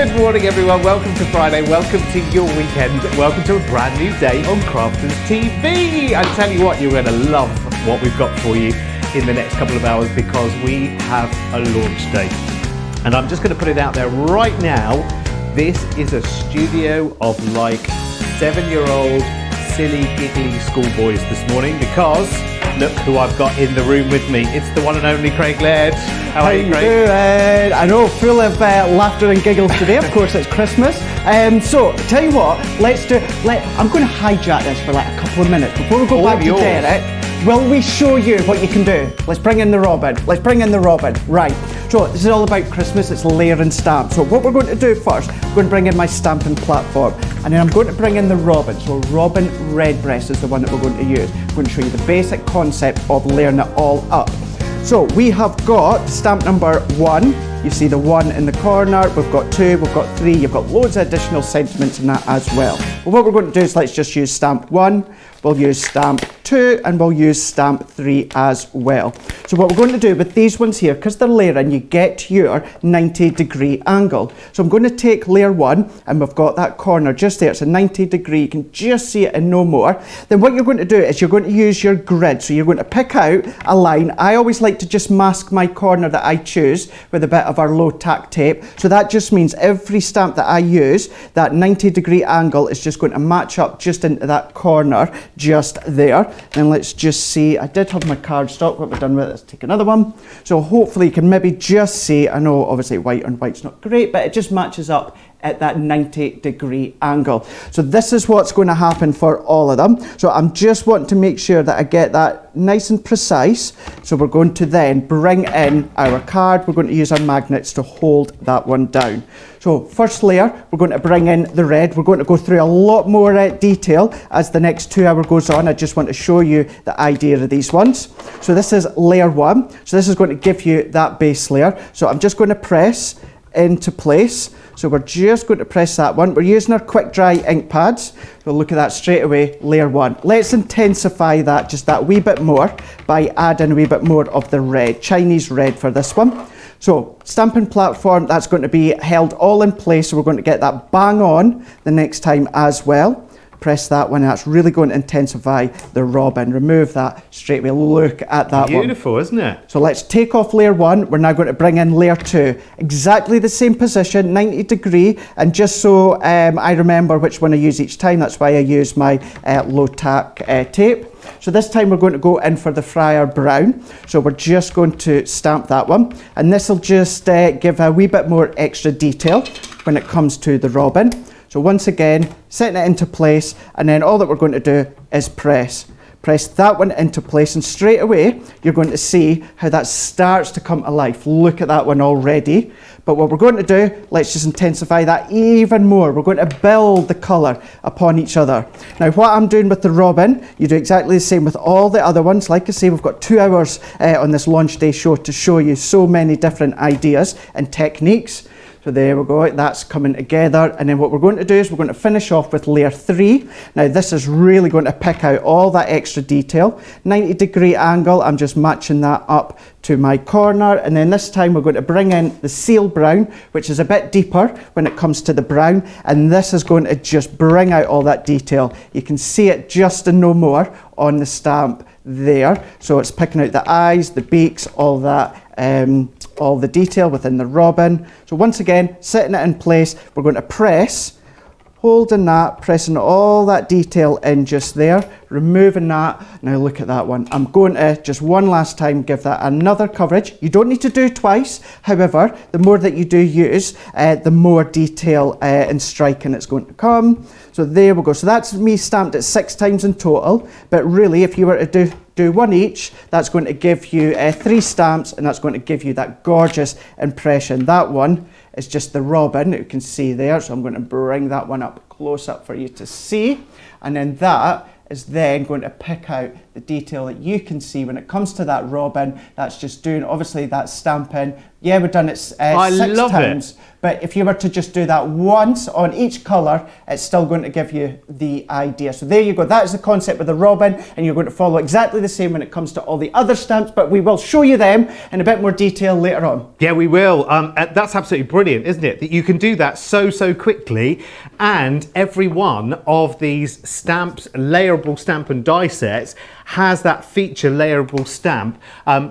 Good morning everyone, welcome to Friday, welcome to your weekend, welcome to a brand new day on Crafters TV. I tell you what, you're going to love what we've got for you in the next couple of hours because we have a launch date. And I'm just going to put it out there right now, this is a studio of like 7-year-old silly giggly schoolboys this morning because look who I've got in the room with me. It's the one and only Craig Laird. How are you, Craig? I know, full of laughter and giggles today. Of course, it's Christmas. So, tell you what, I'm going to hijack this for like a couple of minutes. Before we go back to Derek, will we show you what you can do? Let's bring in the robin. Right. So, this is all about Christmas. It's layer and stamp. So, what we're going to do first, I'm going to bring in my stamping platform. And then I'm going to bring in the robin. So, robin redbreast is the one that we're going to use. I'm going to show you the basic concept of layering it all up. So we have got stamp number 1. You see the 1 in the corner. We've got 2, we've got 3. You've got loads of additional sentiments in that as well. But what we're going to do is let's just use stamp 1. We'll use stamp 2 and we'll use stamp 3 as well. So what we're going to do with these ones here, because they're layering, you get your 90-degree angle. So I'm going to take layer 1 and we've got that corner just there. It's a 90-degree. You can just see it and no more. Then what you're going to do is you're going to use your grid. So you're going to pick out a line. I always like to just mask my corner that I choose with a bit of our low tack tape. So that just means every stamp that I use, that 90-degree angle is just going to match up just into that corner just there. And let's just see, I did have my cardstock. What we've done with it, let's take another one. So hopefully you can maybe just see, I know obviously white on white's not great, but it just matches up at that 90-degree angle. So this is what's going to happen for all of them. So I'm just wanting to make sure that I get that nice and precise. So we're going to then bring in our card. We're going to use our magnets to hold that one down. So first layer, we're going to bring in the red. We're going to go through a lot more detail as the next 2 hours goes on. I just want to show you the idea of these ones. So this is layer 1. So this is going to give you that base layer. So I'm just going to press into place. So we're just going to press that one. We're using our quick dry ink pads. We'll look at that straight away, layer 1. Let's intensify that just that wee bit more by adding a wee bit more of the red, Chinese red for this one. So stamping platform, that's going to be held all in place. So we're going to get that bang on the next time as well. Press that one, and that's really going to intensify the robin. Remove that straight away. Look at that one. Beautiful, isn't it? So let's take off layer 1. We're now going to bring in layer 2. Exactly the same position, 90-degree. And just so I remember which one I use each time, that's why I use my low tack tape. So this time we're going to go in for the Friar Brown. So we're just going to stamp that one. And this will just give a wee bit more extra detail when it comes to the robin. So once again, setting it into place, and then all that we're going to do is press that one into place, and straight away you're going to see how that starts to come to life. Look at that one already. But what we're going to do, let's just intensify that even more. We're going to build the colour upon each other. Now what I'm doing with the robin, you do exactly the same with all the other ones. Like I say, we've got 2 hours on this launch day show to show you so many different ideas and techniques. So there we go, that's coming together. And then what we're going to do is we're going to finish off with layer 3. Now this is really going to pick out all that extra detail. 90-degree angle, I'm just matching that up to my corner. And then this time we're going to bring in the seal brown, which is a bit deeper when it comes to the brown. And this is going to just bring out all that detail. You can see it just and no more on the stamp there. So it's picking out the eyes, the beaks, all that. All the detail within the robin. So once again, setting it in place, we're going to press, holding that, pressing all that detail in just there, removing that. Now look at that one. I'm going to just one last time give that another coverage. You don't need to do twice. However, the more that you do use, the more detail and striking it's going to come. So there we go. So that's me stamped at 6 times in total. But really, if you were to do one each, that's going to give you 3 stamps, and that's going to give you that gorgeous impression. That one is just the robin that you can see there. So I'm going to bring that one up close up for you to see. And then that is then going to pick out the detail that you can see when it comes to that robin. That's just doing obviously that stamping, Yeah, we've done it 6 love times. it. But if you were to just do that once on each colour, it's still going to give you the idea. So there you go. That is the concept with the robin, and you're going to follow exactly the same when it comes to all the other stamps, but we will show you them in a bit more detail later on. Yeah, we will. That's absolutely brilliant, isn't it? That you can do that so quickly, and every one of these stamps, layerable stamp and die sets, has that feature layerable stamp,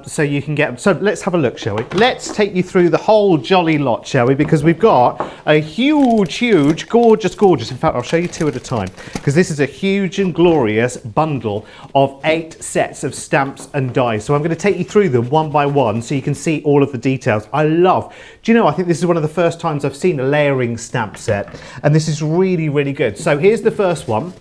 so you can get. So let's have a look, shall we? Let's take you through the whole jolly lot, shall we? Because we've got a huge, gorgeous. In fact, I'll show you 2 at a time, because this is a huge and glorious bundle of 8 sets of stamps and dies. So I'm going to take you through them one by one, so you can see all of the details. I think this is one of the first times I've seen a layering stamp set, and this is really good. So here's the first one,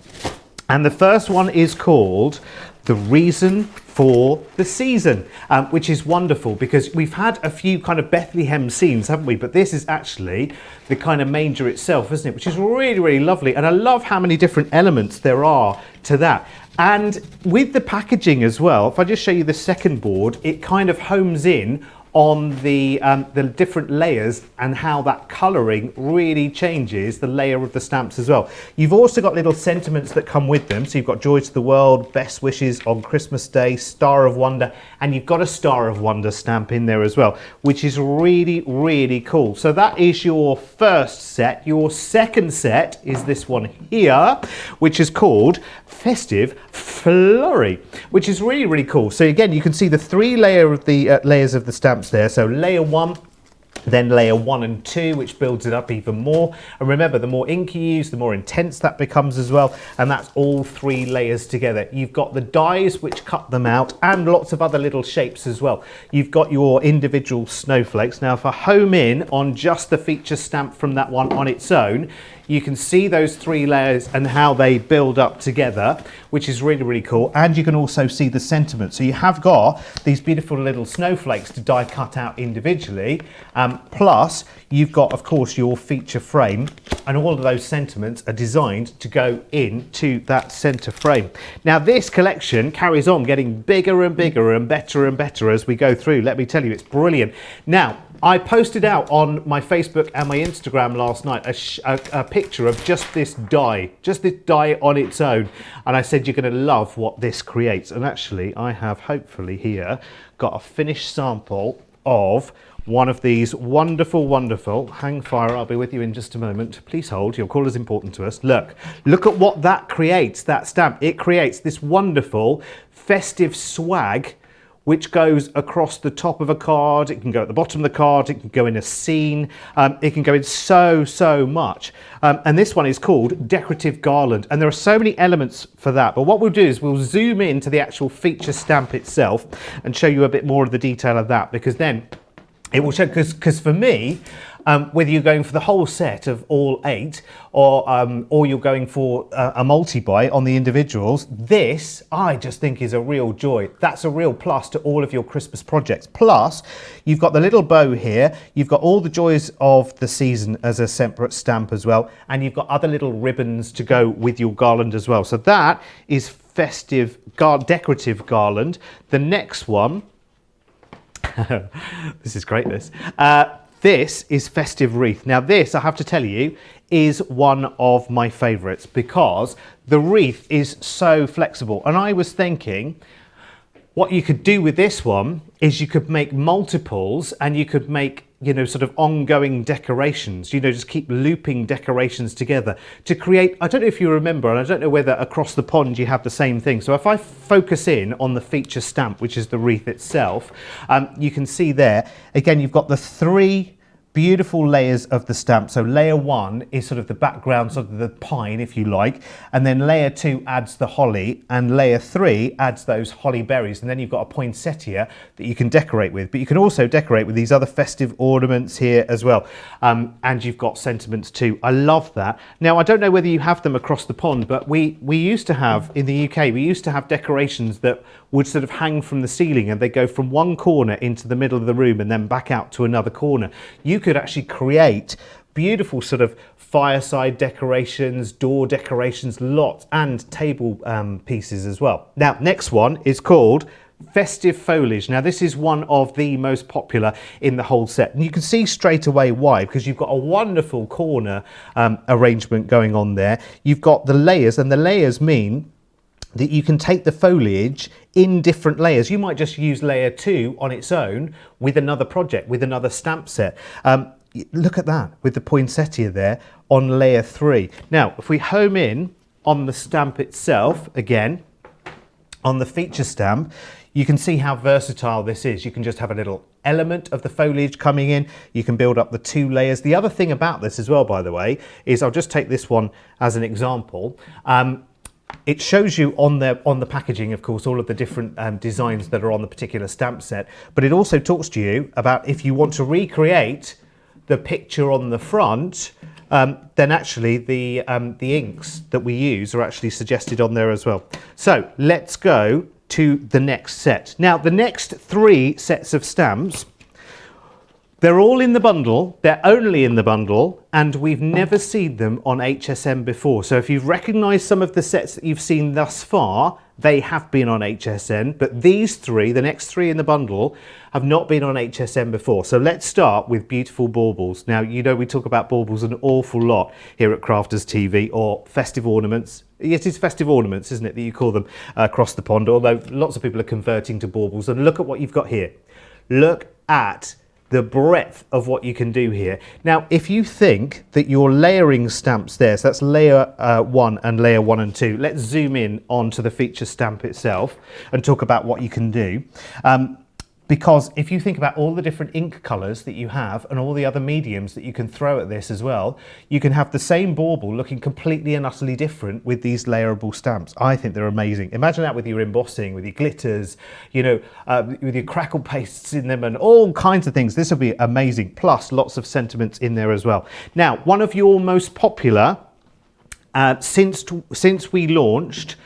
and the first one is called The Reason for the Season, which is wonderful because we've had a few kind of Bethlehem scenes, haven't we? But this is actually the kind of manger itself, isn't it? Which is really lovely, and I love how many different elements there are to that. And with the packaging as well, if I just show you the second board, it kind of homes in on the different layers and how that colouring really changes the layer of the stamps as well. You've also got little sentiments that come with them. So you've got Joy to the World, Best Wishes on Christmas Day, Star of Wonder, and you've got a Star of Wonder stamp in there as well, which is really cool. So that is your first set. Your second set is this one here, which is called Festive Flurry, which is really cool. So again, you can see the 3 layers of the stamps there. So layer 1, then layer 1 and 2, which builds it up even more. And remember, the more ink you use, the more intense that becomes as well. And that's all 3 layers together. You've got the dies which cut them out, and lots of other little shapes as well. You've got your individual snowflakes. Now, if I home in on just the feature stamp from that one on its own, you can see those 3 layers and how they build up together, which is really cool. And you can also see the sentiment. So you have got these beautiful little snowflakes to die cut out individually. Plus, you've got, of course, your feature frame, and all of those sentiments are designed to go into that center frame. Now, this collection carries on getting bigger and bigger and better as we go through. Let me tell you, it's brilliant. Now, I posted out on my Facebook and my Instagram last night a picture of just this die on its own, and I said you're going to love what this creates. And actually, I have hopefully here got a finished sample of one of these wonderful, hang fire, I'll be with you in just a moment. Please hold, your call is important to us. Look at what that creates, that stamp. It creates this wonderful festive swag which goes across the top of a card. It can go at the bottom of the card, it can go in a scene, it can go in so much. And this one is called Decorative Garland, and there are so many elements for that. But what we'll do is we'll zoom into the actual feature stamp itself and show you a bit more of the detail of that, because then it will show, because for me, whether you're going for the whole set of all 8 or you're going for a multi-buy on the individuals, this I just think is a real joy. That's a real plus to all of your Christmas projects. Plus, you've got the little bow here, you've got all the joys of the season as a separate stamp as well, and you've got other little ribbons to go with your garland as well. So that is festive decorative garland. The next one, this is great, this is festive wreath. Now this, I have to tell you, is one of my favorites because the wreath is so flexible. And I was thinking, what you could do with this one is you could make multiples, and you could make, you know, sort of ongoing decorations, you know, just keep looping decorations together to create, I don't know if you remember, and I don't know whether across the pond you have the same thing. So if I focus in on the feature stamp, which is the wreath itself, you can see there, again, you've got the 3 beautiful layers of the stamp. So layer 1 is sort of the background, sort of the pine, if you like, and then layer 2 adds the holly, and layer 3 adds those holly berries, and then you've got a poinsettia that you can decorate with. But you can also decorate with these other festive ornaments here as well, and you've got sentiments too. I love that. Now, I don't know whether you have them across the pond, but we used to have, in the UK, we used to have decorations that would sort of hang from the ceiling, and they go from one corner into the middle of the room and then back out to another corner. You could actually create beautiful sort of fireside decorations, door decorations, lots, and table pieces as well. Now, next one is called festive foliage. Now this is one of the most popular in the whole set, and you can see straight away why, because you've got a wonderful corner arrangement going on there. You've got the layers, and the layers mean that you can take the foliage in different layers. You might just use layer 2 on its own with another project, with another stamp set. Look at that with the poinsettia there on layer 3. Now if we home in on the stamp itself, again on the feature stamp, you can see how versatile this is. You can just have a little element of the foliage coming in. You can build up the 2 layers. The other thing about this as well, by the way, is I'll just take this one as an example. It shows you on the packaging, of course, all of the different designs that are on the particular stamp set, but it also talks to you about if you want to recreate the picture on the front, then actually the inks that we use are actually suggested on there as well. So let's go to the next set. Now the next 3 sets of stamps, they're all in the bundle, they're only in the bundle, and we've never seen them on HSN before. So if you've recognised some of the sets that you've seen thus far, they have been on HSN, but these 3, the next 3 in the bundle, have not been on HSN before. So let's start with beautiful baubles. Now, you know we talk about baubles an awful lot here at Crafters TV, or festive ornaments. It is festive ornaments, isn't it, that you call them across the pond, although lots of people are converting to baubles. And look at what you've got here. Look at the breadth of what you can do here. Now, if you think that your layering stamps there, so that's layer 1 and layer 1 and 2, let's zoom in onto the feature stamp itself and talk about what you can do. Because if you think about all the different ink colours that you have and all the other mediums that you can throw at this as well, you can have the same bauble looking completely and utterly different with these layerable stamps. I think they're amazing. Imagine that with your embossing, with your glitters, you know, with your crackle pastes in them and all kinds of things. This will be amazing. Plus lots of sentiments in there as well. Now, one of your most popular, since we launched,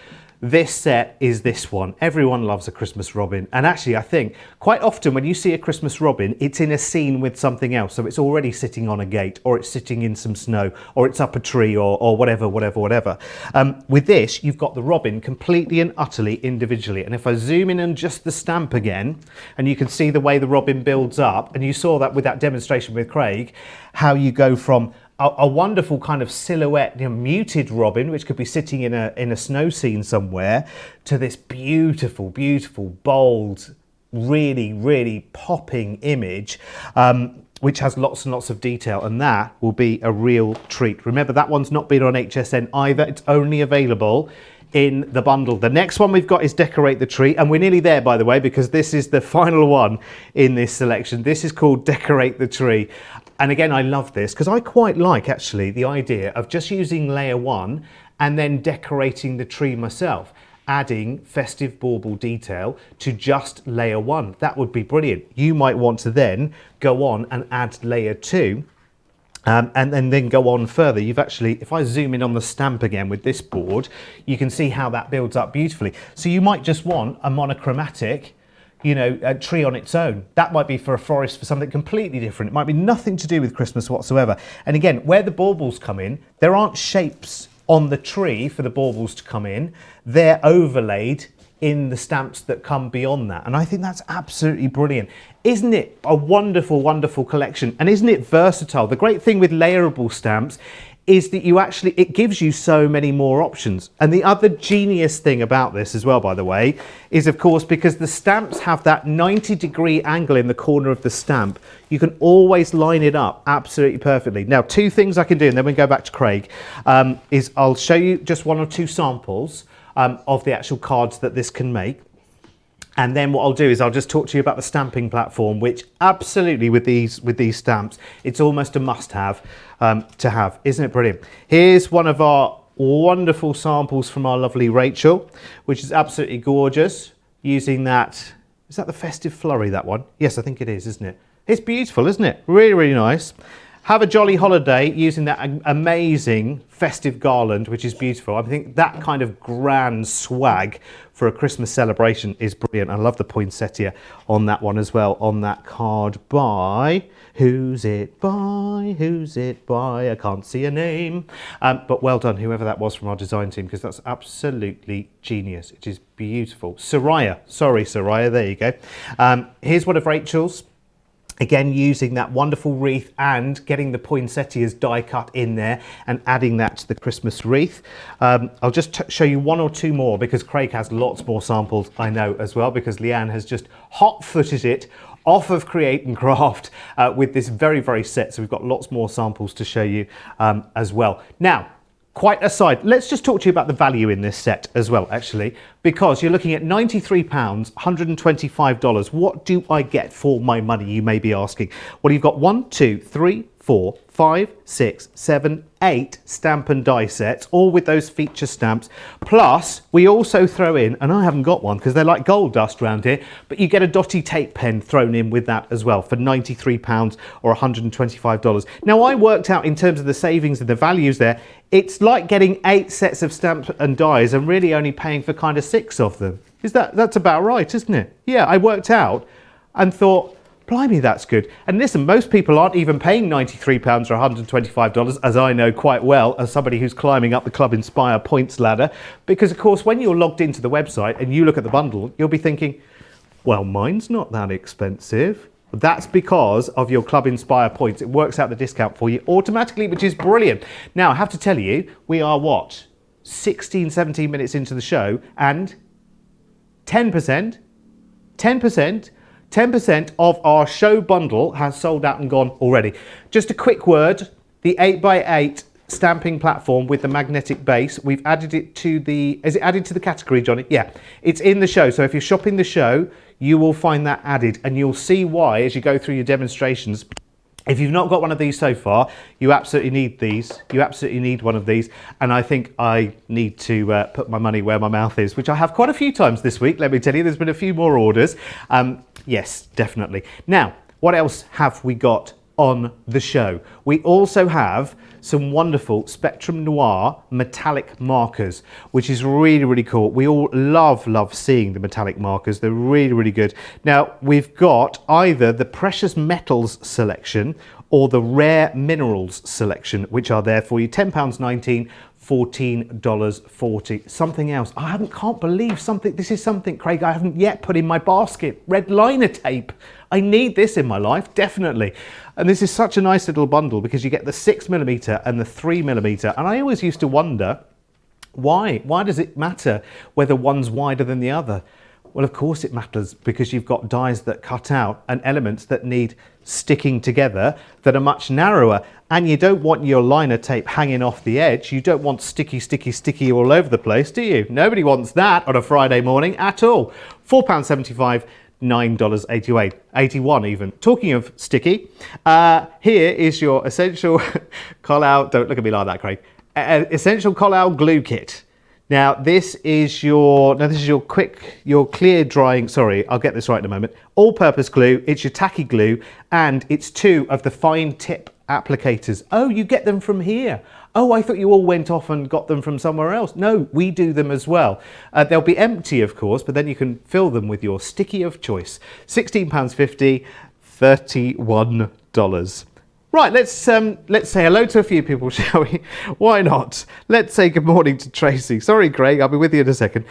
this set is this one. Everyone loves a Christmas robin. And actually, I think quite often when you see a Christmas robin, it's in a scene with something else. So it's already sitting on a gate, or it's sitting in some snow, or it's up a tree, or whatever. With this, you've got the robin completely and utterly individually. And if I zoom in on just the stamp again, and you can see the way the robin builds up, and you saw that with that demonstration with Craig, how you go from a wonderful kind of silhouette, you know, muted robin, which could be sitting in a snow scene somewhere, to this beautiful, beautiful, bold, really, really popping image, which has lots and lots of detail, and that will be a real treat. Remember, that one's not been on HSN either. It's only available in the bundle. The next one we've got is Decorate the Tree, and we're nearly there, by the way, because this is the final one in this selection. This is called Decorate the Tree. And again, I love this because I quite like actually the idea of just using layer 1 and then decorating the tree myself, adding festive bauble detail to just layer 1. That would be brilliant. You might want to then go on and add layer 2 and then go on further. You've actually, if I zoom in on the stamp again with this board, you can see how that builds up beautifully. So you might just want a monochromatic, you know, a tree on its own. That might be for a forest, for something completely different. It might be nothing to do with Christmas whatsoever. And again, where the baubles come in, there aren't shapes on the tree for the baubles to come in. They're overlaid in the stamps that come beyond that. And I think that's absolutely brilliant. Isn't it a wonderful, wonderful collection? And isn't it versatile? The great thing with layerable stamps is that it gives you so many more options. And the other genius thing about this as well, by the way, is of course, because the stamps have that 90-degree angle in the corner of the stamp, you can always line it up absolutely perfectly. Now, 2 things I can do, and then we go back to Craig, is I'll show you just 1 or 2 samples of the actual cards that this can make. And then what I'll do is I'll just talk to you about the stamping platform, which absolutely with these stamps, it's almost a must-have to have. Isn't it brilliant? Here's one of our wonderful samples from our lovely Rachel, which is absolutely gorgeous, using that, is that the Festive Flurry, that one? Yes, I think it is, isn't it? It's beautiful, isn't it? Really, really nice. have a jolly holiday using that amazing festive garland, which is beautiful. I think that kind of grand swag for a Christmas celebration is brilliant. I love the poinsettia on that one as well, on that card by, who's it by, who's it by, I can't see a name. But well done, whoever that was from our design team, because that's absolutely genius. It is beautiful. Soraya, sorry Soraya, there you go. Here's one of Rachel's. Again, using that wonderful wreath and getting the poinsettias die cut in there and adding that to the Christmas wreath. I'll just show you one or two more because Craig has lots more samples, I know, as well, because Leanne has just hot-footed it off of Create and Craft with this very, very set. So we've got lots more samples to show you as well. Now, quite aside, let's just talk to you about the value in this set as well, actually, because you're looking at £93, $125. What do I get for my money, you may be asking? Well, you've got 1, 2, 3, 4, 5, 6, 7, 8 stamp and die sets, all with those feature stamps. Plus, we also throw in, and I haven't got one because they're like gold dust around here, but you get a dotty tape pen thrown in with that as well for £93 or $125. Now, I worked out in terms of the savings and the values there, it's like getting 8 sets of stamps and dies and really only paying for kind of 6 of them. That's about right, isn't it? Yeah, I worked out and thought, blimey, that's good. And listen, most people aren't even paying £93 or $125, as I know quite well, as somebody who's climbing up the Club Inspire points ladder. Because, of course, when you're logged into the website and you look at the bundle, you'll be thinking, well, mine's not that expensive. That's because of your Club Inspire points. It works out the discount for you automatically, which is brilliant. Now, I have to tell you, we are, what, 16, 17 minutes into the show, and 10% of our show bundle has sold out and gone already. Just a quick word, the 8x8 stamping platform with the magnetic base, we've added it to the, is it added to the category, Johnny? Yeah, it's in the show. So if you're shopping the show, you will find that added, and you'll see why as you go through your demonstrations. If you've not got one of these so far, you absolutely need these. You absolutely need one of these. And I think I need to put my money where my mouth is, which I have quite a few times this week. Let me tell you, there's been a few more orders. Yes, definitely. Now, what else have we got on the show? We also have some wonderful Spectrum Noir metallic markers, which is really, really cool. We all love seeing the metallic markers. They're really, really good. Now, we've got either the Precious Metals selection or the Rare Minerals selection, which are there for you. £10.19, $14.40. Something else. Can't believe something. This is something, Craig, I haven't yet put in my basket. Red liner tape. I need this in my life, definitely. And this is such a nice little bundle because you get the 6mm and the 3mm. And I always used to wonder, why? Why does it matter whether one's wider than the other? Well, of course it matters, because you've got dies that cut out and elements that need sticking together that are much narrower. And you don't want your liner tape hanging off the edge. You don't want sticky all over the place, do you? Nobody wants that on a Friday morning at all. £4.75. $9.88, 81 even. Talking of sticky, here is your essential Collal, don't look at me like that, Craig, essential Collal glue kit. Now this is your clear drying, sorry, I'll get this right in a moment, all-purpose glue. It's your tacky glue, and it's 2 of the fine tip applicators. Oh, you get them from here. Oh, I thought you all went off and got them from somewhere else. No, we do them as well. They'll be empty, of course, but then you can fill them with your sticky of choice. £16.50, $31. Right, let's say hello to a few people, shall we? Why not? Let's say good morning to Tracy. Sorry, Craig, I'll be with you in a second.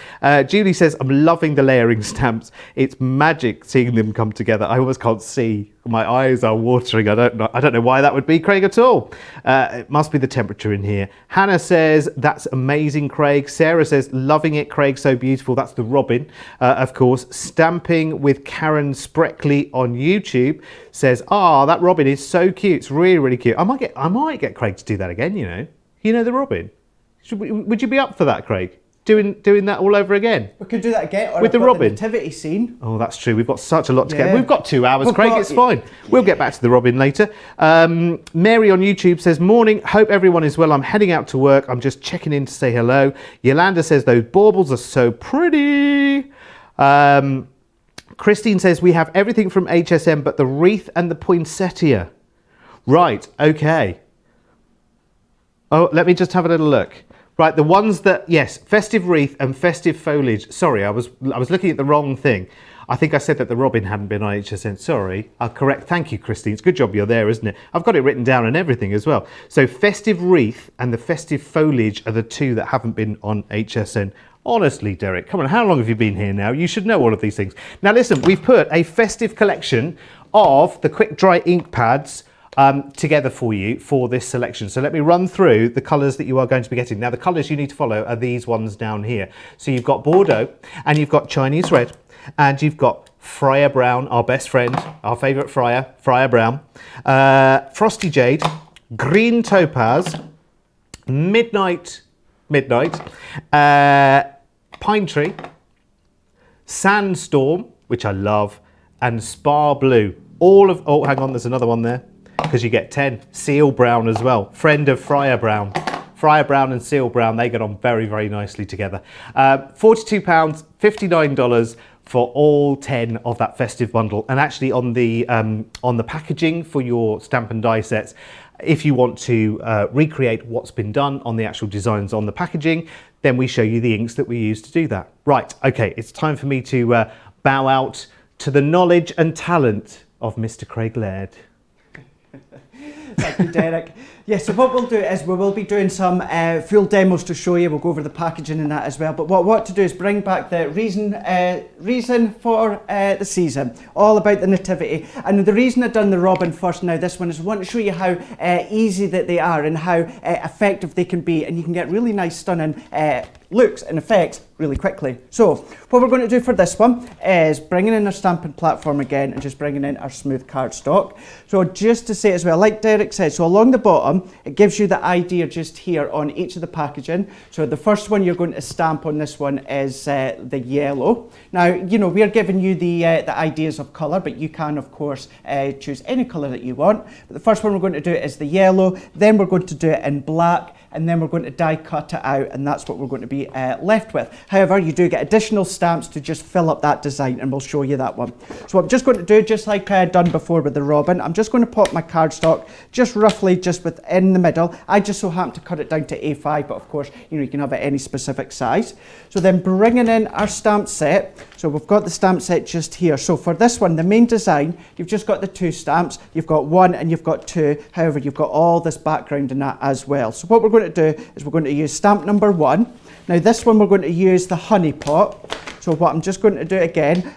Julie says, I'm loving the layering stamps. It's magic seeing them come together. I almost can't see. My eyes are watering. I don't know why that would be, Craig, at all. It must be the temperature in here. Hannah says, that's amazing, Craig. Sarah says, loving it, Craig, so beautiful. That's the Robin, of course. Stamping with Karen Spreckley on YouTube says, that Robin is so cute. It's really, really cute. I might get Craig to do that again, you know. You know the Robin? Would you be up for that, Craig? Doing that all over again? We could do that again. With the Robin. The nativity scene. Oh, that's true. We've got such a lot to get. Yeah. We've got 2 hours, Craig. It's fine. We'll get back to the Robin later. Mary on YouTube says, morning. Hope everyone is well. I'm heading out to work. I'm just checking in to say hello. Yolanda says, those baubles are so pretty. Christine says, we have everything from HSM but the wreath and the poinsettia. Right, okay. Oh, let me just have a little look. Right, the ones that, yes, festive wreath and festive foliage. Sorry, I was looking at the wrong thing. I think I said that the robin hadn't been on HSN. Sorry, I'll correct. Thank you, Christine. It's a good job you're there, isn't it? I've got it written down and everything as well. So festive wreath and the festive foliage are the two that haven't been on HSN. Honestly, Derek, come on, how long have you been here now? You should know all of these things. Now listen, we've put a festive collection of the quick dry ink pads together for you for this selection. So let me run through the colours that you are going to be getting. Now the colours you need to follow are these ones down here. So you've got Bordeaux and you've got Chinese red and you've got Friar Brown, our best friend, our favourite Friar Brown, Frosty Jade, Green Topaz, Midnight, Pine Tree, Sandstorm, which I love, and Spar Blue. All of, oh, hang on, there's another one there, because you get 10. Seal Brown as well, friend of Friar Brown. Friar Brown and Seal Brown, they get on very, very nicely together. £42, $59 for all 10 of that festive bundle. And actually on the packaging for your stamp and die sets, if you want to recreate what's been done on the actual designs on the packaging, then we show you the inks that we use to do that. Right, okay, it's time for me to bow out to the knowledge and talent of Mr. Craig Laird. Thank you, Derek. Yeah, so what we'll do is we will be doing some full demos to show you. We'll go over the packaging and that as well. But what I want to do is bring back the reason for the season, all about the nativity. And the reason I've done the robin first now, this one, is I want to show you how easy that they are and how effective they can be. And you can get really nice, stunning looks and effects really quickly. So what we're going to do for this one is bringing in our stamping platform again and just bringing in our smooth cardstock. So just to say as well, like Derek said, so along the bottom, it gives you the idea just here on each of the packaging. So the first one you're going to stamp on this one is the yellow. Now, you know, we are giving you the ideas of colour, but you can, of course, choose any colour that you want. But the first one we're going to do is the yellow, then we're going to do it in black, and then we're going to die cut it out, and that's what we're going to be left with. However, you do get additional stamps to just fill up that design, and we'll show you that one. So what I'm just going to do, just like I had done before with the robin, I'm just going to pop my cardstock just roughly just within the middle. I just so happen to cut it down to A5, but of course, you know, you can have it any specific size. So then bringing in our stamp set. So we've got the stamp set just here. So for this one, the main design, you've just got the two stamps. You've got one and you've got two. However, you've got all this background in that as well. So what we're going to do is we're going to use stamp number 1. Now this one we're going to use the honey pot. So what I'm just going to do again,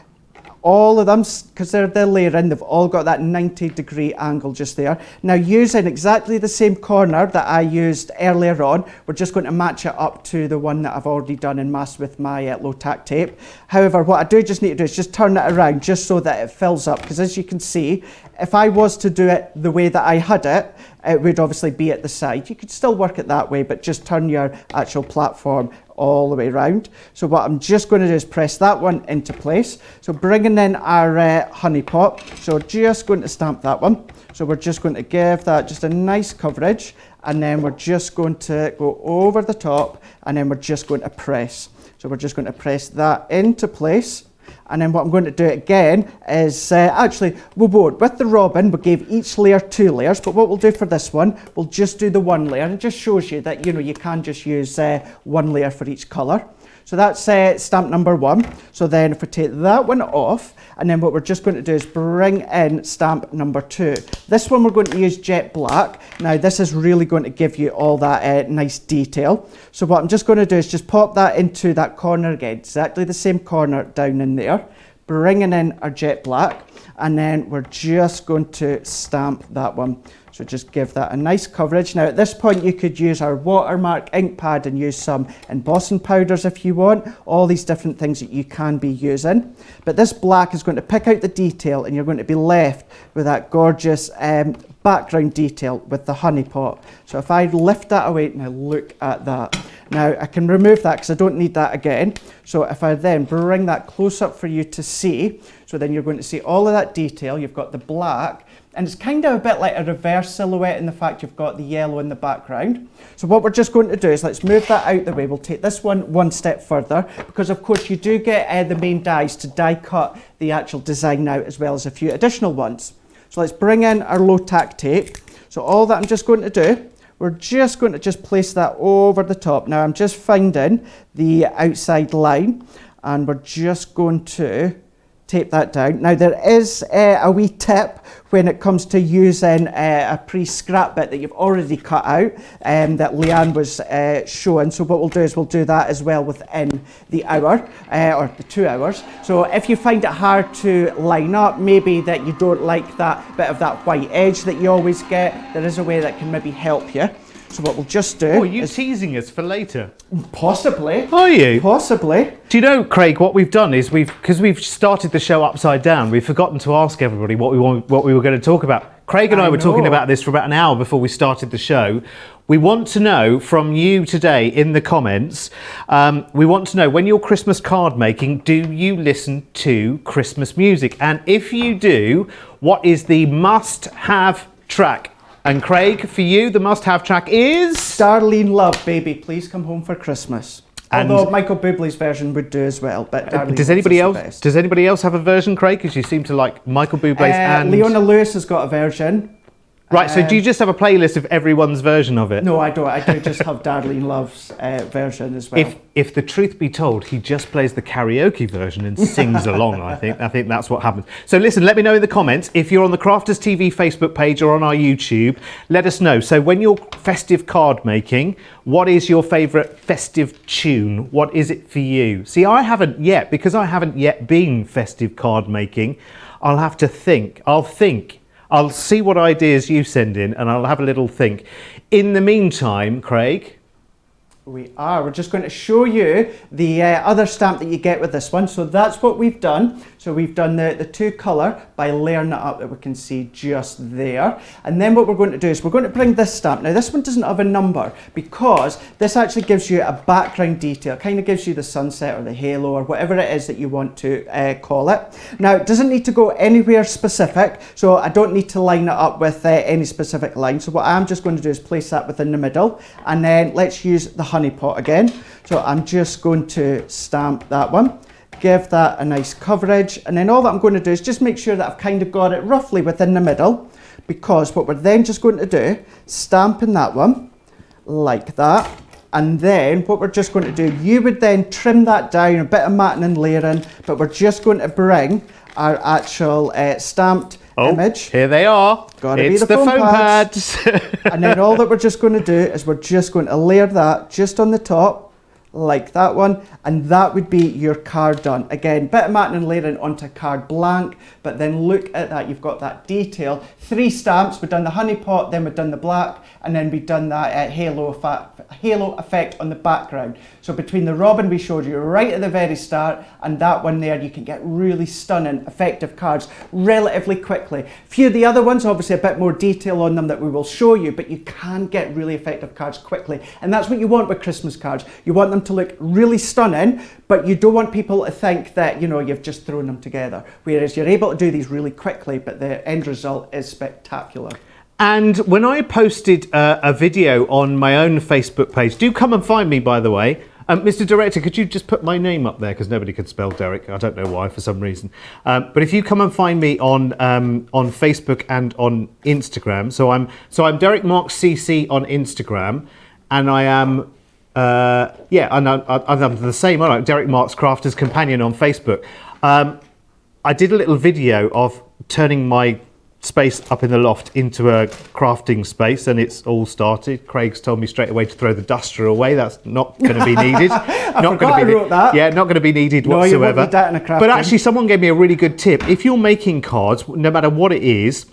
all of them, because they're layering, they've all got that 90-degree angle just there. Now using exactly the same corner that I used earlier on, we're just going to match it up to the one that I've already done and masked with my low tack tape. However, what I do just need to do is just turn it around just so that it fills up, because as you can see, if I was to do it the way that I had it, it would obviously be at the side. You could still work it that way, but just turn your actual platform all the way around. So what I'm just going to do is press that one into place. So bringing in our honey pot, so just going to stamp that one. So we're just going to give that just a nice coverage, and then we're just going to go over the top, and then we're just going to press. So we're just going to press that into place. And then what I'm going to do again is, actually, we won't. With the robin, we gave each layer 2 layers, but what we'll do for this one, we'll just do the 1 layer. It just shows you that, you know, you can just use 1 layer for each colour. So that's stamp number 1. So then if we take that one off, and then what we're just going to do is bring in stamp number 2. This one we're going to use jet black. Now this is really going to give you all that nice detail. So what I'm just going to do is just pop that into that corner again, exactly the same corner down in there, bringing in our jet black, and then we're just going to stamp that one. So just give that a nice coverage. Now at this point you could use our watermark ink pad and use some embossing powders if you want. All these different things that you can be using. But this black is going to pick out the detail, and you're going to be left with that gorgeous background detail with the honey pot. So if I lift that away, now look at that. Now I can remove that because I don't need that again. So if I then bring that close up for you to see, so then you're going to see all of that detail. You've got the black, and it's kind of a bit like a reverse silhouette in the fact you've got the yellow in the background. So what we're just going to do is let's move that out the way. We'll take this one step further, because of course you do get the main dies to die cut the actual design out, as well as a few additional ones. So let's bring in our low tack tape. So all that I'm just going to do, we're just going to just place that over the top. Now I'm just finding the outside line and we're just going to tape that down. Now there is a wee tip when it comes to using a pre-scrap bit that you've already cut out that Leanne was showing. So what we'll do is we'll do that as well within the hour or the 2 hours. So if you find it hard to line up, maybe that you don't like that bit of that white edge that you always get, there is a way that can maybe help you. So what we'll just do... Oh, are you teasing us for later? Possibly. Are you? Possibly. Do you know, Craig, what we've done is because we've started the show upside down, we've forgotten to ask everybody what we were going to talk about. Craig and I were talking about this for about an hour before we started the show. We want to know from you today in the comments, we want to know, when you're Christmas card making, do you listen to Christmas music? And if you do, what is the must-have track? And Craig, for you, the must-have track is... Darlene Love, Baby, Please Come Home for Christmas. Although Michael Bublé's version would do as well, but does anybody else have a version, Craig? Because you seem to like Michael Bublé's and... Leona Lewis has got a version. Right, so do you just have a playlist of everyone's version of it? No, I don't. I do just have Darlene Love's version as well. If the truth be told, he just plays the karaoke version and sings along, I think that's what happens. So listen, let me know in the comments, if you're on the Crafters TV Facebook page or on our YouTube, let us know. So when you're festive card making, what is your favourite festive tune? What is it for you? See, I haven't yet, because I haven't yet been festive card making, I'll have to think. I'll see what ideas you send in and I'll have a little think. In the meantime, Craig... We're just going to show you the other stamp that you get with this one. So that's what we've done. So we've done the two colour by layering it up that we can see just there. And then what we're going to do is we're going to bring this stamp. Now this one doesn't have a number because this actually gives you a background detail. It kind of gives you the sunset or the halo or whatever it is that you want to call it. Now it doesn't need to go anywhere specific. So I don't need to line it up with any specific line. So what I'm just going to do is place that within the middle. And then let's use the honey pot again. So I'm just going to stamp that one, give that a nice coverage, and then all that I'm going to do is just make sure that I've kind of got it roughly within the middle, because what we're then just going to do, stamping that one like that, and then what we're just going to do, you would then trim that down, a bit of matting and layering, but we're just going to bring our actual stamped image. Here they are. It's the foam pads. And then all that we're just going to do is we're just going to layer that just on the top, like that one, and that would be your card done. Again, bit of matting and layering onto card blank, but then look at that, you've got that detail. 3 stamps, we've done the honey pot, then we've done the black, and then we've done that halo effect on the background. So between the robin we showed you right at the very start and that one there, you can get really stunning effective cards relatively quickly. A few of the other ones, obviously a bit more detail on them that we will show you, but you can get really effective cards quickly, and that's what you want with Christmas cards. You want them to look really stunning, but you don't want people to think that, you know, you've just thrown them together, whereas you're able to do these really quickly, but the end result is spectacular. And when I posted a video on my own Facebook page, do come and find me, by the way. Mr. Director, could you just put my name up there, because nobody could spell Derek. I don't know why, for some reason. But if you come and find me on Facebook and on Instagram, so I'm Derek Marks CC on Instagram, and I am I'm the same. I'm Derek Marks Crafters Companion on Facebook. I did a little video of turning my space up in the loft into a crafting space, and it's all started. Craig's told me straight away to throw the duster away. That's not going to be needed. I wrote that. Yeah, not going to be needed whatsoever. You won't need that in a crafting. But actually, someone gave me a really good tip. If you're making cards, no matter what it is,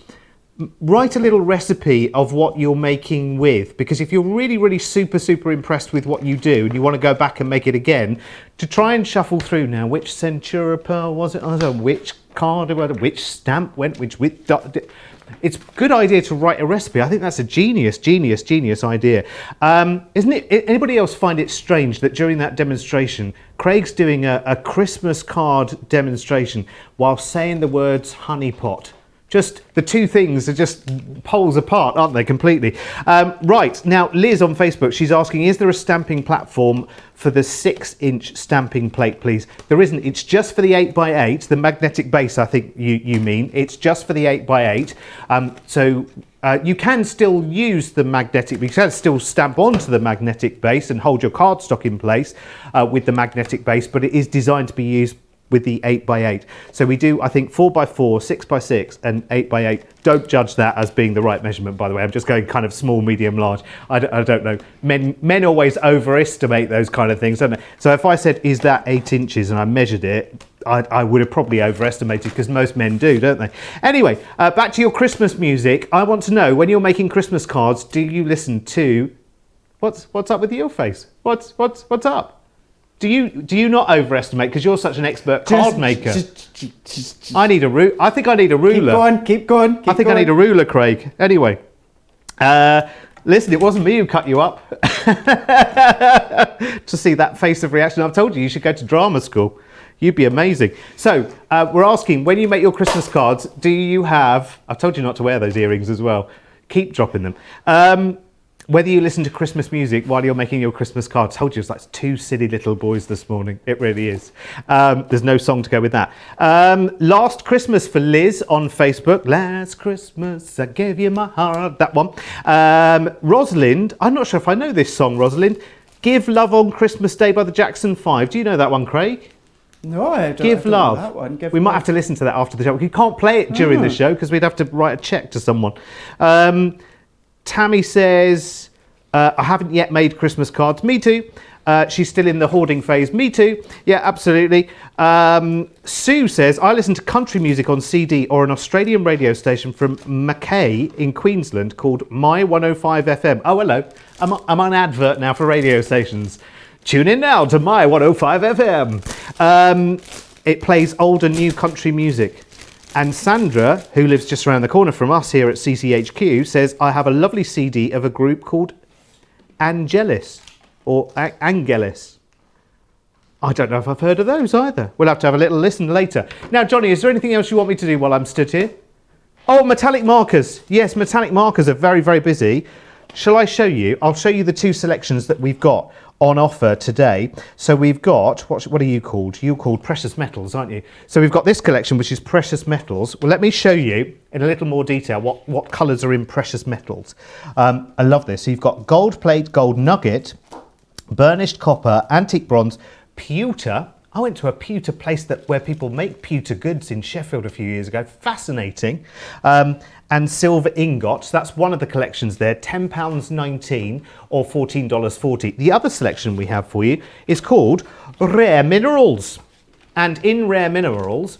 write a little recipe of what you're making with, because if you're really super impressed with what you do and you want to go back and make it again, to try and shuffle through now, which Centura Pearl was it? I don't know, which card, which stamp went, it's a good idea to write a recipe. I think that's a genius idea. Isn't it? Anybody else find it strange that during that demonstration, Craig's doing a Christmas card demonstration while saying the words honey pot? just the two things are just poles apart, aren't they, completely? Right, now Liz on Facebook, she's asking, is there a stamping platform for the 6-inch stamping plate, please? There isn't. It's just for the 8x8, the magnetic base, I think you mean. It's just for the 8x8. You can still use the magnetic, you can still stamp onto the magnetic base and hold your cardstock in place with the magnetic base, but it is designed to be used with the 8x8. So we do, I think, 4x4, 6x6 and 8x8. Don't judge that as being the right measurement, by the way. I'm just going kind of small, medium, large. I don't know. Men always overestimate those kind of things, don't they? So if I said, is that 8 inches, and I measured it, I would have probably overestimated, because most men do, don't they? Anyway, back to your Christmas music. I want to know, when you're making Christmas cards, do you listen to... What's up with your face? What's up? Do you not overestimate, because you're such an expert card maker? I need a ruler. I think I need a ruler. Keep going. I think I need a ruler, Craig. Anyway, listen, it wasn't me who cut you up. To see that face of reaction, I've told you should go to drama school. You'd be amazing. So we're asking, when you make your Christmas cards, do you have... I've told you not to wear those earrings as well. Keep dropping them. Whether you listen to Christmas music while you're making your Christmas cards. Told you it's like two silly little boys this morning. It really is. There's no song to go with that. Last Christmas for Liz on Facebook. Last Christmas I gave you my heart. That one. Rosalind. I'm not sure if I know this song, Rosalind. Give Love on Christmas Day by the Jackson 5. Do you know that one, Craig? No, I don't. Give Love. Know that one. We might have to listen to that after the show. We can't play it during the show because we'd have to write a cheque to someone. Tammy says, I haven't yet made Christmas cards. Me too. She's still in the hoarding phase. Me too. Yeah, absolutely. Sue says, I listen to country music on CD or an Australian radio station from Mackay in Queensland called My 105 FM. Oh, hello. I'm on advert now for radio stations. Tune in now to My 105 FM. It plays old and new country music. And Sandra, who lives just around the corner from us here at CCHQ, says, I have a lovely CD of a group called Angelis, or Angelis. I don't know if I've heard of those either. We'll have to have a little listen later. Now, Johnny, is there anything else you want me to do while I'm stood here? Oh, metallic markers. Yes, metallic markers are very, very busy. Shall I show you? I'll show you the two selections that we've got on offer today. So we've got, what are you called? You're called Precious Metals, aren't you? So we've got this collection, which is Precious Metals. Well, let me show you in a little more detail what colours are in Precious Metals. I love this. So you've got gold plate, gold nugget, burnished copper, antique bronze, pewter. I went to a pewter place where people make pewter goods in Sheffield a few years ago. Fascinating. And silver ingots. That's one of the collections there. £10.19 or $14.40. The other selection we have for you is called Rare Minerals. And in Rare Minerals,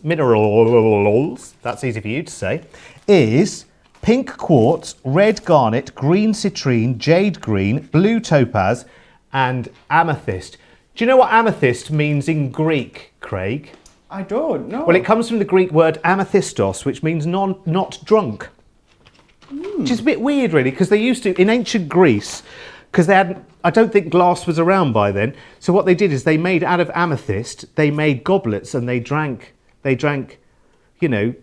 that's easy for you to say, is pink quartz, red garnet, green citrine, jade green, blue topaz, and amethyst. Do you know what amethyst means in Greek, Craig? I don't know. Well, it comes from the Greek word amethystos, which means not drunk. Which is a bit weird, really, because they used to, in ancient Greece, because they hadn't, I don't think glass was around by then. So what they did is they made, out of amethyst, they made goblets and they drank, you know,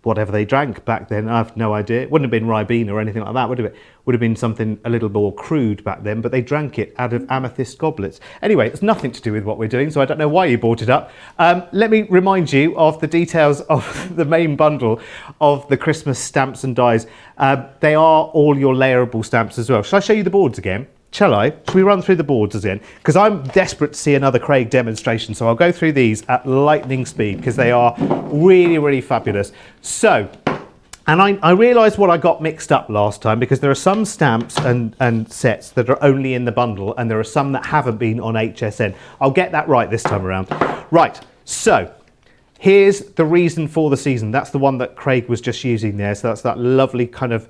whatever they drank back then. I have no idea. It wouldn't have been Ribena or anything like that, would it? Would have been something a little more crude back then, but they drank it out of amethyst goblets. Anyway, it's nothing to do with what we're doing, so I don't know why you brought it up. Let me remind you of the details of the main bundle of the Christmas stamps and dies. They are all your layerable stamps as well. Shall I show you the boards again? Shall I? Shall we run through the boards again? Because I'm desperate to see another Craig demonstration, so I'll go through these at lightning speed because they are really, really fabulous. So, and I realised what I got mixed up last time, because there are some stamps and sets that are only in the bundle and there are some that haven't been on HSN. I'll get that right this time around. Right, so here's the reason for the season. That's the one that Craig was just using there. So that's that lovely kind of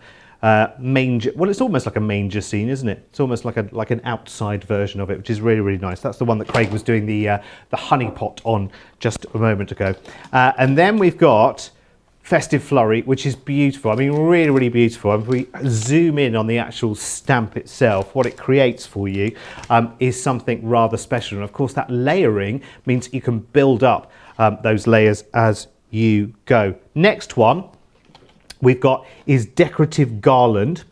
manger. Well, it's almost like a manger scene, isn't it? It's almost like an outside version of it, which is really, really nice. That's the one that Craig was doing the honey pot on just a moment ago. And then we've got Festive Flurry, which is beautiful. I mean, really, really beautiful. And if we zoom in on the actual stamp itself, what it creates for you is something rather special. And of course, that layering means you can build up those layers as you go. Next one we've got is decorative garland,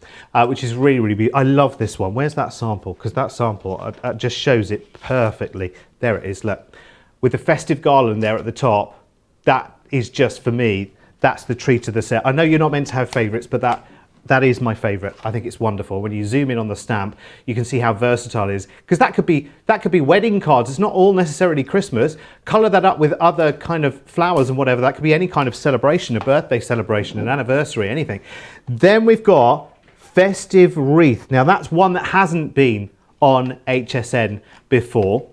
which is really, really beautiful. I love this one. Where's that sample? Because that sample just shows it perfectly. There it is, look. With the festive garland there at the top, that is just, for me, that's the treat of the set. I know you're not meant to have favourites, but that is my favourite. I think it's wonderful. When you zoom in on the stamp, you can see how versatile it is. Because that could be wedding cards. It's not all necessarily Christmas. Colour that up with other kind of flowers and whatever. That could be any kind of celebration, a birthday celebration, an anniversary, anything. Then we've got festive wreath. Now that's one that hasn't been on HSN before,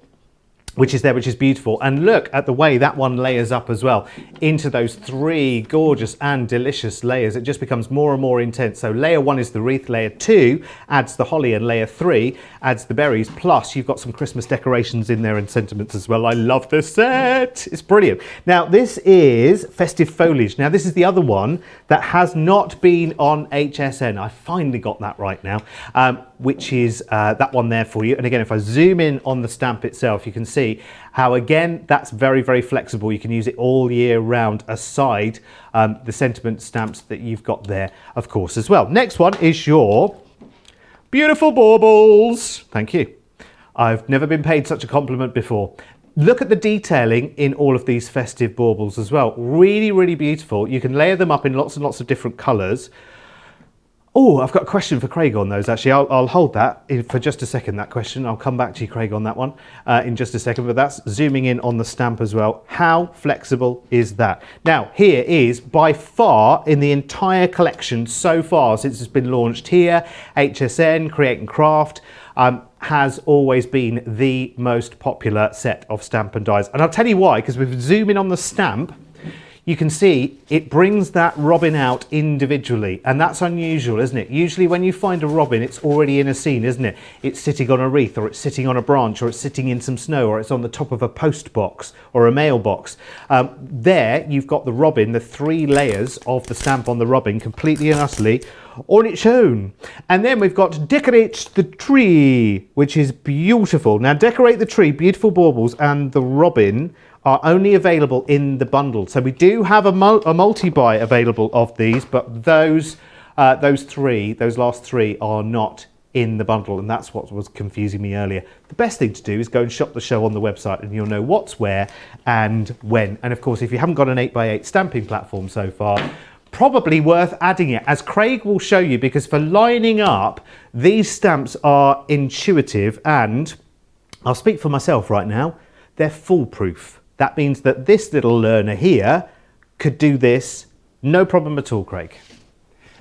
which is there, which is beautiful. And look at the way that one layers up as well into those 3 gorgeous and delicious layers. It just becomes more and more intense. So layer 1 is the wreath, layer 2 adds the holly, and layer 3 adds the berries. Plus you've got some Christmas decorations in there and sentiments as well. I love this set. It's brilliant. Now this is festive foliage. Now this is the other one that has not been on HSN. I finally got that right now, which is that one there for you. And again, if I zoom in on the stamp itself, you can see how, again, that's very, very flexible. You can use it all year round, aside the sentiment stamps that you've got there, of course, as well. Next one is your beautiful baubles. Thank you. I've never been paid such a compliment before. Look at the detailing in all of these festive baubles as well. Really, really beautiful. You can layer them up in lots and lots of different colours. Oh, I've got a question for Craig on those, actually. I'll hold that for just a second, that question. I'll come back to you, Craig, on that one in just a second, but that's zooming in on the stamp as well. How flexible is that? Now, here is by far in the entire collection so far since it's been launched here, HSN, Create and Craft, has always been the most popular set of Stamp and Dies. And I'll tell you why, because if we zoom in on the stamp, you can see it brings that robin out individually, and that's unusual, isn't it? Usually when you find a robin, it's already in a scene, isn't it? It's sitting on a wreath, or it's sitting on a branch, or it's sitting in some snow, or it's on the top of a post box or a mailbox. There you've got the robin, the 3 layers of the stamp on the robin, completely and utterly on its own. And then we've got Decorate the Tree, which is beautiful. Now, Decorate the Tree, beautiful baubles, and the robin are only available in the bundle. So we do have a multi-buy available of these, but those last 3 are not in the bundle, and that's what was confusing me earlier. The best thing to do is go and shop the show on the website, and you'll know what's where and when. And of course, if you haven't got an 8x8 stamping platform so far, probably worth adding it, as Craig will show you, because for lining up, these stamps are intuitive, and I'll speak for myself right now, they're foolproof. That means that this little learner here could do this, no problem at all, Craig.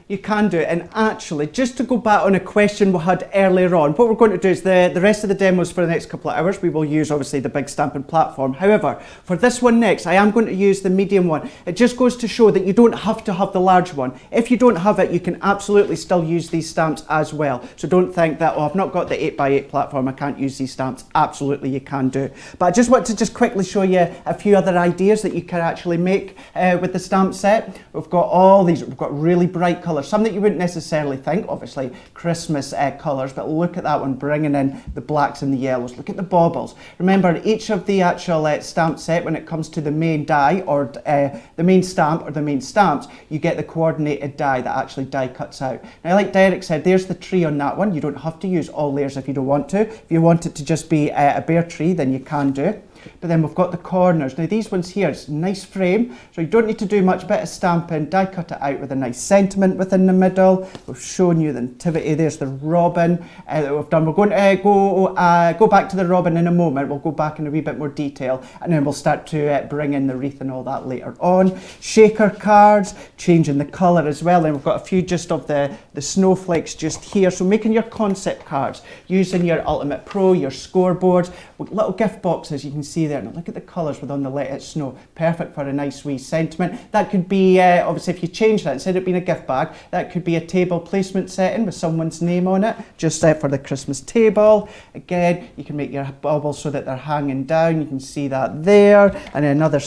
You can do it. And actually, just to go back on a question we had earlier on, what we're going to do is the rest of the demos for the next couple of hours, we will use obviously the big stamping platform. However, for this one next, I am going to use the medium one. It just goes to show that you don't have to have the large one. If you don't have it, you can absolutely still use these stamps as well. So don't think that, oh, I've not got the 8x8 platform, I can't use these stamps. Absolutely, you can do. But I just want to just quickly show you a few other ideas that you can actually make with the stamp set. We've got all these, we've got really bright colours. Some that you wouldn't necessarily think, obviously Christmas colours, but look at that one, bringing in the blacks and the yellows. Look at the baubles. Remember, each of the actual stamp set, when it comes to the main die or the main stamp or the main stamps, you get the coordinated die that actually die cuts out. Now, like Derek said, there's the tree on that one. You don't have to use all layers if you don't want to. If you want it to just be a bare tree, then you can do. But then we've got the corners. Now these ones here, it's a nice frame, so you don't need to do much, bit of stamping, die cut it out with a nice sentiment within the middle. We've shown you the nativity, there's the robin that we've done. We're going to go back to the robin in a moment. We'll go back in a wee bit more detail, and then we'll start to bring in the wreath and all that later on. Shaker cards, changing the colour as well, and we've got a few just of the snowflakes just here. So making your concept cards, using your Ultimate Pro, your scoreboards, with little gift boxes you can see there. Now look at the colours within the Let It Snow. Perfect for a nice wee sentiment. That could be, obviously if you change that, instead of being a gift bag, that could be a table placement setting with someone's name on it, just for the Christmas table. Again, you can make your baubles so that they're hanging down. You can see that there, and another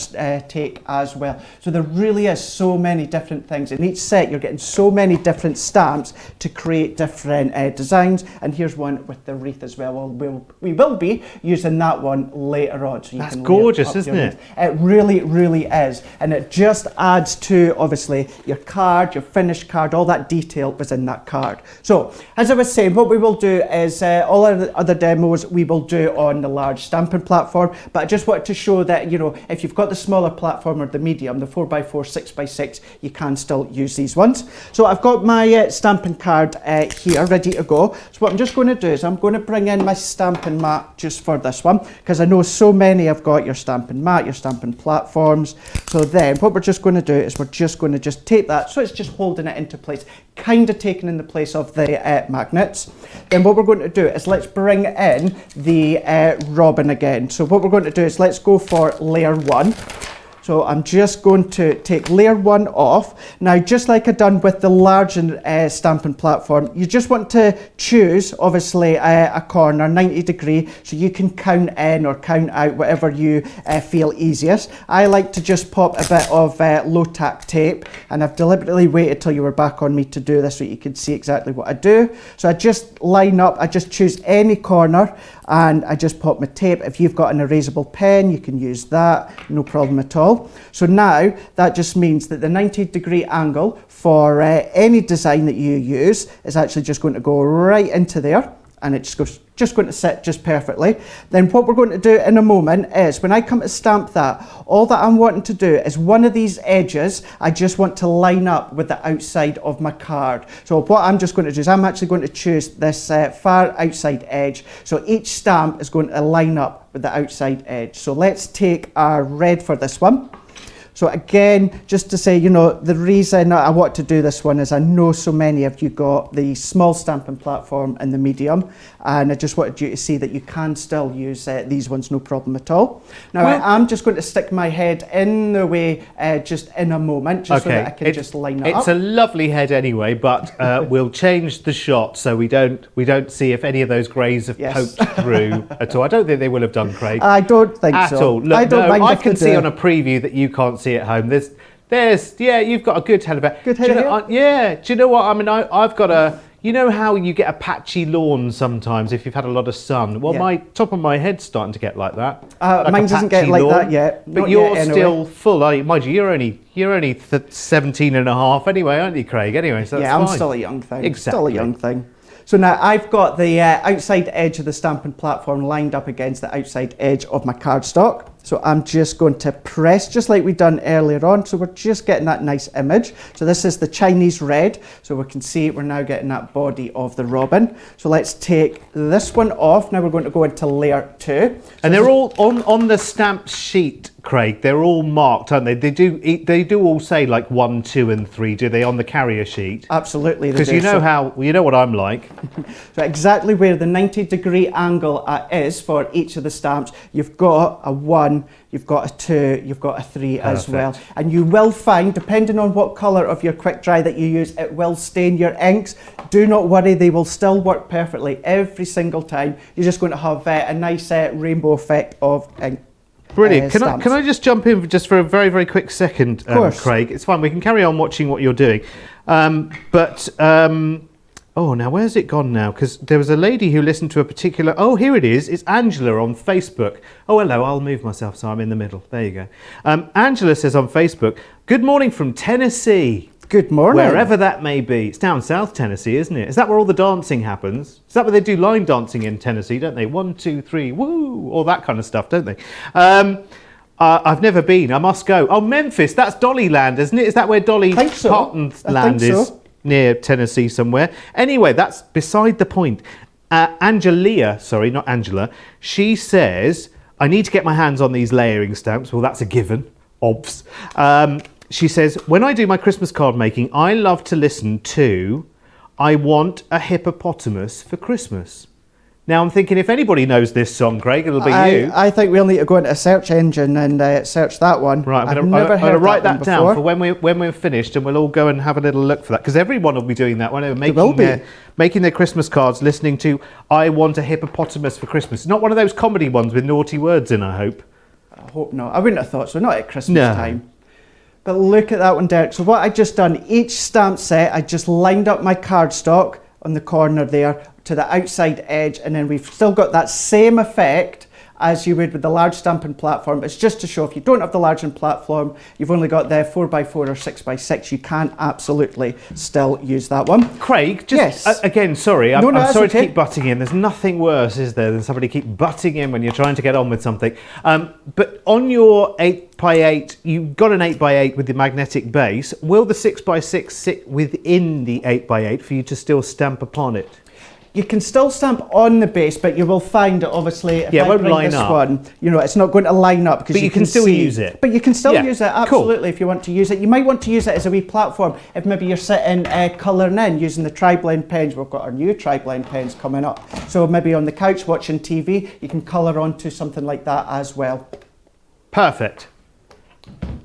take as well. So there really is so many different things. In each set, you're getting so many different stamps to create different designs. And here's one with the wreath as well. We will be using that one later on. So you That's can gorgeous, isn't it? It really, really is. And it just adds to, obviously, your card, your finished card, all that detail was in that card. So, as I was saying, what we will do is all our other demos we will do on the large stamping platform. But I just wanted to show that, you know, if you've got the smaller platform or the medium, the 4x4, 6x6, you can still use these ones. So I've got my stamping card here ready to go. So what I'm just going to do is I'm going to bring in my stamping mat just for this one, because I know so many have got your stamping mat, your stamping platforms. So then what we're just going to do is we're just going to just tape that, so it's just holding it into place, kind of taking in the place of the magnets. Then what we're going to do is let's bring in the robin again. So what we're going to do is let's go for layer 1. So I'm just going to take layer 1 off. Now, just like I've done with the large stamping platform, you just want to choose, obviously, a corner, 90 degree, so you can count in or count out, whatever you feel easiest. I like to just pop a bit of low-tack tape, and I've deliberately waited till you were back on me to do this so you can see exactly what I do. So I just line up, I just choose any corner, and I just pop my tape. If you've got an erasable pen, you can use that, no problem at all. So now that just means that the 90-degree angle for any design that you use is actually just going to go right into there, and it's just going to sit just perfectly. Then what we're going to do in a moment is when I come to stamp that, all that I'm wanting to do is one of these edges, I just want to line up with the outside of my card. So what I'm just going to do is I'm actually going to choose this far outside edge. So each stamp is going to line up with the outside edge. So let's take our red for this one. So again, just to say, you know, the reason I want to do this one is I know so many of you got the small stamping platform and the medium, and I just wanted you to see that you can still use these ones, no problem at all. Now, I am just going to stick my head in the way just in a moment, just so that I can just line it up. It's a lovely head anyway, but we'll change the shot so we don't see if any of those greys have poked through at all. I don't think they will have done, Craig. I don't think so. At all. Look, I don't mind I if can they see do. on a preview that you can't see at home. Yeah, you've got a good head of hair. Good head of hair? Yeah. Do you know what? I mean, I've got a. You know how you get a patchy lawn sometimes if you've had a lot of sun? Well, my top of my head's starting to get like that. Like mine doesn't get like that yet. But you're still full, are you? Mind you, you're only 17 and a half anyway, aren't you, Craig? Anyway, so that's I'm fine. still a young thing. Exactly. Still a young thing. So now I've got the outside edge of the stamping platform lined up against the outside edge of my cardstock. So I'm just going to press just like we done earlier on. So we're just getting that nice image. So this is the Chinese red. So we can see we're now getting that body of the robin. So let's take this one off. Now we're going to go into layer 2. So and they're all on the stamp sheet, Craig. They're all marked, aren't they? They do all say like 1, 2, and 3, do they, on the carrier sheet? Absolutely. Because you know what I'm like. So exactly where the 90-degree angle is for each of the stamps, you've got a 1, you've got a 2, you've got a 3 as well. And you will find, depending on what colour of your quick dry that you use, it will stain your inks. Do not worry, they will still work perfectly every single time. You're just going to have a nice rainbow effect of ink. Brilliant. Can I just jump in just for a very, very quick second, Craig? It's fine. We can carry on watching what you're doing. Oh, now where's it gone now? Because there was a lady who listened to a particular... Oh, here it is. It's Angela on Facebook. Oh, hello. I'll move myself so I'm in the middle. There you go. Angela says on Facebook, good morning from Tennessee. Good morning. Wherever that may be. It's down South Tennessee, isn't it? Is that where all the dancing happens? Is that where they do line dancing in Tennessee, don't they? 1, 2, 3, woo! All that kind of stuff, don't they? I've never been. I must go. Oh, Memphis. That's Dollyland, isn't it? Is that where Dolly Parton's land is? Near Tennessee somewhere. Anyway, that's beside the point. Angelia, sorry, not Angela, she says, I need to get my hands on these layering stamps. Well, that's a given. Obs. She says, when I do my Christmas card making, I love to listen to I Want a Hippopotamus for Christmas. Now, I'm thinking if anybody knows this song, Craig, it'll be you. I think we'll need to go into a search engine and search that one. Right, I'm going to write that down for when we're finished, and we'll all go and have a little look for that, because everyone will be doing that when they're making their Christmas cards, listening to I Want a Hippopotamus for Christmas. It's not one of those comedy ones with naughty words in, I hope. I hope not. I wouldn't have thought so, not at Christmas time. But look at that one, Derek. So what I just done, each stamp set, I just lined up my cardstock on the corner there to the outside edge, and then we've still got that same effect as you would with the large stamping platform. It's just to show if you don't have the large platform, you've only got the 4x4 or 6x6, you can absolutely still use that one. Craig, just yes. Again, sorry, I'm sorry okay. to keep butting in. There's nothing worse, is there, than somebody keep butting in when you're trying to get on with something. But on your 8x8, you've got an 8x8 with the magnetic base. Will the 6x6 sit within the 8x8 for you to still stamp upon it? You can still stamp on the base, but you will find that obviously if it I won't bring line this up. one, you know, it's not going to line up because you can still use it. But you can still use it, absolutely, cool. if you want to use it. You might want to use it as a wee platform if maybe you're sitting colouring in using the tri-blend pens. We've got our new tri-blend pens coming up. So maybe on the couch watching TV, you can colour onto something like that as well. Perfect.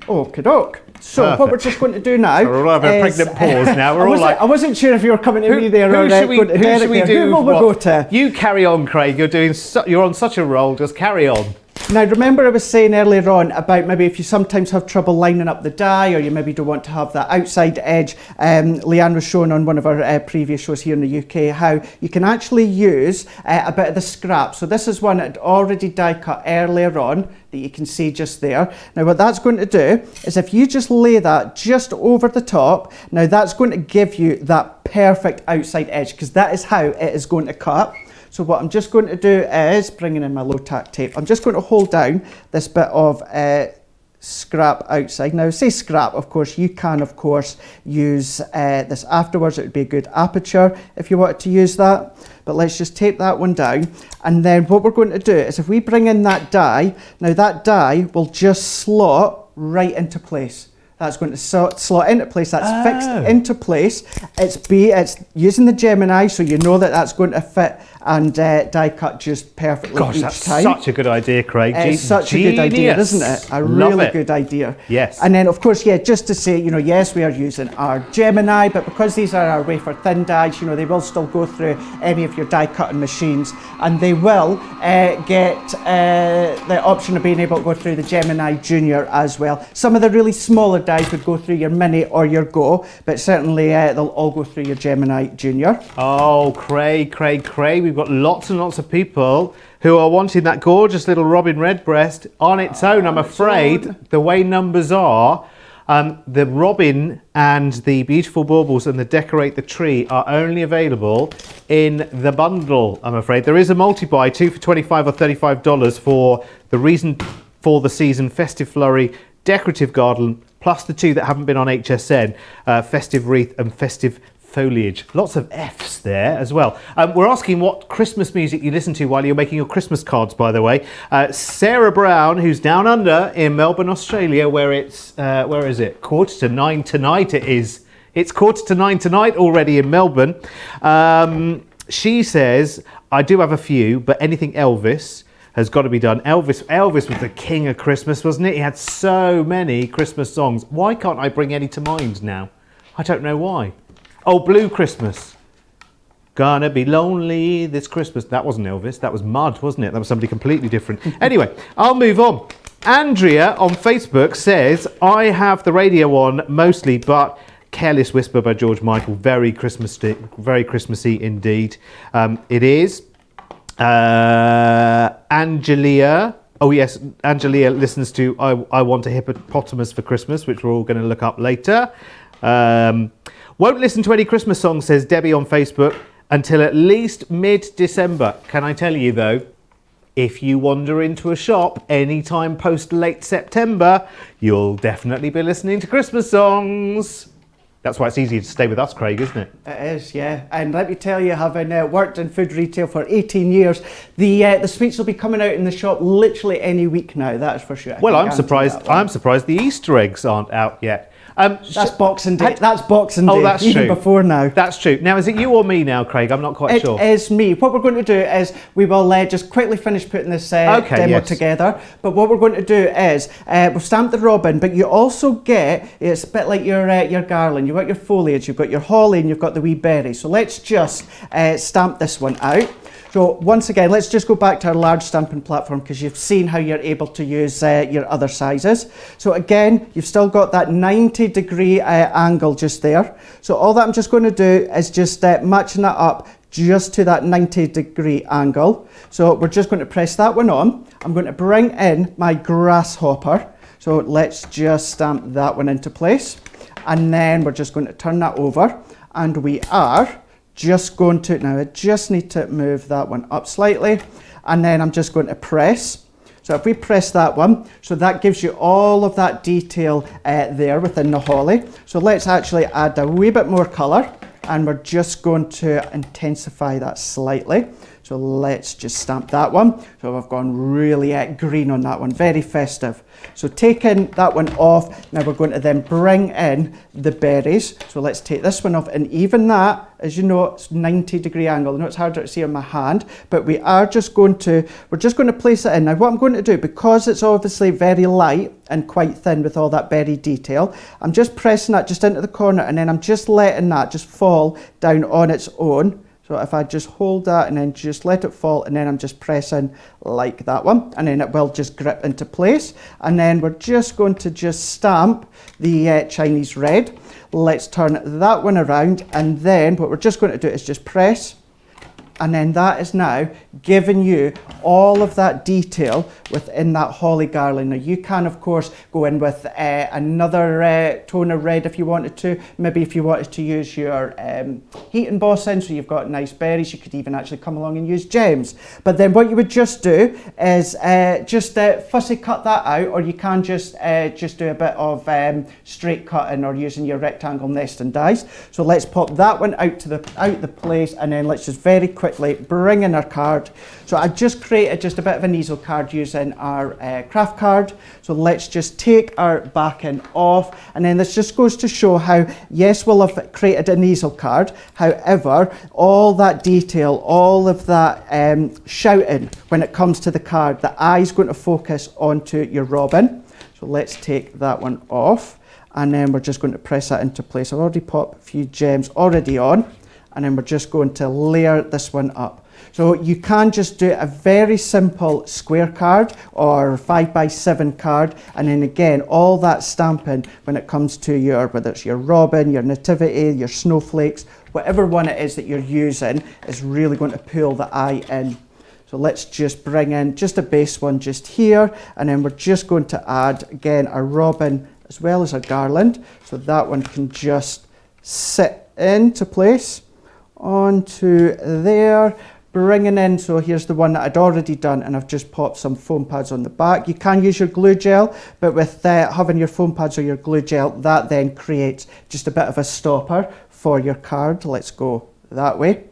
Okie doke. So Perfect. what we're just going to do now We're all having a pregnant pause now. We're all like, I wasn't sure if you were coming to me there or who should we do? Who will we go to? You carry on, Craig. You're on such a roll. Just carry on. Now remember I was saying earlier on about maybe if you sometimes have trouble lining up the die or you maybe don't want to have that outside edge. Leanne was showing on one of our previous shows here in the UK how you can actually use a bit of the scrap. So this is one that I'd already die cut earlier on that you can see just there. Now what that's going to do is if you just lay that just over the top, now that's going to give you that perfect outside edge because that is how it is going to cut. So what I'm just going to do is, bringing in my low tack tape, I'm just going to hold down this bit of scrap outside. Now say scrap, of course, you can of course use this afterwards. It would be a good aperture if you wanted to use that. But let's just tape that one down. And then what we're going to do is if we bring in that die, now that die will just slot right into place. That's going to slot into place. That's fixed into place. It's using the Gemini, so you know that that's going to fit and die cut just perfectly each that's time. Such a good idea, Craig. It's such a good idea, isn't it? A really good idea. Yes. And then, of course, yeah, just to say, you know, yes, we are using our Gemini, but because these are our wafer thin dies, you know, they will still go through any of your die cutting machines, and they will get the option of being able to go through the Gemini Junior as well. Some of the really smaller dies would go through your Mini or your Go, but certainly they'll all go through your Gemini Junior. Oh, Craig, we've got lots and lots of people who are wanting that gorgeous little Robin Redbreast on its own. I'm afraid the way numbers are, the Robin and the beautiful baubles and the Decorate the Tree are only available in the bundle, I'm afraid. There is a multi-buy, 2 for $25 or $35 for the Reason for the Season Festive Flurry Decorative Garden, plus the 2 that haven't been on HSN, Festive Wreath and Festive Foliage. Lots of F's there as well. We're asking what Christmas music you listen to while you're making your Christmas cards, by the way. Sarah Brown, who's down under in Melbourne, Australia, where it's, where is it? 9:15 tonight it is. It's 9:15 tonight already in Melbourne. She says, I do have a few, but anything Elvis has got to be done. Elvis was the king of Christmas, wasn't it? He had so many Christmas songs. Why can't I bring any to mind now? I don't know why. Oh, Blue Christmas. Gonna be lonely this Christmas. That wasn't Elvis, that was Mud, wasn't it? That was somebody completely different. Anyway, I'll move on. Andrea on Facebook says, I have the radio on mostly, but Careless Whisper by George Michael, very Christmassy indeed. It is. Angelia. Oh yes, Angelia listens to I Want a Hippopotamus for Christmas, which we're all going to look up later. Won't listen to any Christmas songs, says Debbie on Facebook, until at least mid-December. Can I tell you though, if you wander into a shop anytime post late September, you'll definitely be listening to Christmas songs. That's why it's easier to stay with us, Craig, isn't it? It is, yeah. And let me tell you, having worked in food retail for 18 years, the sweets will be coming out in the shop literally any week now, that is for sure. Well, I'm surprised the Easter eggs aren't out yet. That's Boxing Day. That's Boxing Day. Oh, that's even true. Before now. That's true. Now, is it you or me now, Craig? I'm not quite sure. It is me. What we're going to do is we will just quickly finish putting this demo together. But what we're going to do is we'll stamp the robin, but you also get, it's a bit like your garland. You've got your foliage, you've got your holly, and you've got the wee berry. So let's just stamp this one out. So once again, let's just go back to our large stamping platform because you've seen how you're able to use your other sizes. So again, you've still got that 90-degree angle just there. So all that I'm just going to do is just matching that up just to that 90-degree angle. So we're just going to press that one on. I'm going to bring in my grasshopper. So let's just stamp that one into place. And then we're just going to turn that over. And we are just going to, now I just need to move that one up slightly. And then I'm just going to press. So if we press that one, so that gives you all of that detail there within the holly. So let's actually add a wee bit more colour, and we're just going to intensify that slightly. So let's just stamp that one. So I've gone really green on that one, very festive. So taking that one off, now we're going to then bring in the berries. So let's take this one off, and even that, as you know, it's 90-degree angle. I know it's harder to see on my hand, but we're just going to place it in. Now what I'm going to do, because it's obviously very light and quite thin with all that berry detail, I'm just pressing that just into the corner, and then I'm just letting that just fall down on its own. So if I just hold that and then just let it fall, and then I'm just pressing like that one, and then it will just grip into place. And then we're just going to just stamp the Chinese red. Let's turn that one around, and then what we're just going to do is just press. And then that is now giving you all of that detail within that holly garland. Now you can of course go in with another tone of red if you wanted to. Maybe if you wanted to use your heat embossing, so you've got nice berries, you could even actually come along and use gems. But then what you would just do is just fussy cut that out, or you can just do a bit of straight cutting or using your rectangle nesting dies. So let's pop that one out the place, and then let's just very quickly bring in our card. So I've just created just a bit of an easel card using our craft card. So let's just take our backing off, and then this just goes to show how, yes, we'll have created an easel card, however, all that detail, all of that shouting when it comes to the card, the eye's going to focus onto your robin. So let's take that one off, and then we're just going to press that into place. I've already popped a few gems already on, and then we're just going to layer this one up. So you can just do a very simple square card or 5x7 card, and then again all that stamping when it comes to your, whether it's your robin, your nativity, your snowflakes, whatever one it is that you're using is really going to pull the eye in. So let's just bring in just a base one just here, and then we're just going to add again our robin as well as our garland. So that one can just sit into place onto there, bringing in, so here's the one that I'd already done, and I've just popped some foam pads on the back. You can use your glue gel, but with having your foam pads or your glue gel, that then creates just a bit of a stopper for your card. Let's go that way.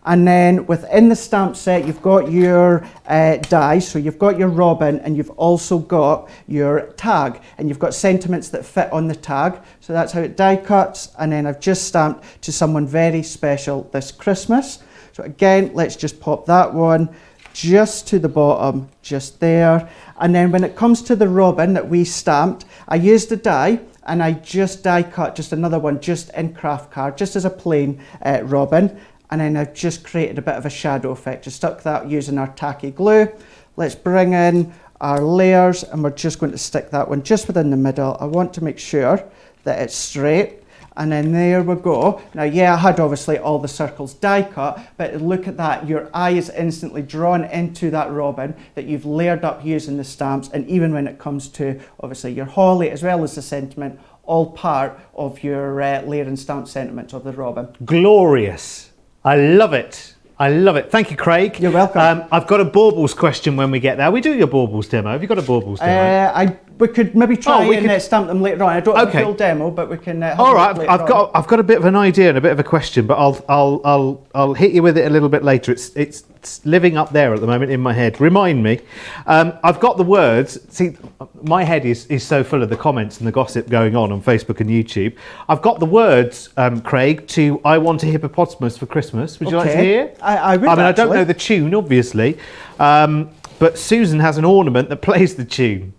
And then within the stamp set, you've got your die, so you've got your robin, and you've also got your tag, and you've got sentiments that fit on the tag. So that's how it die cuts, and then I've just stamped to someone very special this Christmas. So again, let's just pop that one just to the bottom, just there. And then when it comes to the robin that we stamped, I used the die, and I just die cut just another one just in craft card, just as a plain robin. And then I've just created a bit of a shadow effect. Just stuck that using our tacky glue. Let's bring in our layers, and we're just going to stick that one just within the middle. I want to make sure that it's straight. And then there we go. Now, yeah, I had obviously all the circles die cut, but look at that. Your eye is instantly drawn into that robin that you've layered up using the stamps. And even when it comes to obviously your holly as well as the sentiment, all part of your layer and stamp sentiments of the robin. Glorious. I love it. I love it. Thank you, Craig. You're welcome. I've got a baubles question when we get there. We do your baubles demo. Have you got a baubles demo? We could maybe try and stamp them later on. I don't have a full demo, but we can. All right, I've got a bit of an idea and a bit of a question, but I'll hit you with it a little bit later. It's living up there at the moment in my head. Remind me. I've got the words. See, my head is so full of the comments and the gossip going on Facebook and YouTube. I've got the words, Craig, to "I Want a Hippopotamus for Christmas." Would you like to hear? I would. I mean, I don't know the tune, obviously, but Susan has an ornament that plays the tune.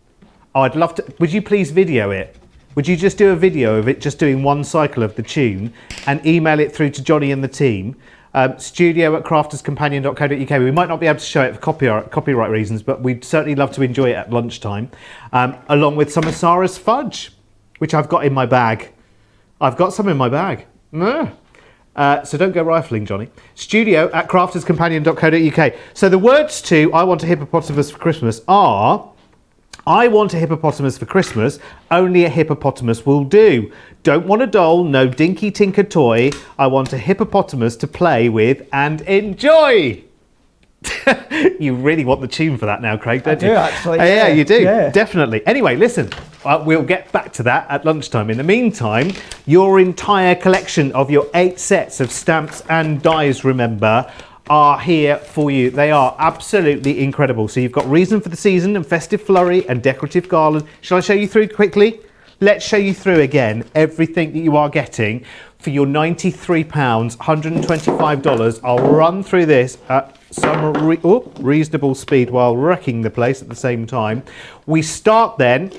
I'd love to. Would you please video it? Would you just do a video of it, just doing one cycle of the tune, and email it through to Johnny and the team? studio@crafterscompanion.co.uk. We might not be able to show it for copyright reasons, but we'd certainly love to enjoy it at lunchtime, along with some of Sarah's fudge, which I've got in my bag. I've got some in my bag. So don't go rifling, Johnny. studio@crafterscompanion.co.uk. So the words to I Want a Hippopotamus for Christmas are: I want a hippopotamus for Christmas, only a hippopotamus will do. Don't want a doll, no dinky tinker toy. I want a hippopotamus to play with and enjoy. You really want the tune for that now, Craig, don't you? I do, actually. Yeah, you do, yeah. Definitely. Anyway, listen, we'll get back to that at lunchtime. In the meantime, your entire collection of your 8 sets of stamps and dies, remember, are here for you. They are absolutely incredible. So you've got Reason for the Season and Festive Flurry and Decorative Garland. Shall I show you through quickly? Let's show you through again everything that you are getting for your £93, $125. I'll run through this at some reasonable speed while wrecking the place at the same time. We start then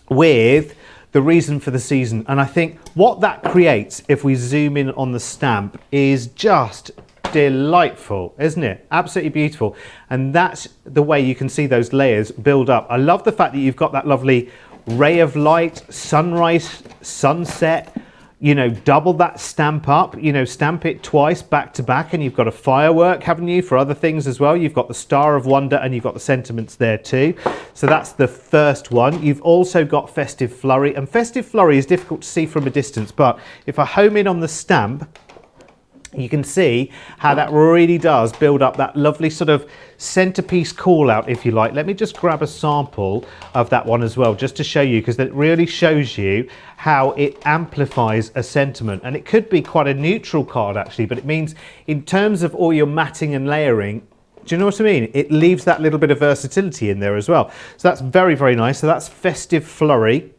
with the Reason for the Season, and I think what that creates, if we zoom in on the stamp, is just delightful, isn't it? Absolutely beautiful. And that's the way you can see those layers build up. I love the fact that you've got that lovely ray of light, sunrise, sunset, you know, double that stamp up, you know, stamp it twice back to back, and you've got a firework, haven't you, for other things as well. You've got the Star of Wonder and you've got the sentiments there too. So that's the first one. You've also got Festive Flurry, and Festive Flurry is difficult to see from a distance, but if I home in on the stamp, you can see how that really does build up that lovely sort of centerpiece call out, if you like. Let me just grab a sample of that one as well, just to show you, because that really shows you how it amplifies a sentiment. And it could be quite a neutral card actually, but it means in terms of all your matting and layering, do you know what I mean? It leaves that little bit of versatility in there as well. So that's very, very nice. So that's Festive Flurry.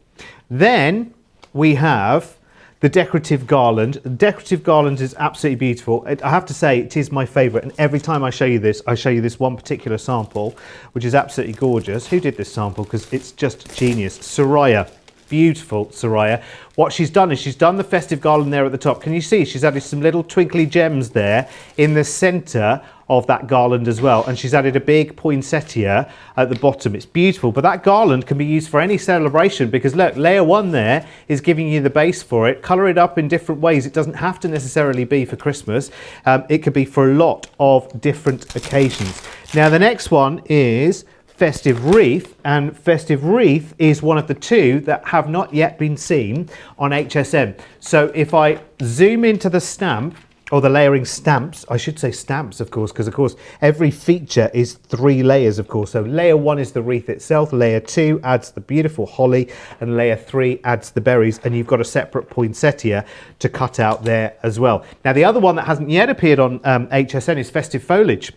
Then we have the Decorative Garland. The Decorative Garland is absolutely beautiful. I have to say, it is my favourite. And every time I show you this one particular sample, which is absolutely gorgeous. Who did this sample? Because it's just genius. Soraya. Beautiful Soraya. What she's done is she's done the Festive Garland there at the top. Can you see? She's added some little twinkly gems there in the centre of that garland as well, and she's added a big poinsettia at the bottom. It's beautiful, but that garland can be used for any celebration, because look, layer 1 there is giving you the base for it. Colour it up in different ways. It doesn't have to necessarily be for Christmas. It could be for a lot of different occasions. Now the next one is Festive Wreath, and Festive Wreath is one of the 2 that have not yet been seen on HSN. So if I zoom into the stamp, or the layering stamps, I should say stamps, of course, because of course every feature is 3 layers, of course. So layer 1 is the wreath itself, layer 2 adds the beautiful holly, and layer 3 adds the berries, and you've got a separate poinsettia to cut out there as well. Now the other one that hasn't yet appeared on HSN is Festive Foliage.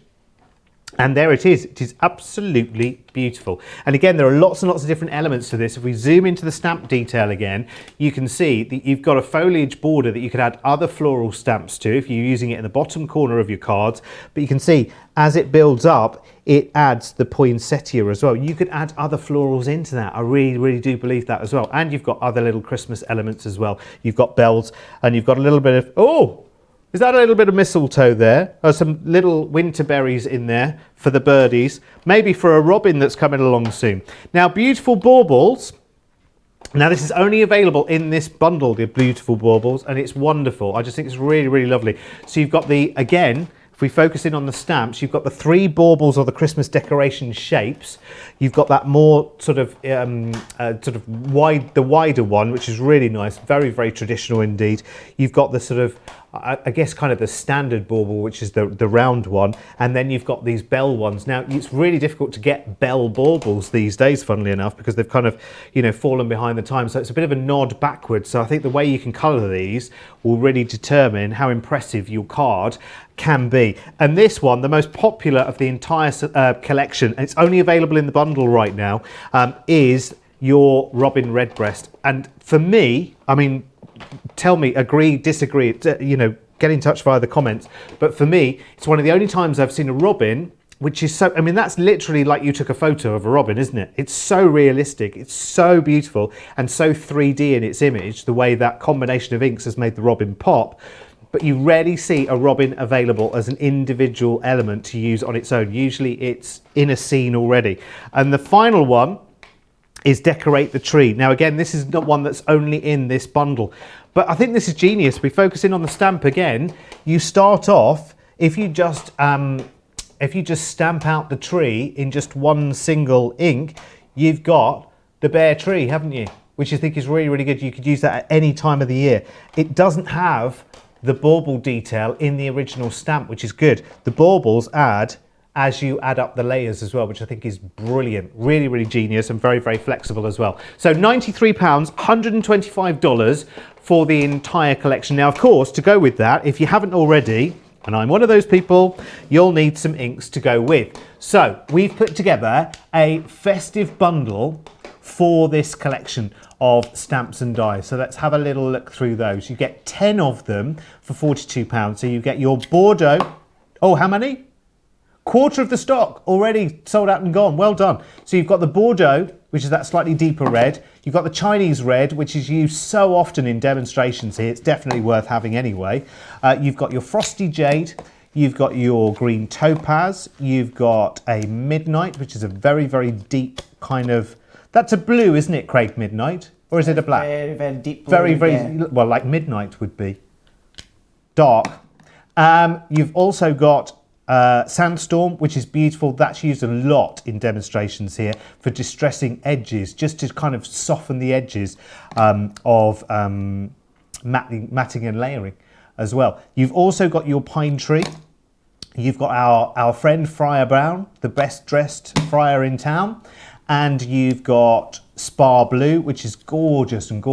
And there it is. It is absolutely beautiful. And again, there are lots and lots of different elements to this. If we zoom into the stamp detail again, you can see that you've got a foliage border that you could add other floral stamps to if you're using it in the bottom corner of your cards. But you can see as it builds up, it adds the poinsettia as well. You could add other florals into that. I really, really do believe that as well. And you've got other little Christmas elements as well. You've got bells, and you've got a little bit of, oh, is that a little bit of mistletoe there? Or some little winter berries in there for the birdies. Maybe for a robin that's coming along soon. Now, beautiful baubles. Now, this is only available in this bundle, the beautiful baubles, and it's wonderful. I just think it's really, really lovely. So you've got the, again, if we focus in on the stamps, you've got the 3 baubles or the Christmas decoration shapes. You've got that more sort of wide, the wider one, which is really nice. Very, very traditional indeed. You've got the sort of, I guess, kind of the standard bauble, which is the round one, and then you've got these bell ones. Now, it's really difficult to get bell baubles these days, funnily enough, because they've kind of, you know, fallen behind the times. So it's a bit of a nod backwards. So I think the way you can colour these will really determine how impressive your card can be. And this one, the most popular of the entire collection, and it's only available in the bundle right now, is your Robin Redbreast. And for me, I mean, tell me, agree, disagree, you know, get in touch via the comments. But for me, it's one of the only times I've seen a robin, which is so, I mean, that's literally like you took a photo of a robin, isn't it? It's so realistic, it's so beautiful, and so 3D in its image, the way that combination of inks has made the robin pop. But you rarely see a robin available as an individual element to use on its own. Usually it's in a scene already. And the final one is decorate the tree. Now again, this is not one that's only in this bundle, but I think this is genius. We focus in on the stamp again. You start off, if you just stamp out the tree in just one single ink, you've got the bare tree, haven't you? Which I think is really, really good. You could use that at any time of the year. It doesn't have the bauble detail in the original stamp, which is good. The baubles add as you add up the layers as well, which I think is brilliant. Really, really genius and very, very flexible as well. So £93, $125 for the entire collection. Now, of course, to go with that, if you haven't already, and I'm one of those people, you'll need some inks to go with. So we've put together a festive bundle for this collection of stamps and dies. So let's have a little look through those. You get 10 of them for £42. So you get your Bordeaux. Oh, how many? Quarter of the stock already sold out and gone. Well done. So you've got the Bordeaux, which is that slightly deeper red. You've got the Chinese red, which is used so often in demonstrations here. It's definitely worth having anyway. You've got your Frosty Jade. You've got your green topaz. You've got a midnight, which is a very, very deep kind of, that's a blue, isn't it, Craig, midnight? Or is it a black? Very, very deep blue. Very, very, well, like midnight would be. Dark. You've also got Sandstorm, which is beautiful. That's used a lot in demonstrations here for distressing edges, just to kind of soften the edges of matting and layering as well. You've also got your Pine Tree. You've got our friend Friar Brown, the best dressed friar in town. And you've got Spar Blue, which is gorgeous and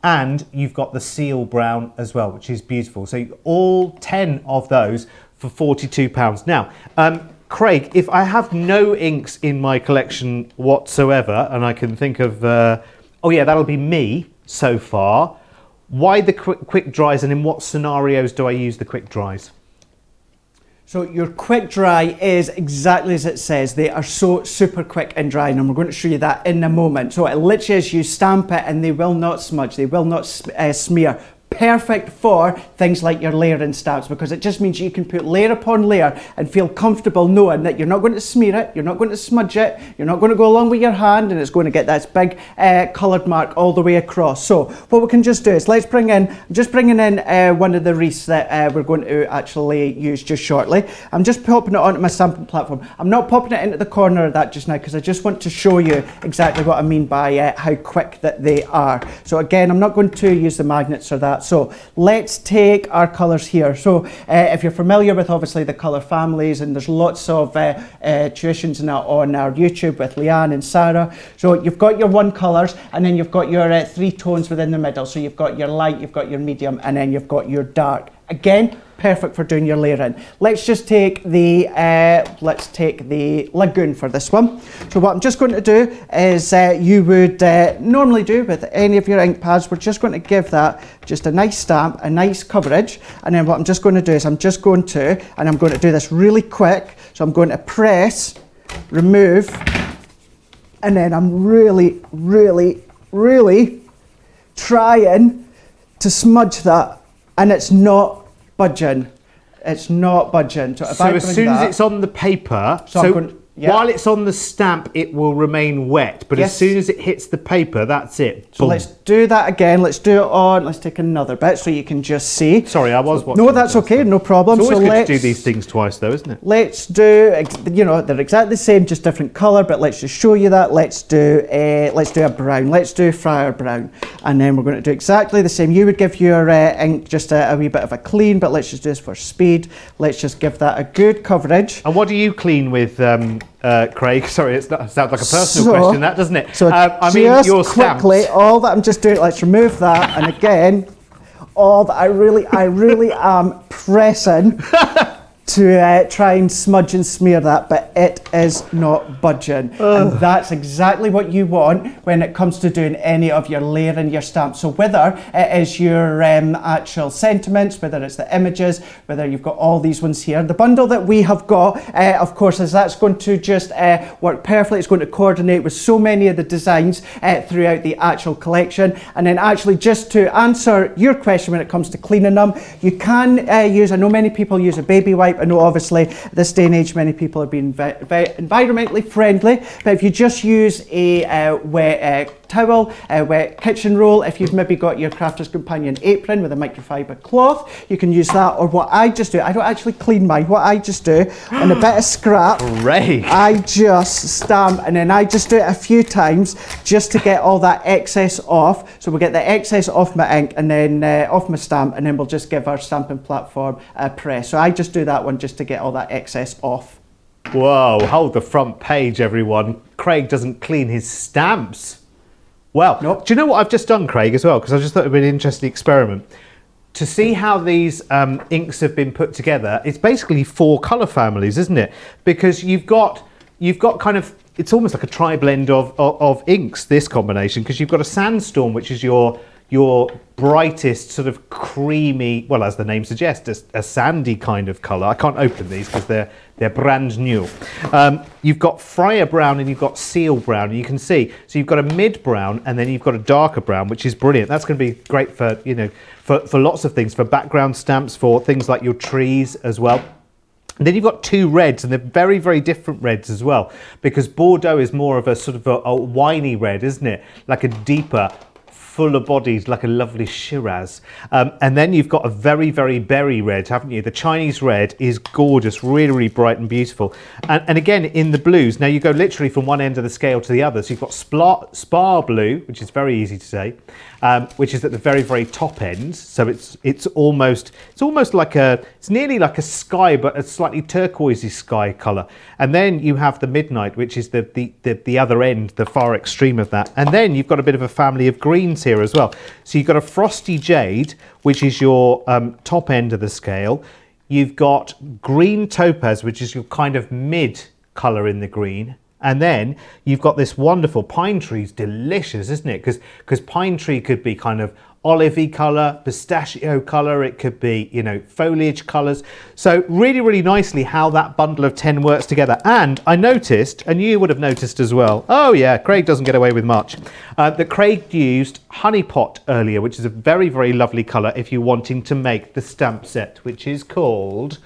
and you've got the Seal Brown as well, which is beautiful. So all 10 of those for £42. Now, Craig, if I have no inks in my collection whatsoever, and I can think of, oh yeah, that'll be me so far. Why the quick dries, and in what scenarios do I use the quick dries? So your quick dry is exactly as it says. They are so super quick in drying, and we're going to show you that in a moment. So it literally is you stamp it and they will not smudge, they will not smear. Perfect for things like your layering stamps, because it just means you can put layer upon layer and feel comfortable knowing that you're not going to smear it, you're not going to smudge it, you're not going to go along with your hand and it's going to get this big coloured mark all the way across. So what we can just do is let's bring in, I'm just bringing in one of the wreaths that we're going to actually use just shortly. I'm just popping it onto my stamping platform. I'm not popping it into the corner of that just now because I just want to show you exactly what I mean by how quick that they are. So again, I'm not going to use the magnets or that. So let's take our colours here. So if you're familiar with obviously the colour families, and there's lots of tuitions now on our YouTube with Leanne and Sarah. So you've got your one colours, and then you've got your 3 tones within the middle. So you've got your light, you've got your medium, and then you've got your dark. Again, perfect for doing your layering. Let's just take the Lagoon for this one. So what I'm just going to do is you would normally do with any of your ink pads, we're just going to give that just a nice stamp, a nice coverage, and then what I'm just going to do is I'm going to do this really quick. So I'm going to press, remove, and then I'm really, really, really trying to smudge that, and it's not budging. It's not budging. So, so as soon as it's on the paper, while it's on the stamp, it will remain wet. But as soon as it hits the paper, that's it. So let's do that again. Let's do it on. Let's take another bit so you can just see. Sorry, I was watching. No, that's okay. No problem. It's always good to do these things twice, though, isn't it? Let's do. You know, they're exactly the same, just different colour. But let's just show you that. Let's do a brown. Let's do Friar Brown, and then we're going to do exactly the same. You would give your ink just a wee bit of a clean, but let's just do this for speed. Let's just give that a good coverage. And what do you clean with? Craig, sorry, it sounds like a personal question, that doesn't it? So I mean, your stamps. Quickly, all that I'm just doing, let's remove that, and again, all that I really am pressing to try and smudge and smear that, but it is not budging. And that's exactly what you want when it comes to doing any of your layering your stamps. So whether it is your actual sentiments, whether it's the images, whether you've got all these ones here, the bundle that we have got, of course, is that's going to just work perfectly. It's going to coordinate with so many of the designs throughout the actual collection. And then actually, just to answer your question when it comes to cleaning them, you can use, I know many people use a baby wipe I know obviously this day and age many people are being very environmentally friendly, but if you just use a wet towel, a wet kitchen roll, if you've maybe got your Crafter's Companion apron with a microfiber cloth, you can use that. Or what I just do, I don't actually clean mine, what I just do on a bit of scrap, Great. I just stamp, and then I just do it a few times just to get all that excess off. So we'll get the excess off my ink and then off my stamp, and then we'll just give our stamping platform a press. So I just do that one just to get all that excess off. Whoa, hold the front page, everyone. Craig doesn't clean his stamps. Well, Nope. Do you know what I've just done, Craig, as well? Because I just thought it would be an interesting experiment. To see how these inks have been put together, it's basically 4 colour families, isn't it? Because you've got kind of, it's almost like a tri-blend of inks, this combination, because you've got a sandstorm, which is your brightest sort of creamy, well, as the name suggests, a sandy kind of colour. I can't open these because they're brand new. You've got Friar Brown and you've got Seal Brown. You can see, so you've got a mid brown and then you've got a darker brown, which is brilliant. That's going to be great for, you know, for lots of things, for background stamps, for things like your trees as well. And then you've got 2 reds, and they're very, very different reds as well, because Bordeaux is more of a sort of a winey red, isn't it? Like a deeper, fuller bodies, like a lovely Shiraz. And then you've got a very, very berry red, haven't you? The Chinese red is gorgeous, really, really bright and beautiful. And again, in the blues, now you go literally from one end of the scale to the other. So you've got Spar Blue, which is very easy to say, which is at the very, very top end. So it's almost like it's nearly like a sky, but a slightly turquoisey sky colour. And then you have the Midnight, which is the other end, the far extreme of that. And then you've got a bit of a family of greens here as well. So you've got a Frosty Jade, which is your top end of the scale. You've got Green Topaz, which is your kind of mid colour in the green. And then you've got this wonderful Pine Tree's delicious, isn't it? Because Pine Tree could be kind of olivey colour, pistachio colour, it could be, you know, foliage colours. So really, really nicely how that bundle of 10 works together. And I noticed, and you would have noticed as well, oh yeah, Craig doesn't get away with much, that Craig used Honey Pot earlier, which is a very, very lovely colour if you're wanting to make the stamp set, which is called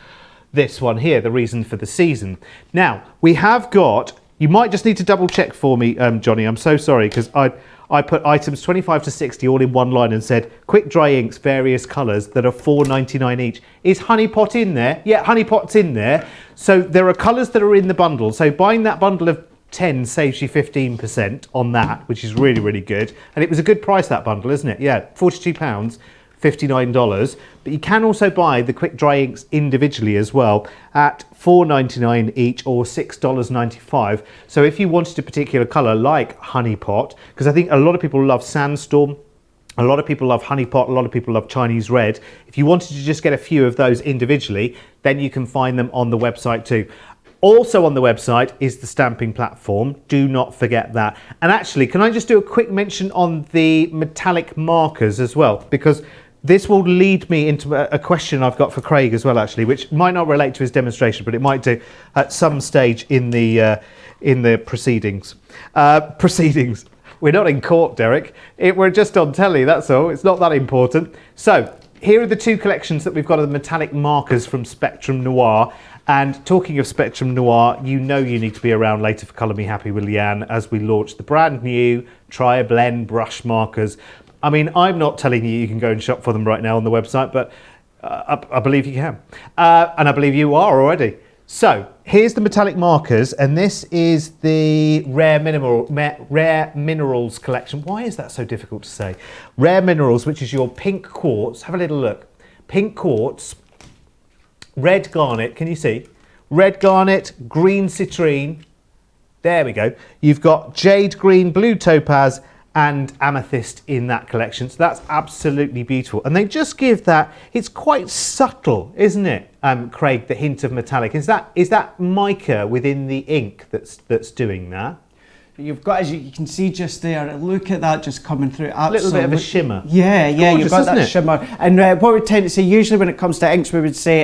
this one here, The Reason for the Season. Now, we have got, you might just need to double check for me, Johnny, I'm so sorry, because I put items 25 to 60 all in one line and said, quick dry inks, various colours that are $4.99 each. Is Honey Pot in there? Yeah, Honey Pot's in there. So there are colours that are in the bundle. So buying that bundle of 10 saves you 15% on that, which is really, really good. And it was a good price, that bundle, isn't it? Yeah, £42. $59, but you can also buy the quick dry inks individually as well at $4.99 each or $6.95. So if you wanted a particular colour like Honey Pot, because I think a lot of people love Sandstorm, a lot of people love Honey Pot, a lot of people love Chinese Red. If you wanted to just get a few of those individually, then you can find them on the website too. Also on the website is the stamping platform. Do not forget that. And actually, can I just do a quick mention on the metallic markers as well? Because this will lead me into a question I've got for Craig as well, actually, which might not relate to his demonstration, but it might do at some stage in the proceedings. Proceedings. We're not in court, Derek. We're just on telly, that's all. It's not that important. So here are the 2 collections that we've got of the metallic markers from Spectrum Noir. And talking of Spectrum Noir, you know you need to be around later for Colour Me Happy with Leanne as we launch the brand new Tri-Blend brush markers. I mean, I'm not telling you can go and shop for them right now on the website, but I believe you can. And I believe you are already. So here's the metallic markers, and this is the Rare Minerals collection. Why is that so difficult to say? Rare Minerals, which is your pink quartz. Have a little look. Pink quartz, red garnet, can you see? Red garnet, green citrine. There we go. You've got jade green, blue topaz, and amethyst in that collection. So that's absolutely beautiful. And they just give that, it's quite subtle, isn't it, Craig, the hint of metallic? Is that mica within the ink that's doing that? You've got, as you can see just there, look at that just coming through. A little bit of a shimmer. Yeah, Gorgeous, you've got that it? shimmer. And what we tend to say, usually when it comes to inks, we would say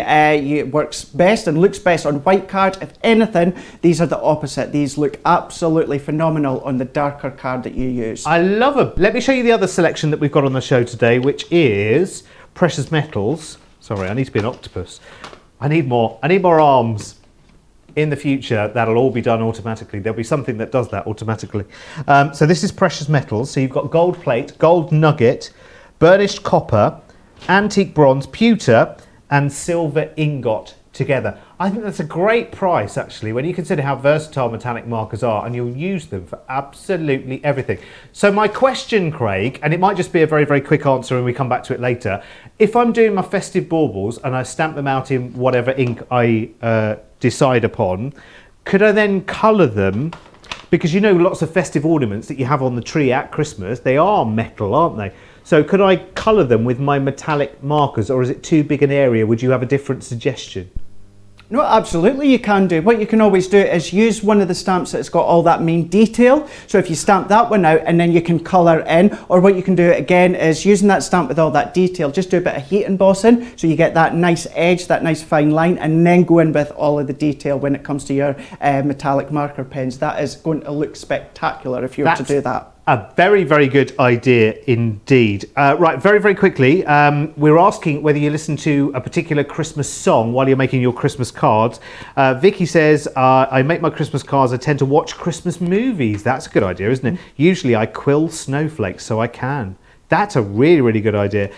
it works best and looks best on white card. If anything, these are the opposite. These look absolutely phenomenal on the darker card that you use. I love them. Let me show you the other selection that we've got on the show today, which is Precious Metals. Sorry, I need to be an octopus. I need more arms. In the future, that'll all be done automatically. There'll be something that does that automatically. So this is precious metals. So you've got gold plate, gold nugget, burnished copper, antique bronze, pewter, and silver ingot together. I think that's a great price, actually, when you consider how versatile metallic markers are, and you'll use them for absolutely everything. So my question, Craig, and it might just be a very, very quick answer and we come back to it later. If I'm doing my festive baubles and I stamp them out in whatever ink I decide upon, could I then colour them? Because you know lots of festive ornaments that you have on the tree at Christmas, they are metal, aren't they? So could I colour them with my metallic markers, or is it too big an area? Would you have a different suggestion? No, absolutely you can do. What you can always do is use one of the stamps that's got all that main detail. So if you stamp that one out and then you can colour in, or what you can do again is using that stamp with all that detail, just do a bit of heat embossing so you get that nice edge, that nice fine line, and then go in with all of the detail when it comes to your metallic marker pens. That is going to look spectacular if you were to do that. A very, very good idea indeed. Right, very, very quickly, we're asking whether you listen to a particular Christmas song while you're making your Christmas cards. Vicky says, I make my Christmas cards, I tend to watch Christmas movies. That's a good idea, isn't it? Usually I quill snowflakes so I can. That's a really, really good idea.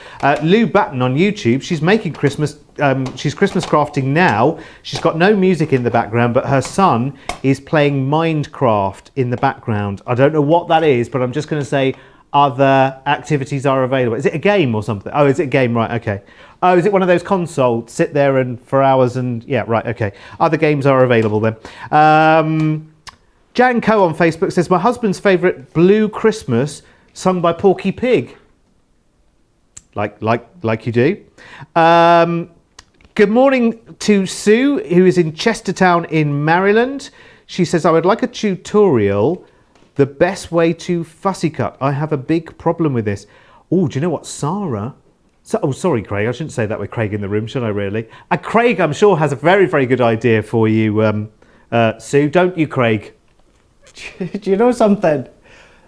Lou Batten on YouTube, she's making Christmas, she's Christmas crafting now. She's got no music in the background, but her son is playing Minecraft in the background. I don't know what that is, but I'm just going to say other activities are available. Is it a game or something? Oh, is it a game? Right, okay. Oh, is it one of those consoles? Sit there and for hours and, yeah, right, okay. Other games are available then. Jan Co on Facebook says, my husband's favourite Blue Christmas sung by Porky Pig. Like you do. Good morning to Sue, who is in Chestertown in Maryland. She says, I would like a tutorial, the best way to fussy cut. I have a big problem with this. Oh, do you know what, Sarah? Oh, sorry, Craig. I shouldn't say that with Craig in the room, should I really? Craig, I'm sure, has a very, very good idea for you, Sue. Don't you, Craig? Do you know something?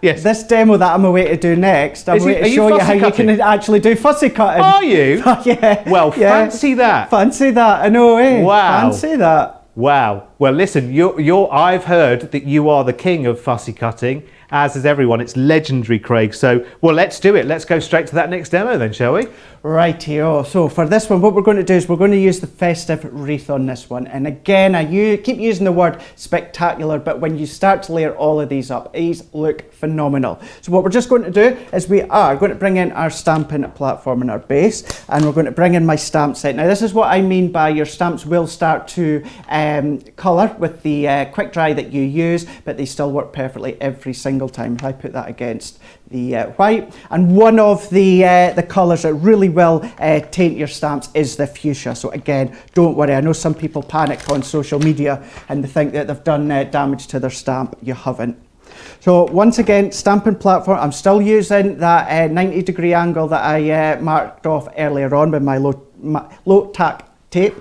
Yes. This demo that I'm away to do next, I'm away to show you how you can actually do fussy cutting. Are you? Yeah. Well, fancy that. Fancy that, I know, eh? Wow. Fancy that. Wow. Well, listen, I've heard that you are the king of fussy cutting, as is everyone. It's legendary, Craig. So, well, let's do it. Let's go straight to that next demo then, shall we? Rightio. So for this one, what we're going to do is we're going to use the festive wreath on this one. And again, I keep using the word spectacular, but when you start to layer all of these up, these look phenomenal. So what we're just going to do is we are going to bring in our stamping platform and our base, and we're going to bring in my stamp set. Now, this is what I mean by your stamps will start to colour with the quick dry that you use, but they still work perfectly every single time. If I put that against the white, and one of the colours that really will taint your stamps is the fuchsia. So again, don't worry. I know some people panic on social media and they think that they've done damage to their stamp. You haven't. So once again, stamping platform, I'm still using that 90-degree angle that I marked off earlier on with my low tack tape.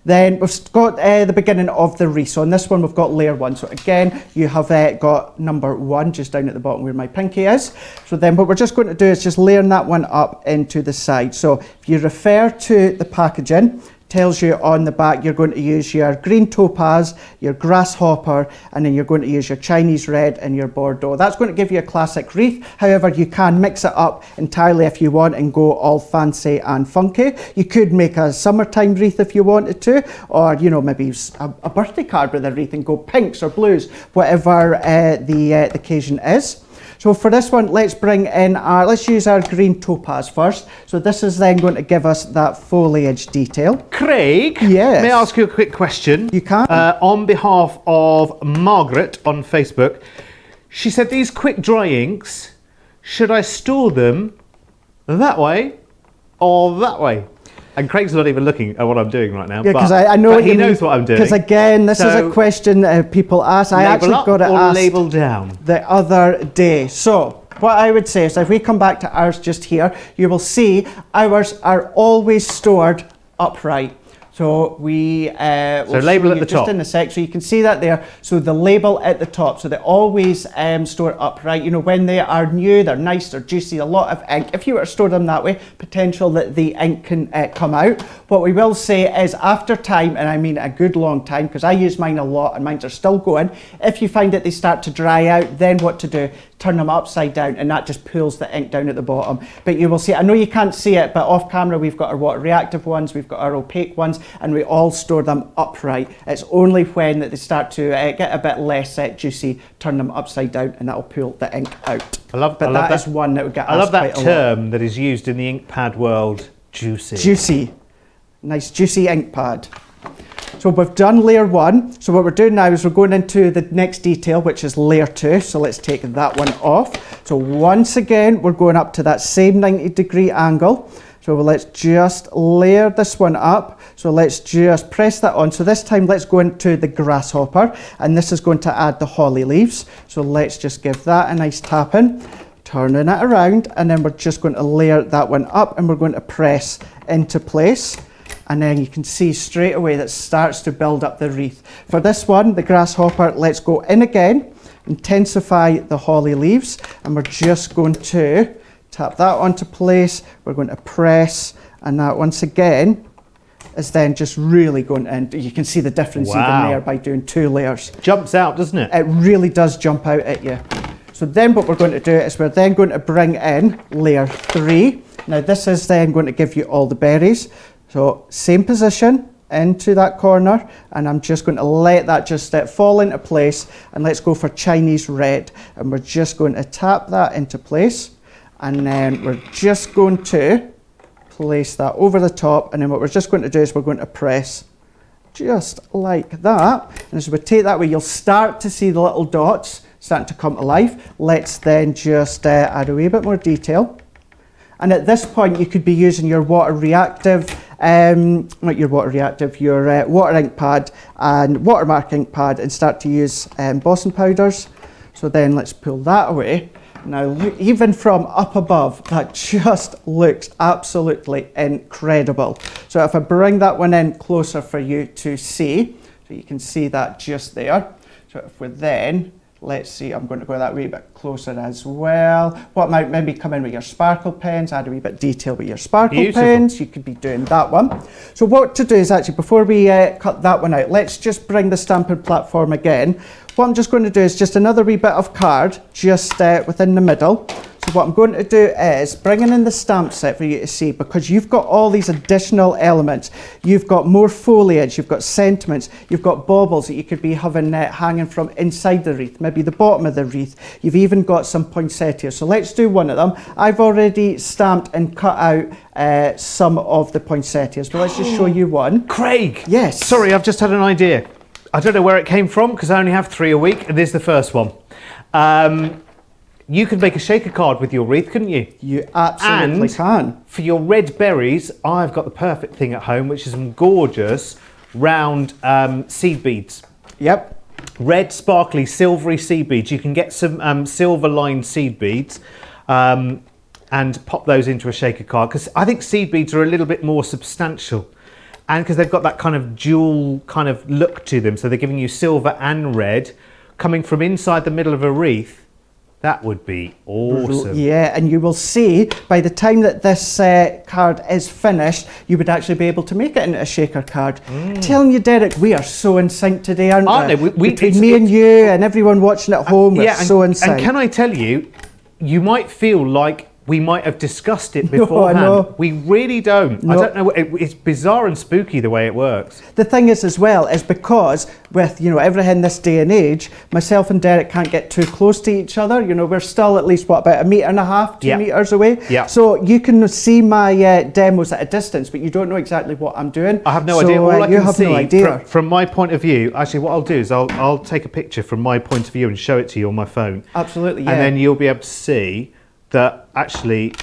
Then we've got the beginning of the wreath. So on this one, we've got layer 1. So again, you have got number 1 just down at the bottom where my pinky is. So then what we're just going to do is just layering that one up into the side. So if you refer to the packaging, tells you on the back you're going to use your green topaz, your grasshopper, and then you're going to use your Chinese red and your Bordeaux. That's going to give you a classic wreath. However, you can mix it up entirely if you want and go all fancy and funky. You could make a summertime wreath if you wanted to, or maybe a birthday card with a wreath and go pinks or blues, whatever the occasion is. So for this one, let's use our green topaz first. So this is then going to give us that foliage detail. Craig, yes. May I ask you a quick question? You can. On behalf of Margaret on Facebook, she said these quick dry inks, should I store them that way or that way? And Craig's not even looking at what I'm doing right now. Yeah, because I know he knows what I'm doing. Because again, this is a question that people ask. I actually got it asked label down the other day. So what I would say is if we come back to ours just here, you will see ours are always stored upright. So we will label show at you the just top. in a sec. So you can see that there. So the label at the top. So they always store upright. You know, when they are new, they're nice, they're juicy, a lot of ink. If you were to store them that way, potential that the ink can come out. What we will say is after time, and I mean a good long time, because I use mine a lot and mine are still going. If you find that they start to dry out, then what to do? Turn them upside down, and that just pulls the ink down at the bottom. But you will see, I know you can't see it, but off camera we've got our water reactive ones, we've got our opaque ones, and we all store them upright. It's only when that they start to get a bit less juicy, turn them upside down, and that'll pull the ink out. I love that that. Is one that would get I love that quite a term lot. that is used in the ink pad world, juicy. Juicy. Nice juicy ink pad. So we've done layer 1. So what we're doing now is we're going into the next detail, which is layer 2. So let's take that one off. So once again, we're going up to that same 90-degree angle. So let's just layer this one up. So let's just press that on. So this time let's go into the grasshopper, and this is going to add the holly leaves. So let's just give that a nice tapping, turning it around, and then we're just going to layer that one up, and we're going to press into place. And then you can see straight away that starts to build up the wreath. For this one, the grasshopper, let's go in again, intensify the holly leaves, and we're just going to tap that onto place. We're going to press, and that once again is then just really going in. You can see the difference even there by doing 2 layers. Jumps out, doesn't it? It really does jump out at you. So then what we're going to do is we're then going to bring in layer 3. Now this is then going to give you all the berries. So same position into that corner, and I'm just going to let that just fall into place, and let's go for Chinese red, and we're just going to tap that into place, and then we're just going to place that over the top, and then what we're just going to do is we're going to press just like that, and as we take that away, you'll start to see the little dots starting to come to life. Let's then just add a wee bit more detail. And at this point, you could be using your water reactive, not your water reactive, your water ink pad and watermark ink pad, and start to use embossing powders. So then let's pull that away. Now, look, even from up above, that just looks absolutely incredible. So if I bring that one in closer for you to see, so you can see that just there. So if we then, let's see, I'm going to go that wee bit closer as well. What might maybe come in with your sparkle pens, add a wee bit of detail with your sparkle pens. You could be doing that one. So what to do is actually, before we cut that one out, let's just bring the stamping platform again. What I'm just going to do is just another wee bit of card just within the middle. So what I'm going to do is bringing in the stamp set for you to see, because you've got all these additional elements. You've got more foliage, you've got sentiments, you've got baubles that you could be having hanging from inside the wreath, maybe the bottom of the wreath. You've even got some poinsettias. So let's do one of them. I've already stamped and cut out some of the poinsettias, but let's just show you one. Craig! Yes. Sorry, I've just had an idea. I don't know where it came from because I only have 3 a week, and this is the first one. You could make a shaker card with your wreath, couldn't you? You absolutely can. For your red berries, I've got the perfect thing at home, which is some gorgeous round seed beads. Yep. Red, sparkly, silvery seed beads. You can get some silver-lined seed beads and pop those into a shaker card, because I think seed beads are a little bit more substantial, and because they've got that kind of dual kind of look to them, so they're giving you silver and red coming from inside the middle of a wreath. That would be awesome. Yeah, and you will see by the time that this card is finished, you would actually be able to make it into a shaker card. I'm telling you, Derek, we are so in sync today, aren't we? Between me and you and everyone watching at home, we're so in sync. And can I tell you, you might feel like we might have discussed it beforehand. No. We really don't. No. I don't know. It's bizarre and spooky the way it works. The thing is, as well, is because with everything this day and age, myself and Derek can't get too close to each other. We're still at least about 1.5 meters, 2 meters away. Yeah. So you can see my demos at a distance, but you don't know exactly what I'm doing. I have no idea. All I can see no idea. From my point of view, actually, what I'll do is I'll take a picture from my point of view and show it to you on my phone. Absolutely. Yeah. And then you'll be able to see that actually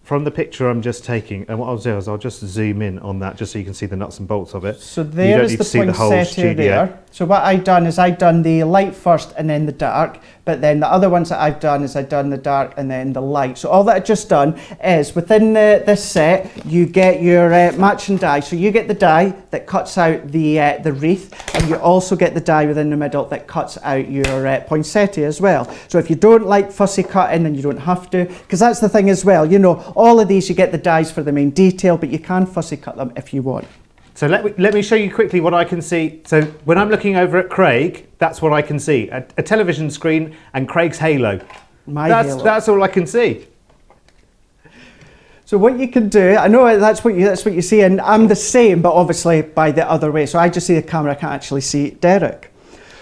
from the picture I'm just taking, and what I'll do is I'll just zoom in on that just so you can see the nuts and bolts of it. So there is the poinsettia there. So what I've done is I've done the light first and then the dark, but then the other ones that I've done is I've done the dark and then the light. So all that I've just done is within this set, you get your matching die. So you get the die that cuts out the wreath, and you also get the die within the middle that cuts out your poinsettia as well. So if you don't like fussy cutting, then you don't have to, because that's the thing as well, you know, all of these you get the dies for the main detail, but you can fussy cut them if you want. So let me show you quickly what I can see. So when I'm looking over at Craig, that's what I can see. A television screen and Craig's halo. Halo. That's all I can see. So what you can do, I know that's what you see, and I'm the same, but obviously by the other way. So I just see the camera, I can't actually see Derek.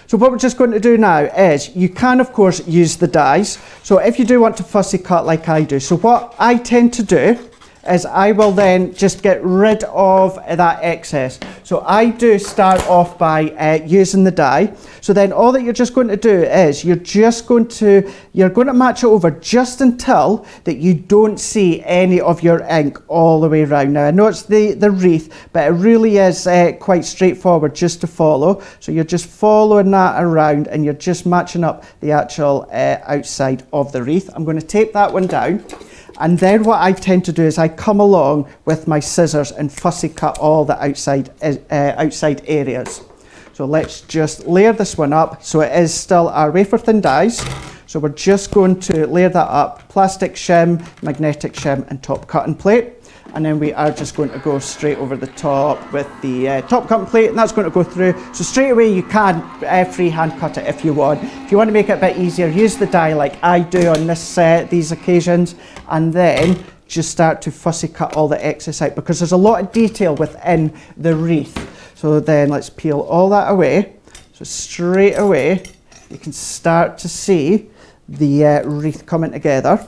So what we're just going to do now is, you can of course use the dies. So if you do want to fussy cut like I do, so what I tend to do is I will then just get rid of that excess. So I do start off by using the die. So then all that you're just going to do is you're going to match it over just until that you don't see any of your ink all the way around. Now I know it's the wreath, but it really is quite straightforward just to follow. So you're just following that around and you're just matching up the actual outside of the wreath. I'm going to tape that one down. And then what I tend to do is I come along with my scissors and fussy cut all the outside areas. So let's just layer this one up. So it is still our wafer thin dies. So we're just going to layer that up, plastic shim, magnetic shim and top cutting plate. And then we are just going to go straight over the top with the top cutting plate, and that's going to go through. So straight away you can freehand cut it if you want. If you want to make it a bit easier, use the die like I do on these occasions, and then just start to fussy cut all the excess out, because there's a lot of detail within the wreath. So then let's peel all that away. So straight away you can start to see the wreath coming together.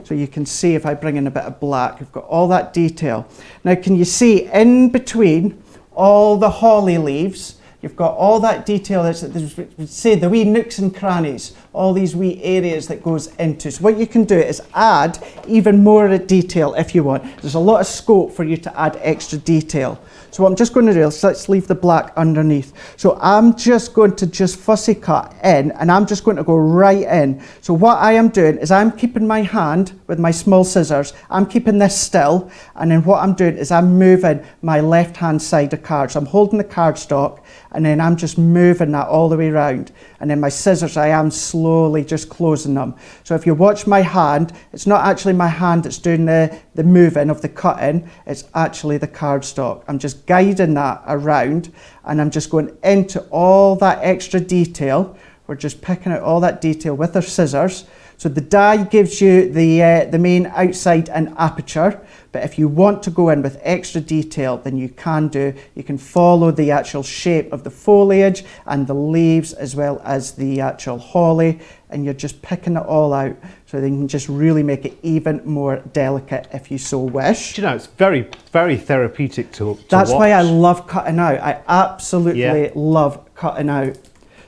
So you can see if I bring in a bit of black, you've got all that detail. Now can you see in between all the holly leaves, you've got all that detail, say the wee nooks and crannies, all these wee areas that goes into. So what you can do is add even more detail if you want. There's a lot of scope for you to add extra detail. So what I'm just going to do is let's leave the black underneath. So I'm just going to fussy cut in, and I'm just going to go right in. So what I am doing is I'm keeping my hand with my small scissors, I'm keeping this still, and then what I'm doing is I'm moving my left hand side of card. So I'm holding the cardstock, and then I'm just moving that all the way around. And then my scissors, I am slowly just closing them. So if you watch my hand, it's not actually my hand that's doing the moving of the cutting, it's actually the cardstock. I'm just guiding that around, and I'm just going into all that extra detail. We're just picking out all that detail with our scissors. So the die gives you the main outside and aperture, but if you want to go in with extra detail, then you can do. You can follow the actual shape of the foliage and the leaves as well as the actual holly, and you're just picking it all out, so then you can just really make it even more delicate if you so wish. Do you know, it's very, very therapeutic to That's watch. why I love cutting out. I absolutely love cutting out.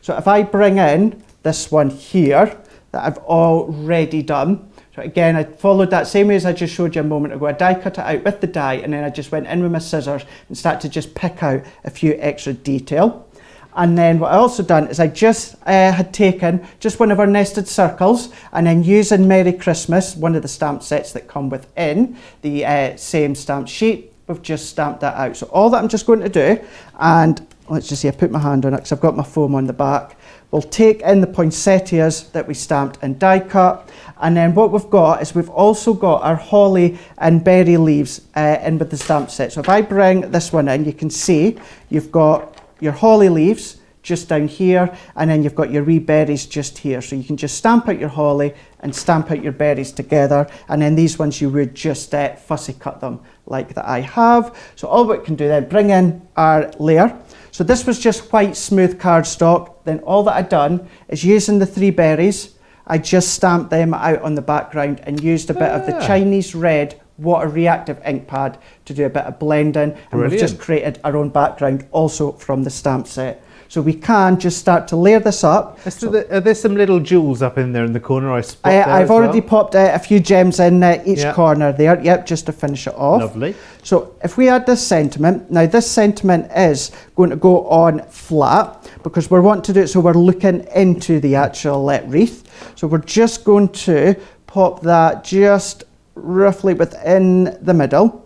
So if I bring in this one here that I've already done, so again I followed that same way as I just showed you a moment ago. I die cut it out with the die, and then I just went in with my scissors and started to just pick out a few extra detail. And then what I also done is I just had taken just one of our nested circles, and then using Merry Christmas, one of the stamp sets that come within the same stamp sheet, we've just stamped that out. So all that I'm just going to do, and let's just see, I put my hand on it because I've got my foam on the back. We'll take in the poinsettias that we stamped and die cut, and then what we've got is we've also got our holly and berry leaves in with the stamp set. So if I bring this one in, you can see you've got your holly leaves just down here, and then you've got your wee berries just here. So you can just stamp out your holly and stamp out your berries together, and then these ones you would just fussy cut them like that I have. So all we can do then, bring in our layer. So this was just white smooth cardstock. Then all that I've done is using the 3 berries, I just stamped them out on the background and used a bit of the Chinese red water reactive ink pad to do a bit of blending. And Brilliant. We've just created our own background also from the stamp set. So we can just start to layer this up. Are there some little jewels up in there in the corner? I've already popped a few gems in each corner there, just to finish it off. Lovely. So if we add this sentiment, now this sentiment is going to go on flat, because we're wanting to do it so we're looking into the actual wreath. So we're just going to pop that just roughly within the middle.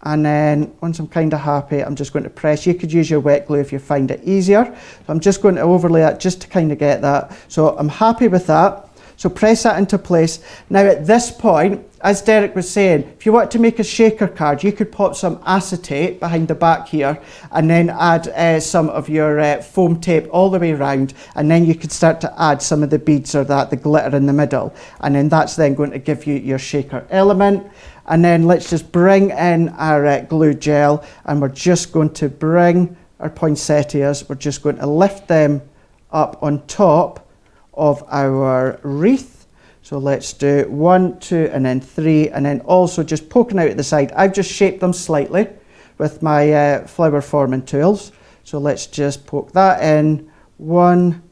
And then once I'm kind of happy, I'm just going to press. You could use your wet glue if you find it easier. So I'm just going to overlay that just to kind of get that. So I'm happy with that. So press that into place. Now at this point, as Derek was saying, if you want to make a shaker card, you could pop some acetate behind the back here and then add some of your foam tape all the way around, and then you could start to add some of the beads or the glitter in the middle, and then that's then going to give you your shaker element. And then let's just bring in our glue gel, and we're just going to bring our poinsettias, we're just going to lift them up on top of our wreath. So let's do 1, 2, and then 3, and then also just poking out at the side. I've just shaped them slightly with my flower forming tools. So let's just poke that in, 1,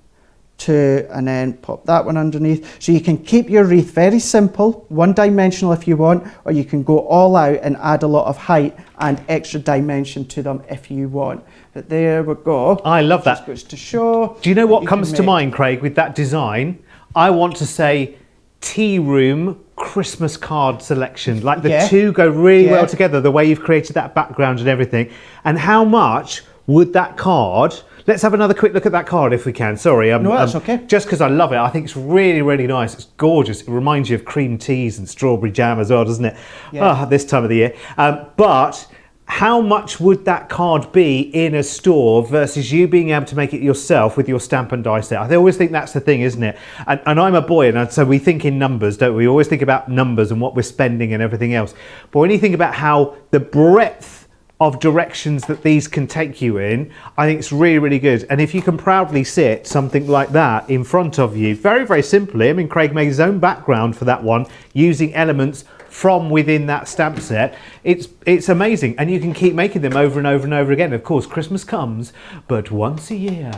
2, and then pop that one underneath. So you can keep your wreath very simple, one-dimensional if you want, or you can go all out and add a lot of height and extra dimension to them if you want. But there we go. I love that. Just goes to show. Do you know what comes to mind, Craig, with that design? I want to say tea room Christmas card selection. Like the two go really well together, the way you've created that background and everything. And how much would that card... Let's have another quick look at that card if we can. Sorry. No, that's okay. Just because I love it. I think it's really, really nice. It's gorgeous. It reminds you of cream teas and strawberry jam as well, doesn't it? Yeah. Oh, this time of the year. But how much would that card be in a store versus you being able to make it yourself with your stamp and die set? I always think that's the thing, isn't it? And I'm a boy, and so we think in numbers, don't we? We always think about numbers and what we're spending and everything else. But when you think about how the breadth of directions that these can take you in, I think it's really, really good. And if you can proudly sit something like that in front of you, very, very simply, I mean, Craig made his own background for that one, using elements from within that stamp set. It's amazing, and you can keep making them over and over and over again. Of course, Christmas comes but once a year.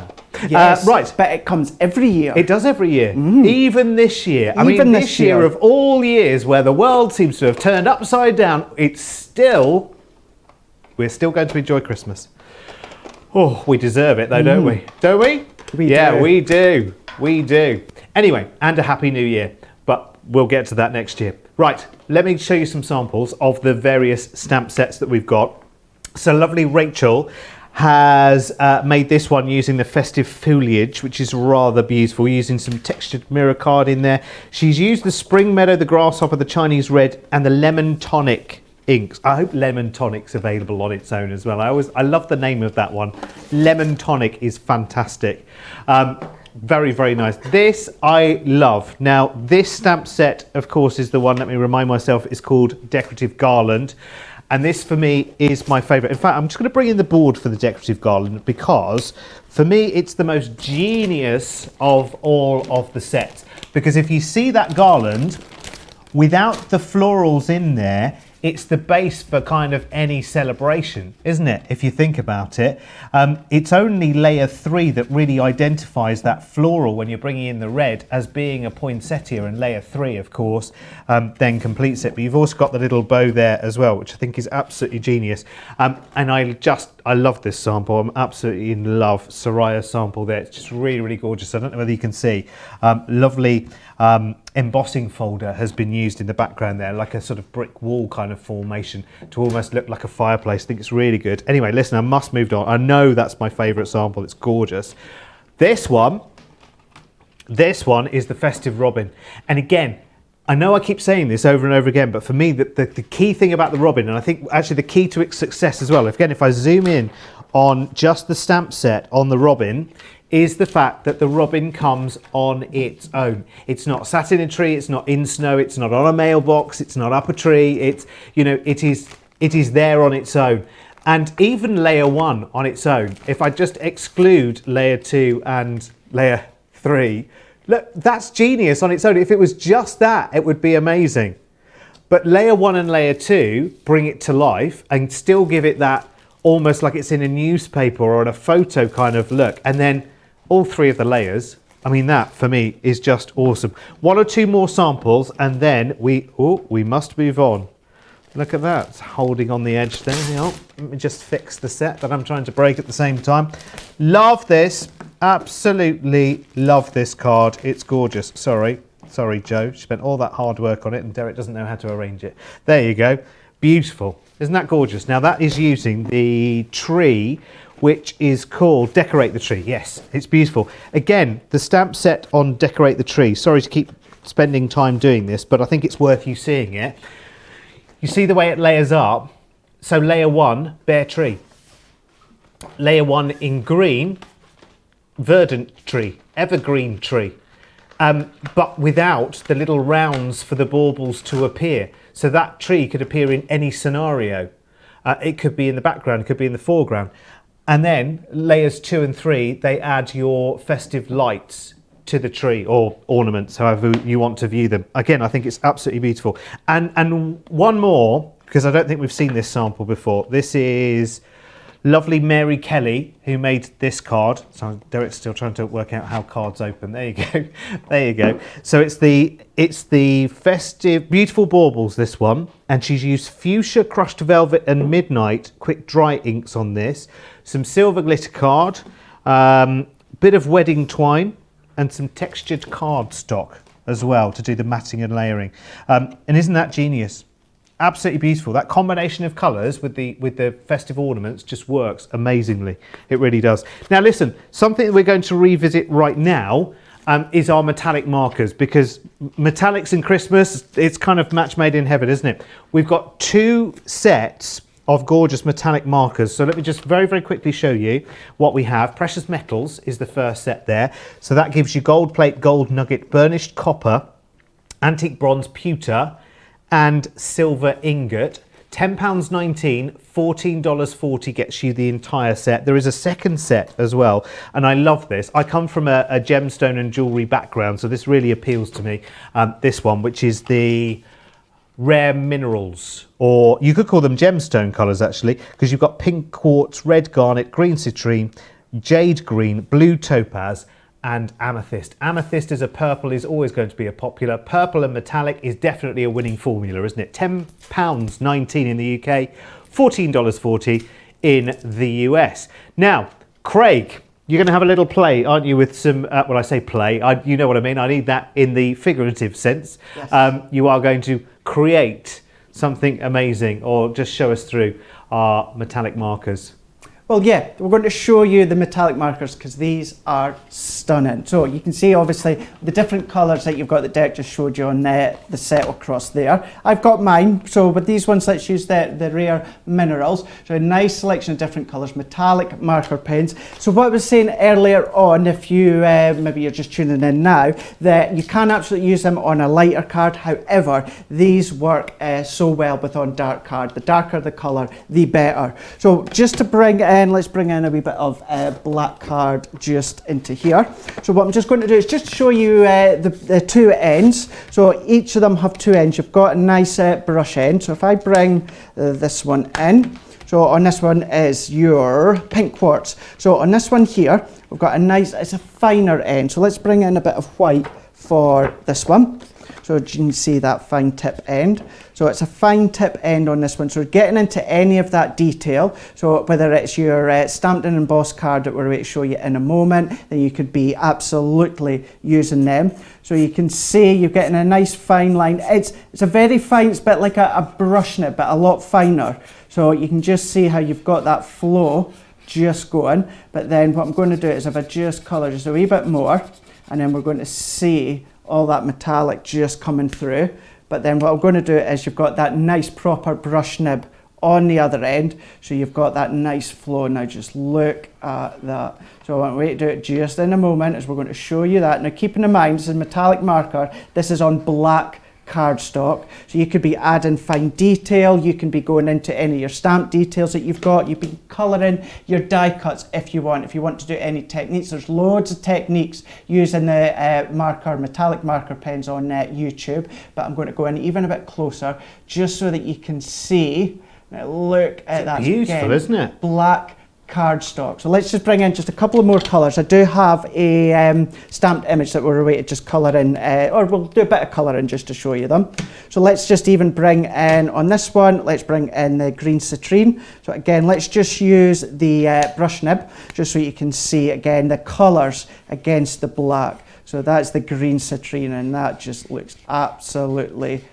Yes, right. But it comes every year. It does every year, even this year. I mean, this year of all years where the world seems to have turned upside down, we're still going to enjoy Christmas. Oh, we deserve it though, don't we? Don't we? We do. We do. We do. Anyway, and a Happy New Year. But we'll get to that next year. Right, let me show you some samples of the various stamp sets that we've got. So lovely Rachel has made this one using the festive foliage, which is rather beautiful, using some textured mirror card in there. She's used the Spring Meadow, the Grasshopper, the Chinese Red, and the Lemon Tonic inks. I hope Lemon Tonic's available on its own as well. I love the name of that one. Lemon Tonic is fantastic. Very, very nice. This I love. Now, this stamp set, of course, is the one, let me remind myself, is called Decorative Garland. And this, for me, is my favourite. In fact, I'm just going to bring in the board for the Decorative Garland because, for me, it's the most genius of all of the sets. Because if you see that garland, without the florals in there, it's the base for kind of any celebration, isn't it? If you think about it. It's only layer 3 that really identifies that floral when you're bringing in the red as being a poinsettia, and layer 3, of course, then completes it. But you've also got the little bow there as well, which I think is absolutely genius. And I love this sample. I'm absolutely in love. Soraya's sample there. It's just really, really gorgeous. I don't know whether you can see. Lovely embossing folder has been used in the background there, like a sort of brick wall kind of formation to almost look like a fireplace. I think it's really good. Anyway, listen, I must move on. I know that's my favourite sample. It's gorgeous. This one is the Festive Robin. And again, I know I keep saying this over and over again, but for me, the key thing about the Robin, and I think actually the key to its success as well, if I zoom in on just the stamp set on the Robin, is the fact that the Robin comes on its own. It's not sat in a tree, it's not in snow, it's not on a mailbox, it's not up a tree, it is there on its own. And even layer 1 on its own, if I just exclude layer 2 and layer 3, look, that's genius on its own. If it was just that, it would be amazing. But layer 1 and layer 2 bring it to life and still give it that almost like it's in a newspaper or on a photo kind of look. And then all 3 of the layers, I mean, that for me is just awesome. 1 or 2 more samples and then we must move on. Look at that, it's holding on the edge there. Let me just fix the set that I'm trying to break at the same time. Love this, Absolutely love this card. It's gorgeous. Sorry, Joe. She spent all that hard work on it and Derek doesn't know how to arrange it. There you go. Beautiful. Isn't that gorgeous? Now that is using the tree, which is called Decorate the Tree. Yes, it's beautiful. Again, the stamp set on Decorate the Tree. Sorry to keep spending time doing this, but I think it's worth you seeing it. You see the way it layers up? So layer 1, bare tree. Layer 1 in green, verdant tree, evergreen tree. But without the little rounds for the baubles to appear. So that tree could appear in any scenario. It could be in the background, it could be in the foreground. And then layers 2 and 3, they add your festive lights to the tree, or ornaments, however you want to view them. Again, I think it's absolutely beautiful. And one more, because I don't think we've seen this sample before. This is lovely Mary Kelly, who made this card. So Derek's still trying to work out how cards open. There you go. There you go. So it's the festive, beautiful baubles, this one. And she's used fuchsia, crushed velvet and midnight quick dry inks on this. Some silver glitter card, bit of wedding twine, and some textured cardstock as well to do the matting and layering. And isn't that genius? Absolutely beautiful. That combination of colours with the festive ornaments just works amazingly. It really does. Now listen, something that we're going to revisit right now is our metallic markers, because metallics in Christmas, it's kind of match made in heaven, isn't it? We've got 2 sets of gorgeous metallic markers. So let me just very, very quickly show you what we have. Precious Metals is the first set there. So that gives you gold plate, gold nugget, burnished copper, antique bronze pewter, and silver ingot. £10.19, $14.40 gets you the entire set. There is a second set as well, and I love this. I come from a gemstone and jewellery background, so this really appeals to me. This one, which is the rare minerals, or you could call them gemstone colours actually, because you've got pink quartz, red garnet, green citrine, jade green, blue topaz and amethyst. Amethyst as a purple is always going to be a popular. Purple and metallic is definitely a winning formula, isn't it? £10.19 in the UK, $14.40 in the US. Now, Craig, you're going to have a little play, aren't you, with some, well, I say play, you know what I mean, I need that in the figurative sense. Yes. You are going to create something amazing, or just show us through our metallic markers. Well, yeah, we're going to show you the metallic markers because these are stunning. So you can see obviously the different colours that you've got that Derek just showed you on the set across there. I've got mine. So with these ones, let's use the rare minerals. So a nice selection of different colours, metallic marker pens. So what I was saying earlier on, if you maybe you're just tuning in now, that you can absolutely use them on a lighter card. However, these work so well with on dark card. The darker the colour, the better. So just to bring let's bring in a wee bit of black card just into here. So what I'm just going to do is just show you the 2 ends. So each of them have 2 ends. You've got a nice brush end. So if I bring this one in, so on this one is your pink quartz. So on this one here, we've got a nice, it's a finer end. So let's bring in a bit of white for this one. So you can see that fine tip end. So it's a fine tip end on this one. So getting into any of that detail, so whether it's your stamped and embossed card that we're going to show you in a moment, then you could be absolutely using them. So you can see you're getting a nice fine line. It's a very fine, it's a bit like a brush nib, but a lot finer. So you can just see how you've got that flow just going. But then what I'm going to do is if I just colour just a wee bit more, and then we're going to see all that metallic just coming through. But then what I'm going to do is you've got that nice proper brush nib on the other end, so you've got that nice flow. Now just look at that. So I want to do it just in a moment as we're going to show you that. Now keeping in mind, this is a metallic marker, this is on black cardstock, so you could be adding fine detail, you can be going into any of your stamp details that you've got, you can colouring your die cuts if you want to do any techniques. There's loads of techniques using the metallic marker pens on YouTube, but I'm going to go in even a bit closer just so that you can see. Now look at that. Beautiful, again, isn't it? Black cardstock. So let's just bring in just a couple of more colours. I do have a stamped image that we're away to just colour in, or we'll do a bit of colouring just to show you them. So let's just even bring in, on this one, let's bring in the green citrine. So again, let's just use the brush nib, just so you can see, again, the colours against the black. So that's the green citrine, and that just looks absolutely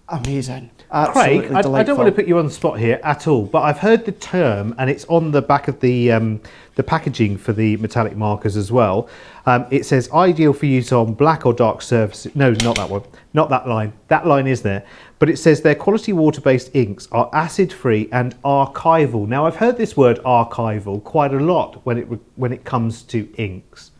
amazing. Craig, I don't want to put you on the spot here at all, but I've heard the term, and it's on the back of the packaging for the metallic markers as well. It says ideal for use on black or dark surfaces. No, not that one. Not that line. That line is there. But it says their quality water-based inks are acid-free and archival. Now, I've heard this word archival quite a lot when it comes to inks.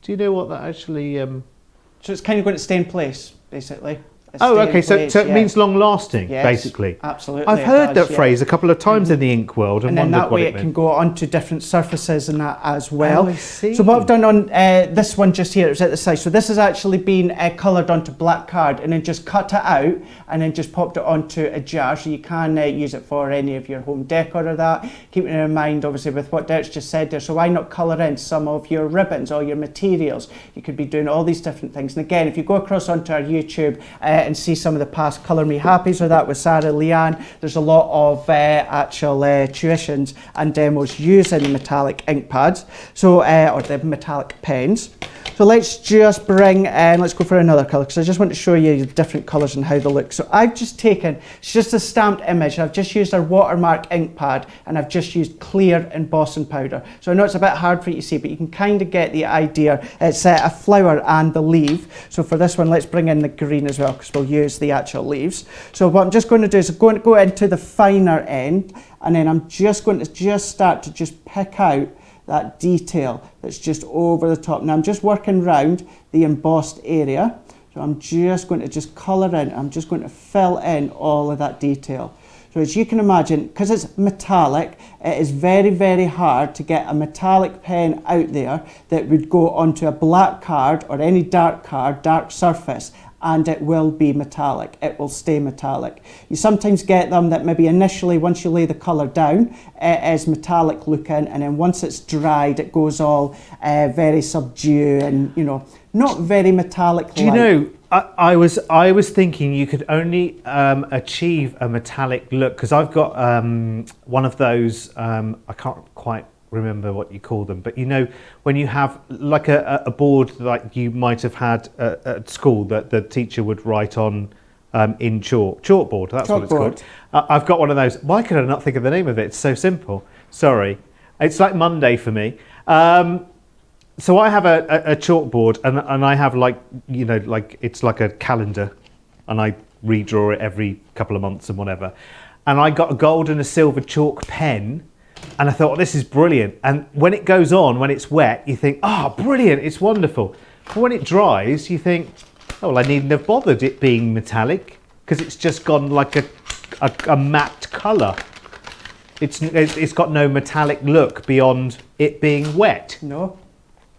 Do you know what that actually... So it's kind of going to stay in place, basically. Oh, okay, so it means long-lasting, basically. Absolutely. I've heard that phrase a couple of times in the ink world and wondered that what way it meant. it can go onto different surfaces and that as well. Oh, I see. So what I've done on this one just here, it's at the side. So this has actually been coloured onto black card and then just cut it out and then just popped it onto a jar. So you can use it for any of your home decor or that. Keeping in mind, obviously, with what Dirk's just said there. So why not colour in some of your ribbons or your materials? You could be doing all these different things. And again, if you go across onto our YouTube and see some of the past Colour Me Happies or that with Sarah Leanne, there's a lot of actual tuitions and demos using metallic ink pads, so or the metallic pens. So let's just bring in, let's go for another colour, because I just want to show you the different colours and how they look. So I've just taken, it's just a stamped image, I've just used our watermark ink pad and I've just used clear embossing powder. So I know it's a bit hard for you to see, but you can kind of get the idea. It's a flower and the leaf. So for this one, let's bring in the green as well, because we'll use the actual leaves. So what I'm just going to do is I'm going to go into the finer end, and then I'm just going to start to just pick out that detail that's just over the top. Now I'm just working round the embossed area. So I'm just going to just colour in, I'm just going to fill in all of that detail. So as you can imagine, because it's metallic, it is very, very hard to get a metallic pen out there that would go onto a black card or any dark card, dark surface, and it will be metallic. It will stay metallic. You sometimes get them that maybe initially, once you lay the colour down, it is metallic looking, and then once it's dried, it goes all very subdued and, you know, not very metallic. Do you know, I was thinking you could only achieve a metallic look, because I've got one of those, I can't quite remember what you call them, but you know, when you have like a board like you might have had at school that the teacher would write on in chalkboard, that's what it's called. I've got one of those. Why could I not think of the name of it? It's so simple. Sorry. It's like Monday for me. So I have a chalkboard, and I have, like, you know, like it's like a calendar, and I redraw it every couple of months and whatever. And I got a gold and a silver chalk pen, and I thought, oh, this is brilliant. And when it goes on, when it's wet, you think, oh, brilliant, it's wonderful. But when it dries, you think, oh, well, I needn't have bothered it being metallic, because it's just gone like a matte colour. It's got no metallic look beyond it being wet. No.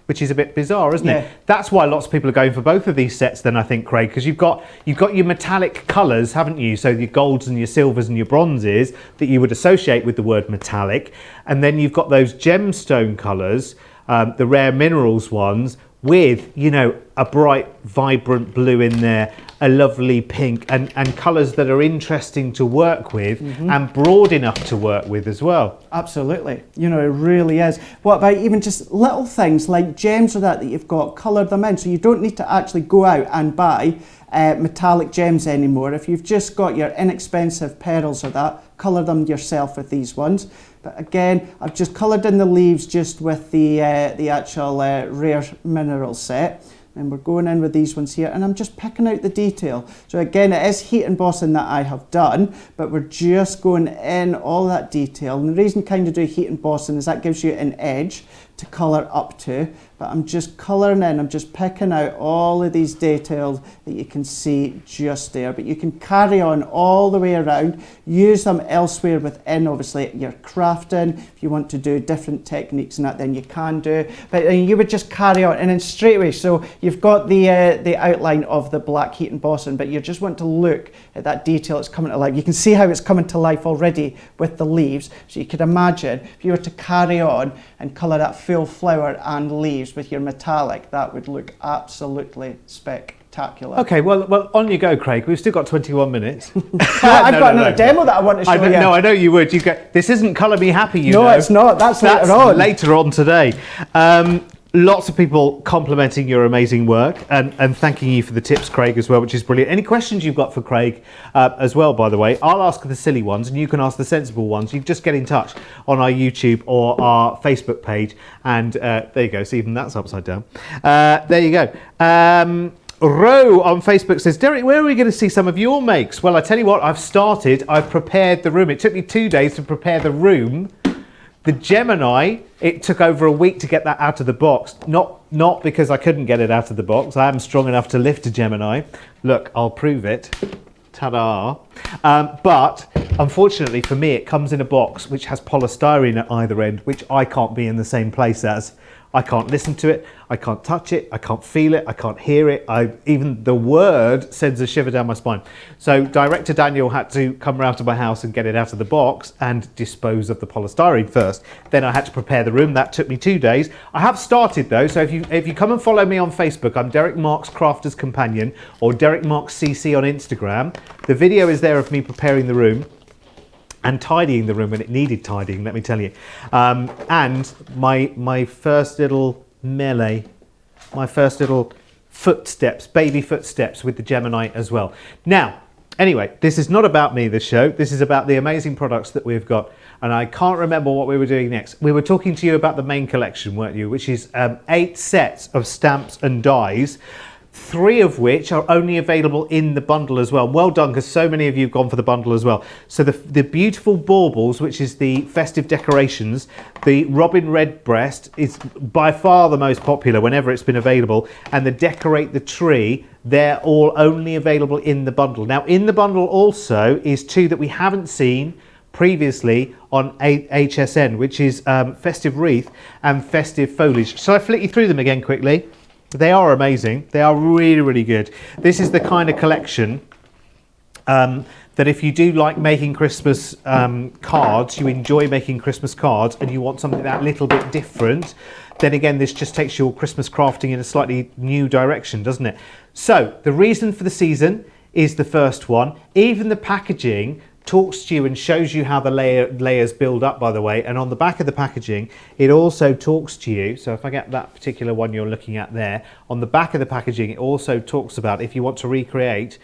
Which is a bit bizarre, isn't it? That's why lots of people are going for both of these sets then, I think, Craig, because you've got your metallic colours, haven't you? So your golds and your silvers and your bronzes that you would associate with the word metallic. And then you've got those gemstone colours, the rare minerals ones, with, you know, a bright, vibrant blue in there, a lovely pink, and colours that are interesting to work with and broad enough to work with as well. Absolutely. You know, it really is. What about even just little things like gems or that you've got, colour them in, so you don't need to actually go out and buy metallic gems anymore. If you've just got your inexpensive pearls or that, colour them yourself with these ones. But again, I've just coloured in the leaves just with the actual rare mineral set. And we're going in with these ones here, and I'm just picking out the detail. So again, it is heat embossing that I have done, but we're just going in all that detail. And the reason kind of do heat embossing is that gives you an edge to colour up to, but I'm just colouring in, I'm just picking out all of these details that you can see just there, but you can carry on all the way around, use them elsewhere within, obviously, your crafting. If you want to do different techniques and that, then you can do, but you would just carry on, and then straight away, so you've got the outline of the black heat embossing, but you just want to look at that detail that's coming to life. You can see how it's coming to life already with the leaves, so you could imagine if you were to carry on and colour that full flower and leaves with your metallic, that would look absolutely spectacular. Okay, well, on you go, Craig. We've still got 21 minutes. I've got another demo that I want to show you. No, I know you would. This isn't Colour Me Happy, you know. No, it's not. That's later on today. Lots of people complimenting your amazing work and thanking you for the tips, Craig, as well, which is brilliant. Any questions you've got for Craig as well, by the way, I'll ask the silly ones and you can ask the sensible ones. You just get in touch on our YouTube or our Facebook page, and there you go. So even that's upside down. There you go. Ro on Facebook says, Derek, where are we going to see some of your makes? Well, I tell you what, I've prepared the room. It took me 2 days to prepare the room. The Gemini, it took over a week to get that out of the box. Not because I couldn't get it out of the box. I am strong enough to lift a Gemini. Look, I'll prove it. Ta-da. But unfortunately for me, it comes in a box which has polystyrene at either end, which I can't be in the same place as. I can't listen to it, I can't touch it, I can't feel it, I can't hear it. Even the word sends a shiver down my spine. So Director Daniel had to come round to my house and get it out of the box and dispose of the polystyrene first. Then I had to prepare the room. That took me 2 days. I have started though, so if you come and follow me on Facebook, I'm Derek Marks Crafter's Companion or Derek Marks CC on Instagram. The video is there of me preparing the room and tidying the room when it needed tidying, let me tell you. And my first little melee, my first little footsteps, baby footsteps with the Gemini as well. Now, anyway, this is not about me, this show. This is about the amazing products that we've got. And I can't remember what we were doing next. We were talking to you about the main collection, weren't you? Which is 8 sets of stamps and dies. 3 of which are only available in the bundle as well. Well done, because so many of you have gone for the bundle as well. So the beautiful baubles, which is the festive decorations, the Robin Redbreast is by far the most popular whenever it's been available, and the Decorate the Tree, they're all only available in the bundle. Now in the bundle also is 2 that we haven't seen previously on HSN, which is Festive Wreath and Festive Foliage. Shall I flick you through them again quickly? They are amazing. They are really, really good. This is the kind of collection that if you do like making Christmas cards, you enjoy making Christmas cards and you want something that little bit different, then again, this just takes your Christmas crafting in a slightly new direction, doesn't it? So the reason for the season is the first one. Even the packaging talks to you and shows you how the layers build up, by the way, and on the back of the packaging it also talks to you. So if I get that particular one you're looking at there, on the back of the packaging it also talks about if you want to recreate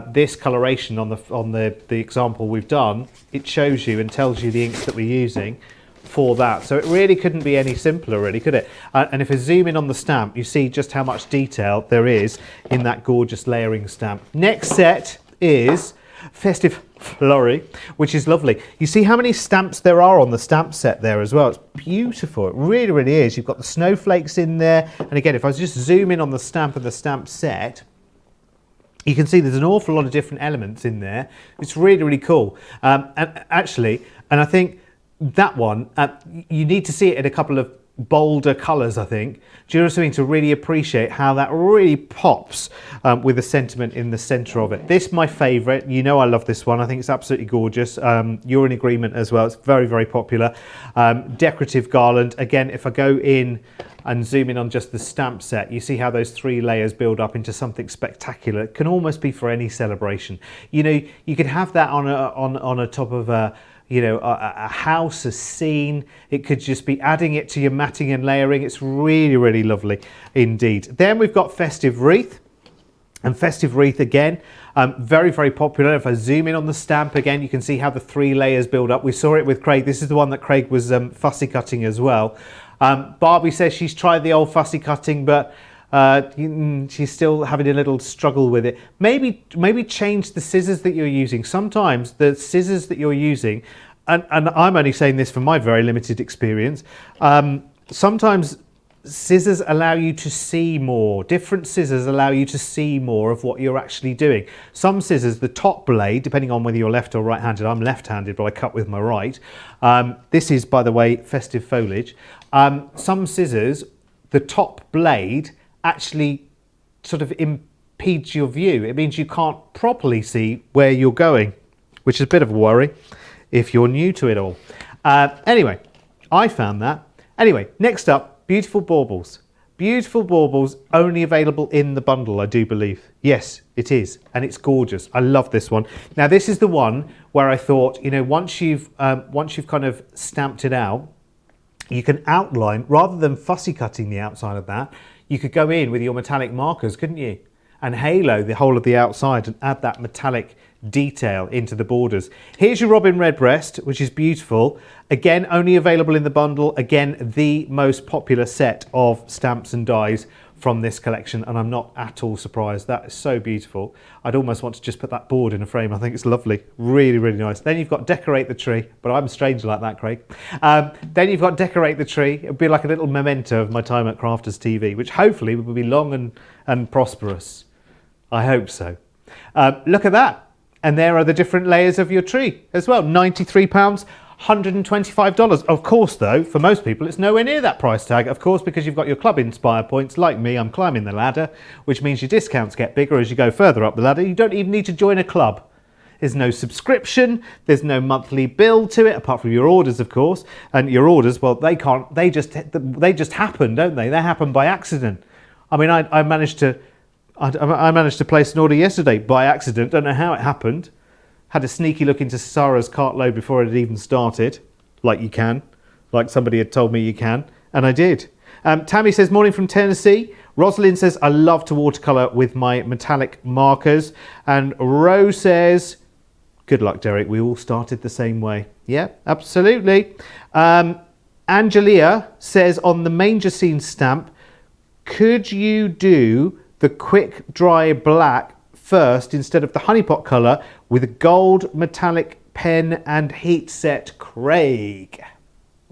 this coloration on the example we've done, it shows you and tells you the inks that we're using for that. So it really couldn't be any simpler, really, could it? And if I zoom in on the stamp, you see just how much detail there is in that gorgeous layering stamp. Next set is Festive Flurry, which is lovely. You see how many stamps there are on the stamp set there as well. It's beautiful. It really, really is. You've got the snowflakes in there. And again, if I just zoom in on the stamp and the stamp set, you can see there's an awful lot of different elements in there. It's really, really cool. And I think that one, you need to see it in a couple of bolder colours, I think. Do you know what I mean? To really appreciate how that really pops with the sentiment in the centre of it. This, my favourite. You know I love this one. I think it's absolutely gorgeous. You're in agreement as well. It's very, very popular. Decorative garland. Again, if I go in and zoom in on just the stamp set, you see how those 3 layers build up into something spectacular. It can almost be for any celebration. You know, you could have that on a top of a house, a scene. It could just be adding it to your matting and layering. It's really, really lovely indeed. Then we've got Festive Wreath. And Festive Wreath again, very, very popular. If I zoom in on the stamp again, you can see how the 3 layers build up. We saw it with Craig. This is the one that Craig was fussy cutting as well. Barbie says she's tried the old fussy cutting, but she's still having a little struggle with it. Maybe change the scissors that you're using. Sometimes the scissors that you're using, and I'm only saying this from my very limited experience, sometimes scissors allow you to see more. Different scissors allow you to see more of what you're actually doing. Some scissors, the top blade, depending on whether you're left or right-handed, I'm left-handed, but I cut with my right. This is, by the way, festive foliage. Some scissors, the top blade actually sort of impedes your view. It means you can't properly see where you're going, which is a bit of a worry if you're new to it all. Anyway, I found that. Anyway, next up, beautiful baubles. Beautiful baubles, only available in the bundle, I do believe. Yes, it is, and it's gorgeous. I love this one. Now, this is the one where I thought, you know, once you've kind of stamped it out, you can outline, rather than fussy cutting the outside of that, you could go in with your metallic markers, couldn't you? And halo the whole of the outside and add that metallic detail into the borders. Here's your Robin Redbreast, which is beautiful. Again, only available in the bundle. Again, the most popular set of stamps and dies from this collection, and I'm not at all surprised. That is so beautiful. I'd almost want to just put that board in a frame. I think it's lovely. Really, really nice. Then you've got Decorate the Tree, but I'm strange like that, Craig. Then you've got Decorate the Tree. It'll be like a little memento of my time at Crafters TV, which hopefully will be long and prosperous. I hope so. Look at that. And there are the different layers of your tree as well. £93, $125. Of course, though, for most people, it's nowhere near that price tag. Of course, because you've got your Club Inspire points. Like me, I'm climbing the ladder, which means your discounts get bigger as you go further up the ladder. You don't even need to join a club. There's no subscription. There's no monthly bill to it, apart from your orders, of course. And your orders, well, they can't. They just happen, don't they? They happen by accident. I mean, I managed to place an order yesterday by accident. Don't know how it happened. Had a sneaky look into Sarah's cartload before it had even started, like you can, like somebody had told me you can, and I did. Tammy says, morning from Tennessee. Rosalind says, I love to watercolour with my metallic markers. And Rose says, good luck, Derek. We all started the same way. Yeah, absolutely. Angelia says, on the Manger Scene stamp, could you do the quick dry black first instead of the honeypot colour with a gold metallic pen and heat set, Craig?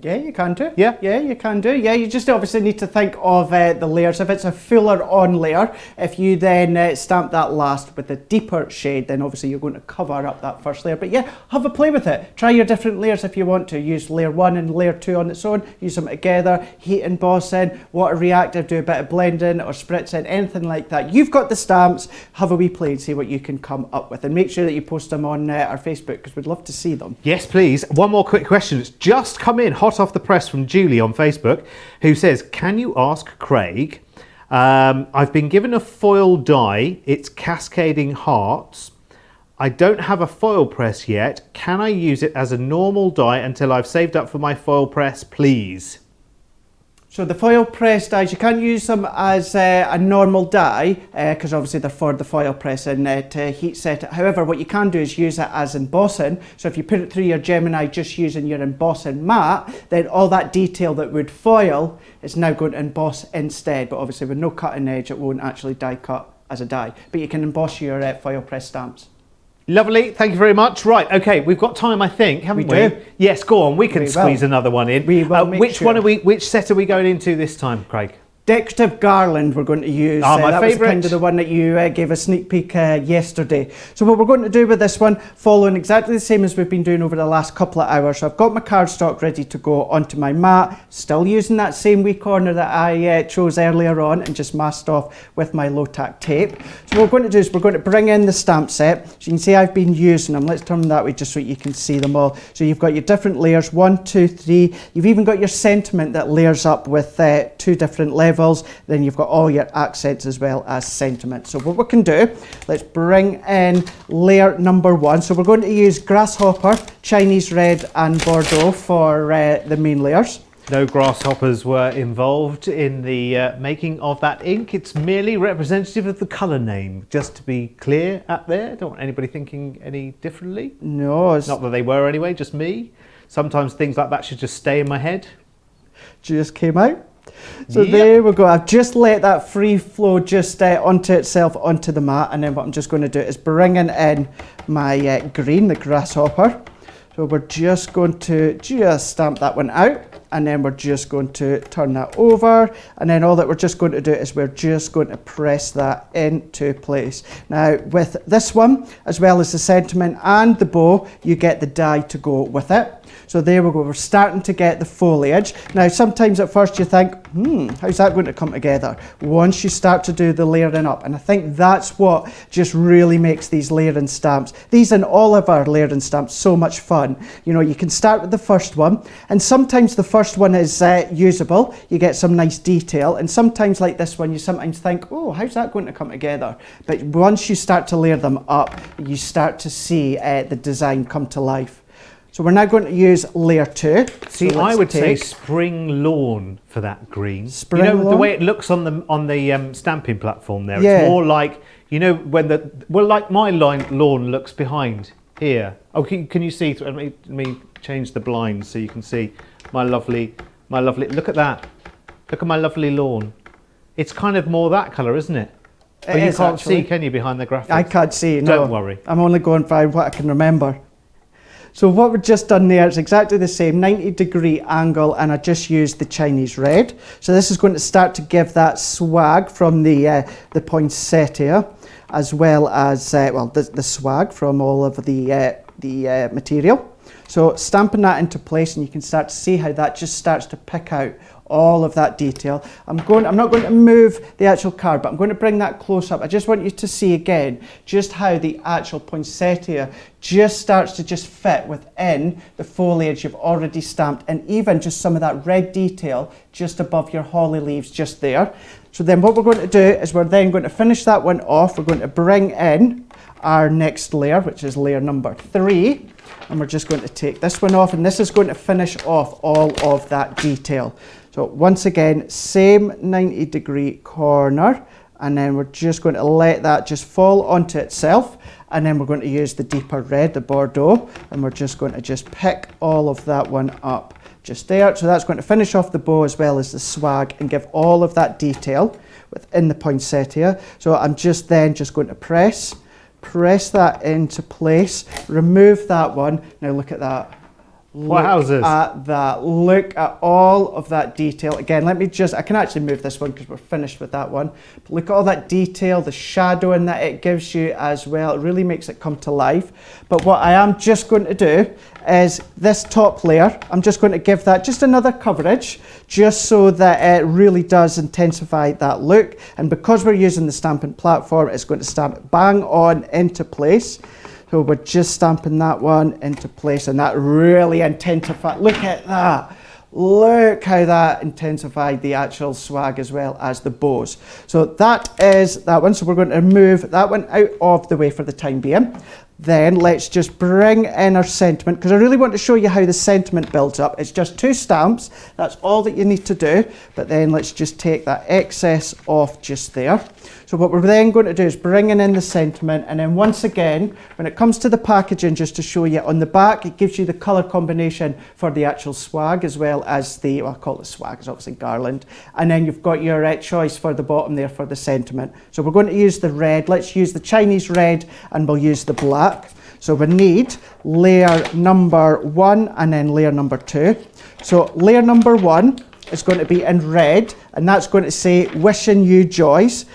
Yeah, you can do. Yeah? Yeah, you can do. Yeah, you just obviously need to think of the layers. If it's a fuller on layer, if you then stamp that last with a deeper shade, then obviously you're going to cover up that first layer. But yeah, have a play with it. Try your different layers if you want to. Use layer 1 and layer 2 on its own. Use them together. Heat emboss in, water reactive, do a bit of blending or spritzing, anything like that. You've got the stamps. Have a wee play and see what you can come up with. And make sure that you post them on our Facebook, because we'd love to see them. Yes, please. One more quick question. It's just come in, hot off the press, from Julie on Facebook, who says, can you ask Craig, I've been given a foil die, it's cascading hearts. I don't have a foil press yet. Can I use it as a normal die until I've saved up for my foil press, please? So the foil press dies, you can't use them as a normal die, because obviously they're for the foil pressing to heat set it. However, what you can do is use it as embossing. So if you put it through your Gemini just using your embossing mat, then all that detail that would foil is now going to emboss instead. But obviously with no cutting edge, it won't actually die cut as a die. But you can emboss your foil press stamps. Lovely, thank you very much. Right, okay, we've got time, I think, haven't we? Do. Yes, go on. We can squeeze another one in. We will which set are we going into this time, Craig? Decorative garland we're going to use. My that favourite. was kind of the one that you gave a sneak peek yesterday. So what we're going to do with this one, following exactly the same as we've been doing over the last couple of hours. So I've got my cardstock ready to go onto my mat, still using that same wee corner that I chose earlier on and just masked off with my low tack tape. So what we're going to do is we're going to bring in the stamp set. So you can see I've been using them. Let's turn them that way just so you can see them all. So you've got your different layers, 1, 2, 3. You've even got your sentiment that layers up with 2 different levels. Then you've got all your accents as well as sentiment. So what we can do, let's bring in layer number 1. So we're going to use grasshopper, Chinese red and Bordeaux for the main layers. No grasshoppers were involved in the making of that ink. It's merely representative of the colour name, just to be clear out there. Don't want anybody thinking any differently. No. Not that they were anyway, just me. Sometimes things like that should just stay in my head. Just came out. So there we go. I've just let that free flow just onto itself, onto the mat, and then what I'm just going to do is bringing in my green, the grasshopper. So we're just going to just stamp that one out, and then we're just going to turn that over, and then all that we're just going to do is we're just going to press that into place. Now with this one, as well as the sentiment and the bow, you get the die to go with it. So there we go, we're starting to get the foliage. Now sometimes at first you think, how's that going to come together? Once you start to do the layering up, and I think that's what just really makes these layering stamps, these and all of our layering stamps, so much fun. You know, you can start with the first one, and sometimes the first one is usable, you get some nice detail, and sometimes like this one you sometimes think, oh, how's that going to come together? But once you start to layer them up, you start to see the design come to life. So we're now going to use layer 2. See, so I would say spring lawn for that green. Spring lawn? The way it looks on the stamping platform there, it's more like, you know, when like my lawn looks behind here. Oh, can you see? Let me change the blinds so you can see my lovely. Look at that. Look at my lovely lawn. It's kind of more that colour, isn't it? But you can't see, can you, behind the graphics? I can't see. No. Don't worry. I'm only going by what I can remember. So what we've just done there is exactly the same, 90-degree angle, and I just used the Chinese red. So this is going to start to give that swag from the poinsettia, as well as the swag from all of the material. So stamping that into place, and you can start to see how that just starts to pick out all of that detail. I'm not going to move the actual card, but I'm going to bring that close up. I just want you to see again just how the actual poinsettia just starts to just fit within the foliage you've already stamped, and even just some of that red detail just above your holly leaves just there. So then what we're going to do is we're then going to finish that one off. We're going to bring in our next layer, which is layer number 3, and we're just going to take this one off, and this is going to finish off all of that detail. So once again, same 90-degree corner, and then we're just going to let that just fall onto itself, and then we're going to use the deeper red, the Bordeaux, and we're just going to just pick all of that one up just there. So that's going to finish off the bow as well as the swag and give all of that detail within the poinsettia. So I'm just going to press that into place, remove that one. Now look at that. Wowzers. At that. Look at all of that detail. Again, I can actually move this one because we're finished with that one. But look at all that detail, the shadowing that it gives you as well. It really makes it come to life. But what I am just going to do is this top layer, I'm just going to give that just another coverage, just so that it really does intensify that look. And because we're using the stamping platform, it's going to stamp bang on into place. So we're just stamping that one into place, and that really intensified. Look at that. Look how that intensified the actual swag as well as the bows. So that is that one. So we're going to move that one out of the way for the time being. Then let's just bring in our sentiment, because I really want to show you how the sentiment builds up. It's just 2 stamps. That's all that you need to do. But then let's just take that excess off just there. So what we're then going to do is bringing in the sentiment, and then once again, when it comes to the packaging, just to show you on the back, it gives you the colour combination for the actual swag, as well as the, well, I call it swag, it's obviously garland. And then you've got your choice for the bottom there for the sentiment. So we're going to use the red. Let's use the Chinese red, and we'll use the black. So we need layer number 1 and then layer number 2. So layer number 1 is going to be in red, and that's going to say wishing you joys.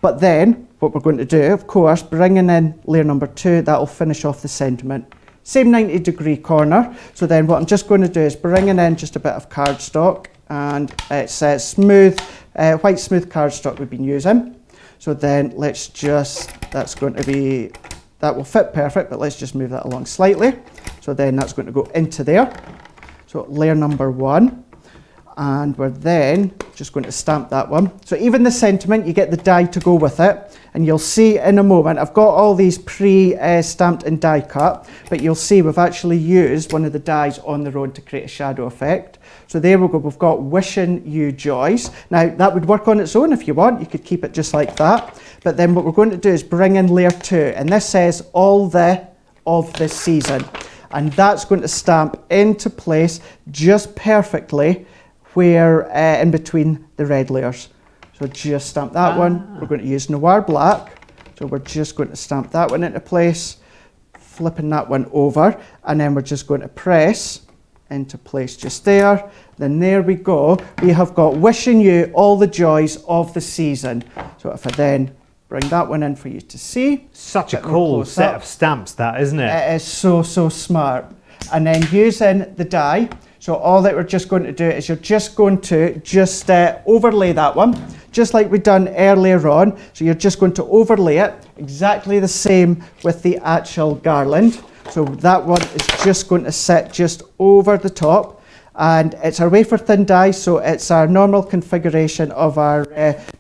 But then what we're going to do, of course, bringing in layer number 2, that will finish off the sentiment. Same 90-degree corner. So then what I'm just going to do is bringing in just a bit of cardstock, and it's smooth, white smooth cardstock we've been using. So then let's just, that will fit perfect, but let's just move that along slightly. So then that's going to go into there. So layer number 1. And we're then just going to stamp that one. So even the sentiment, you get the die to go with it, and you'll see in a moment, I've got all these pre-stamped and die cut, but you'll see we've actually used one of the dies on their own to create a shadow effect. So there we go, we've got wishing you joys. Now that would work on its own if you want, you could keep it just like that. But then what we're going to do is bring in layer 2, and this says all the of this season. And that's going to stamp into place just perfectly where in between the red layers. So just stamp that one. We're going to use Noir Black. So we're just going to stamp that one into place, flipping that one over, and then we're just going to press into place just there. Then there we go. We have got wishing you all the joys of the season. So if I then bring that one in for you to see. Such a cool set of stamps, that, isn't it? It is so, so smart. And then using the die, so all that we're just going to do is you're just going to just overlay that one, just like we've done earlier on. So you're just going to overlay it, exactly the same with the actual garland. So that one is just going to sit just over the top. And it's our wafer thin die, so it's our normal configuration of our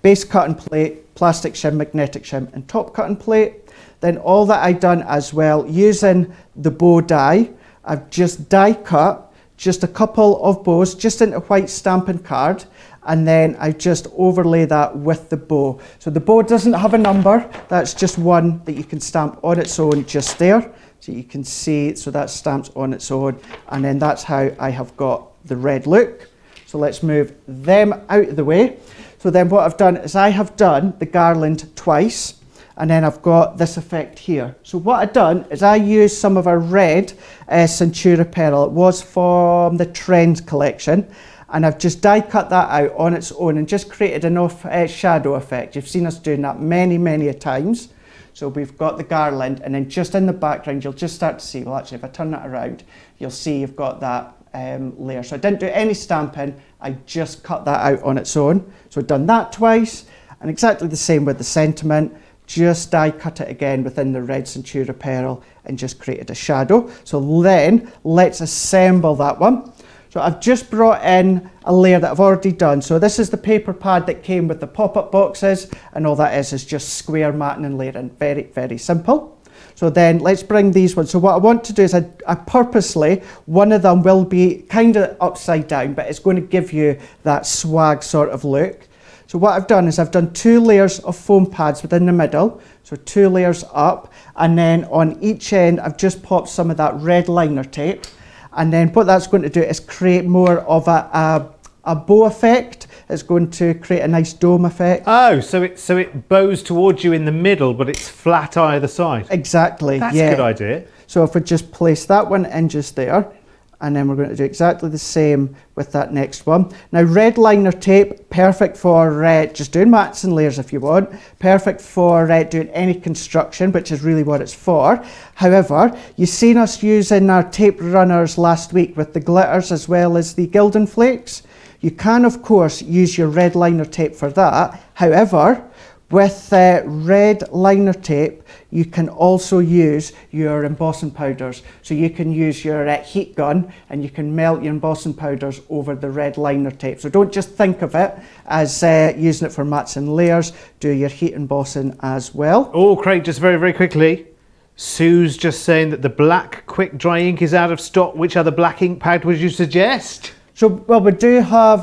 base cut and plate, plastic shim, magnetic shim, and top cut and plate. Then all that I've done as well, using the bow die, I've just die cut just a couple of bows just into white stamping card, and then I just overlay that with the bow. So the bow doesn't have a number, that's just one that you can stamp on its own just there. So you can see, so that stamps on its own, and then that's how I have got the red look. So let's move them out of the way. So then what I've done is I have done the garland twice, and then I've got this effect here. So what I've done is I used some of our red Centura Pearl. It was from the Trends collection, and I've just die cut that out on its own and just created enough shadow effect. You've seen us doing that many, many a times. So we've got the garland, and then just in the background, you'll just start to see, well actually if I turn that around, you'll see you've got that layer. So I didn't do any stamping, I just cut that out on its own. So I've done that twice, and exactly the same with the sentiment. Just die cut it again within the red Centura Pearl and just created a shadow. So then let's assemble that one. So I've just brought in a layer that I've already done. So this is the paper pad that came with the pop-up boxes, and all that is just square matting and layering. Very, very simple. So then let's bring these ones. So what I want to do is I purposely, one of them will be kind of upside down, but it's going to give you that swag sort of look. So what I've done is I've done 2 layers of foam pads within the middle, so 2 layers up, and then on each end I've just popped some of that red liner tape, and then what that's going to do is create more of a bow effect. It's going to create a nice dome effect. Oh, so it bows towards you in the middle, but it's flat either side. Exactly. That's yeah. a good idea. So if we just place that one in just there, and then we're going to do exactly the same with that next one. Now red liner tape, perfect for just doing mats and layers if you want, perfect for doing any construction, which is really what it's for. However, you've seen us using our tape runners last week with the glitters as well as the Gildan flakes. You can of course use your red liner tape for that. However, with red liner tape, you can also use your embossing powders. So you can use your heat gun and you can melt your embossing powders over the red liner tape. So don't just think of it as using it for mats and layers, do your heat embossing as well. Oh, Craig, just very, very quickly. Sue's just saying that the black quick dry ink is out of stock. Which other black ink pad would you suggest? So, well, we do have,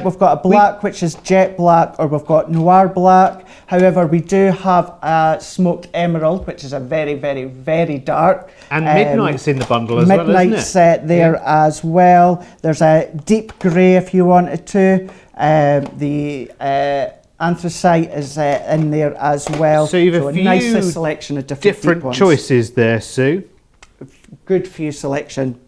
we've got a black which is jet black, or we've got noir black. However, we do have a smoked emerald, which is a very, very, very dark. And midnight's in the bundle as well, isn't it? Midnight's there as well. There's a deep grey if you wanted to. The anthracite is in there as well. So you've a few nice selection of different choices there, Sue. Good few selection.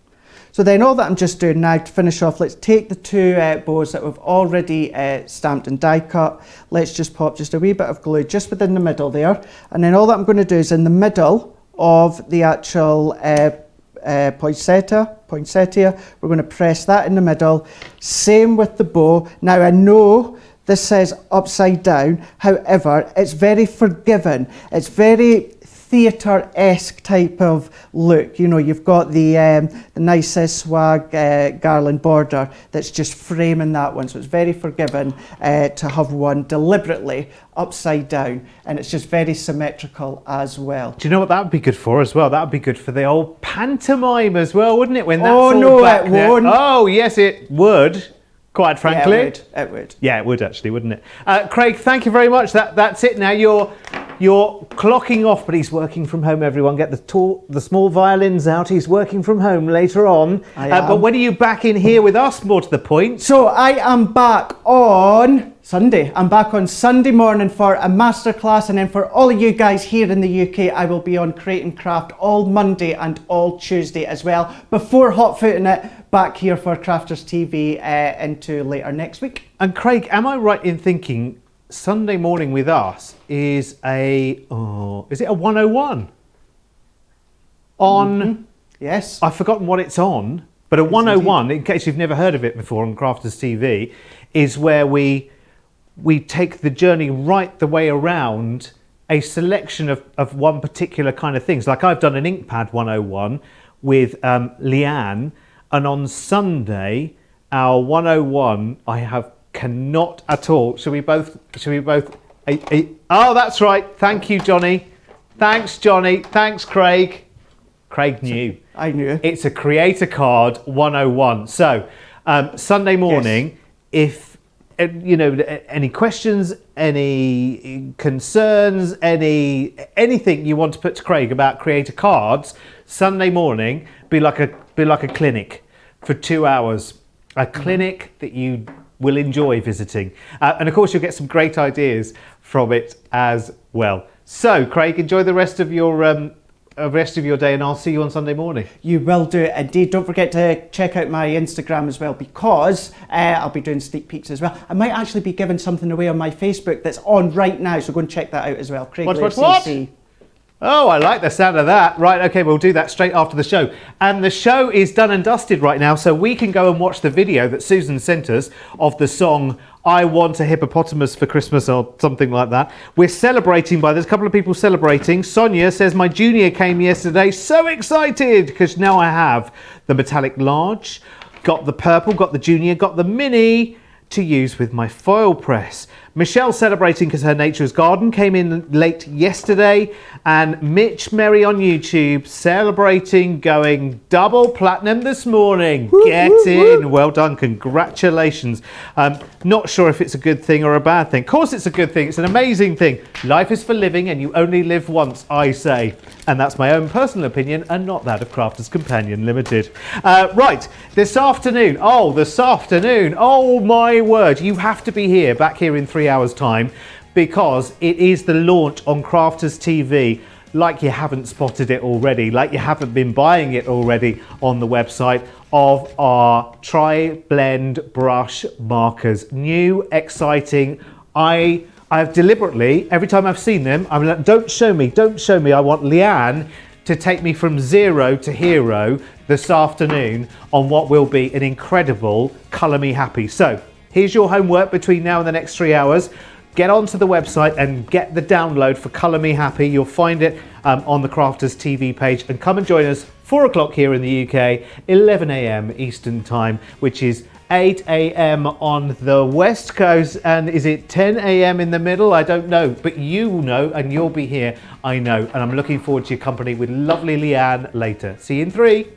So then all that I'm just doing now to finish off, let's take the 2 bows that we've already stamped and die cut. Let's just pop just a wee bit of glue just within the middle there. And then all that I'm going to do is in the middle of the actual poinsettia, we're going to press that in the middle. Same with the bow. Now I know this says upside down, however, it's very forgiving. It's very theatre-esque type of look. You know, you've got the nice swag garland border that's just framing that one, so it's very forgiving to have one deliberately upside down, and it's just very symmetrical as well. Do you know what that would be good for as well? That would be good for the old pantomime as well, wouldn't it? When that's oh all no, back it there. won't. Oh yes, it would. Quite frankly, yeah, it would. Yeah, it would actually, wouldn't it? Craig, thank you very much. That's it. Now you're You're clocking off, but he's working from home, everyone. Get the small violins out. He's working from home later on. But when are you back in here with us, more to the point? So I am back on Sunday. I'm back on Sunday morning for a masterclass, and then for all of you guys here in the UK, I will be on Create and Craft all Monday and all Tuesday as well, before hot-footing it back here for Crafters TV into later next week. And Craig, am I right in thinking Sunday morning with us is is it a 101? On, Yes. I've forgotten what it's on, but a 101, in case you've never heard of it before on Crafters TV, is where we take the journey right the way around a selection of one particular kind of things. Like I've done an Inkpad 101 with Leanne, and on Sunday, our 101, cannot at all. Should we both? Oh, that's right. Thank you, Johnny. Thanks, Johnny. Thanks, Craig. Craig knew. I knew. It's a Creator Card 101. So, Sunday morning, if any questions, any concerns, anything you want to put to Craig about Creator Cards, Sunday morning be like a clinic for 2 hours. A clinic that you will enjoy visiting. And of course, you'll get some great ideas from it as well. So, Craig, enjoy the rest of your day, and I'll see you on Sunday morning. You will do it indeed. Don't forget to check out my Instagram as well, because I'll be doing sneak peeks as well. I might actually be giving something away on my Facebook that's on right now, so go and check that out as well. Craig What? CC. Oh, I like the sound of that. Right, okay, we'll do that straight after the show. And the show is done and dusted right now, so we can go and watch the video that Susan sent us of the song I Want a Hippopotamus for Christmas or something like that. We're celebrating there's a couple of people celebrating. Sonia says, my junior came yesterday, so excited, because now I have the metallic large, got the purple, got the junior, got the mini to use with my foil press. Michelle celebrating because her Nature's Garden came in late yesterday, and Mitch Merry on YouTube celebrating going double platinum this morning. Get in. Well done. Congratulations. Not sure if it's a good thing or a bad thing. Of course it's a good thing. It's an amazing thing. Life is for living and you only live once, I say. And that's my own personal opinion and not that of Crafters Companion Limited. Right, this afternoon. Oh my word. You have to be here, back here in 3 hours time, because it is the launch on Crafters TV. Like you haven't spotted it already, like you haven't been buying it already on the website, of our Tri-Blend brush markers. New, exciting. I've deliberately, every time I've seen them, I'm like, don't show me. I want Leanne to take me from zero to hero this afternoon on what will be an incredible Colour Me Happy. So here's your homework between now and the next 3 hours. Get onto the website and get the download for Colour Me Happy. You'll find it on the Crafters TV page, and come and join us 4 o'clock here in the UK, 11 a.m. Eastern time, which is 8 a.m. on the West Coast, and is it 10 a.m. in the middle? I don't know, but you know, and you'll be here, I know, and I'm looking forward to your company with lovely Leanne later. See you in 3.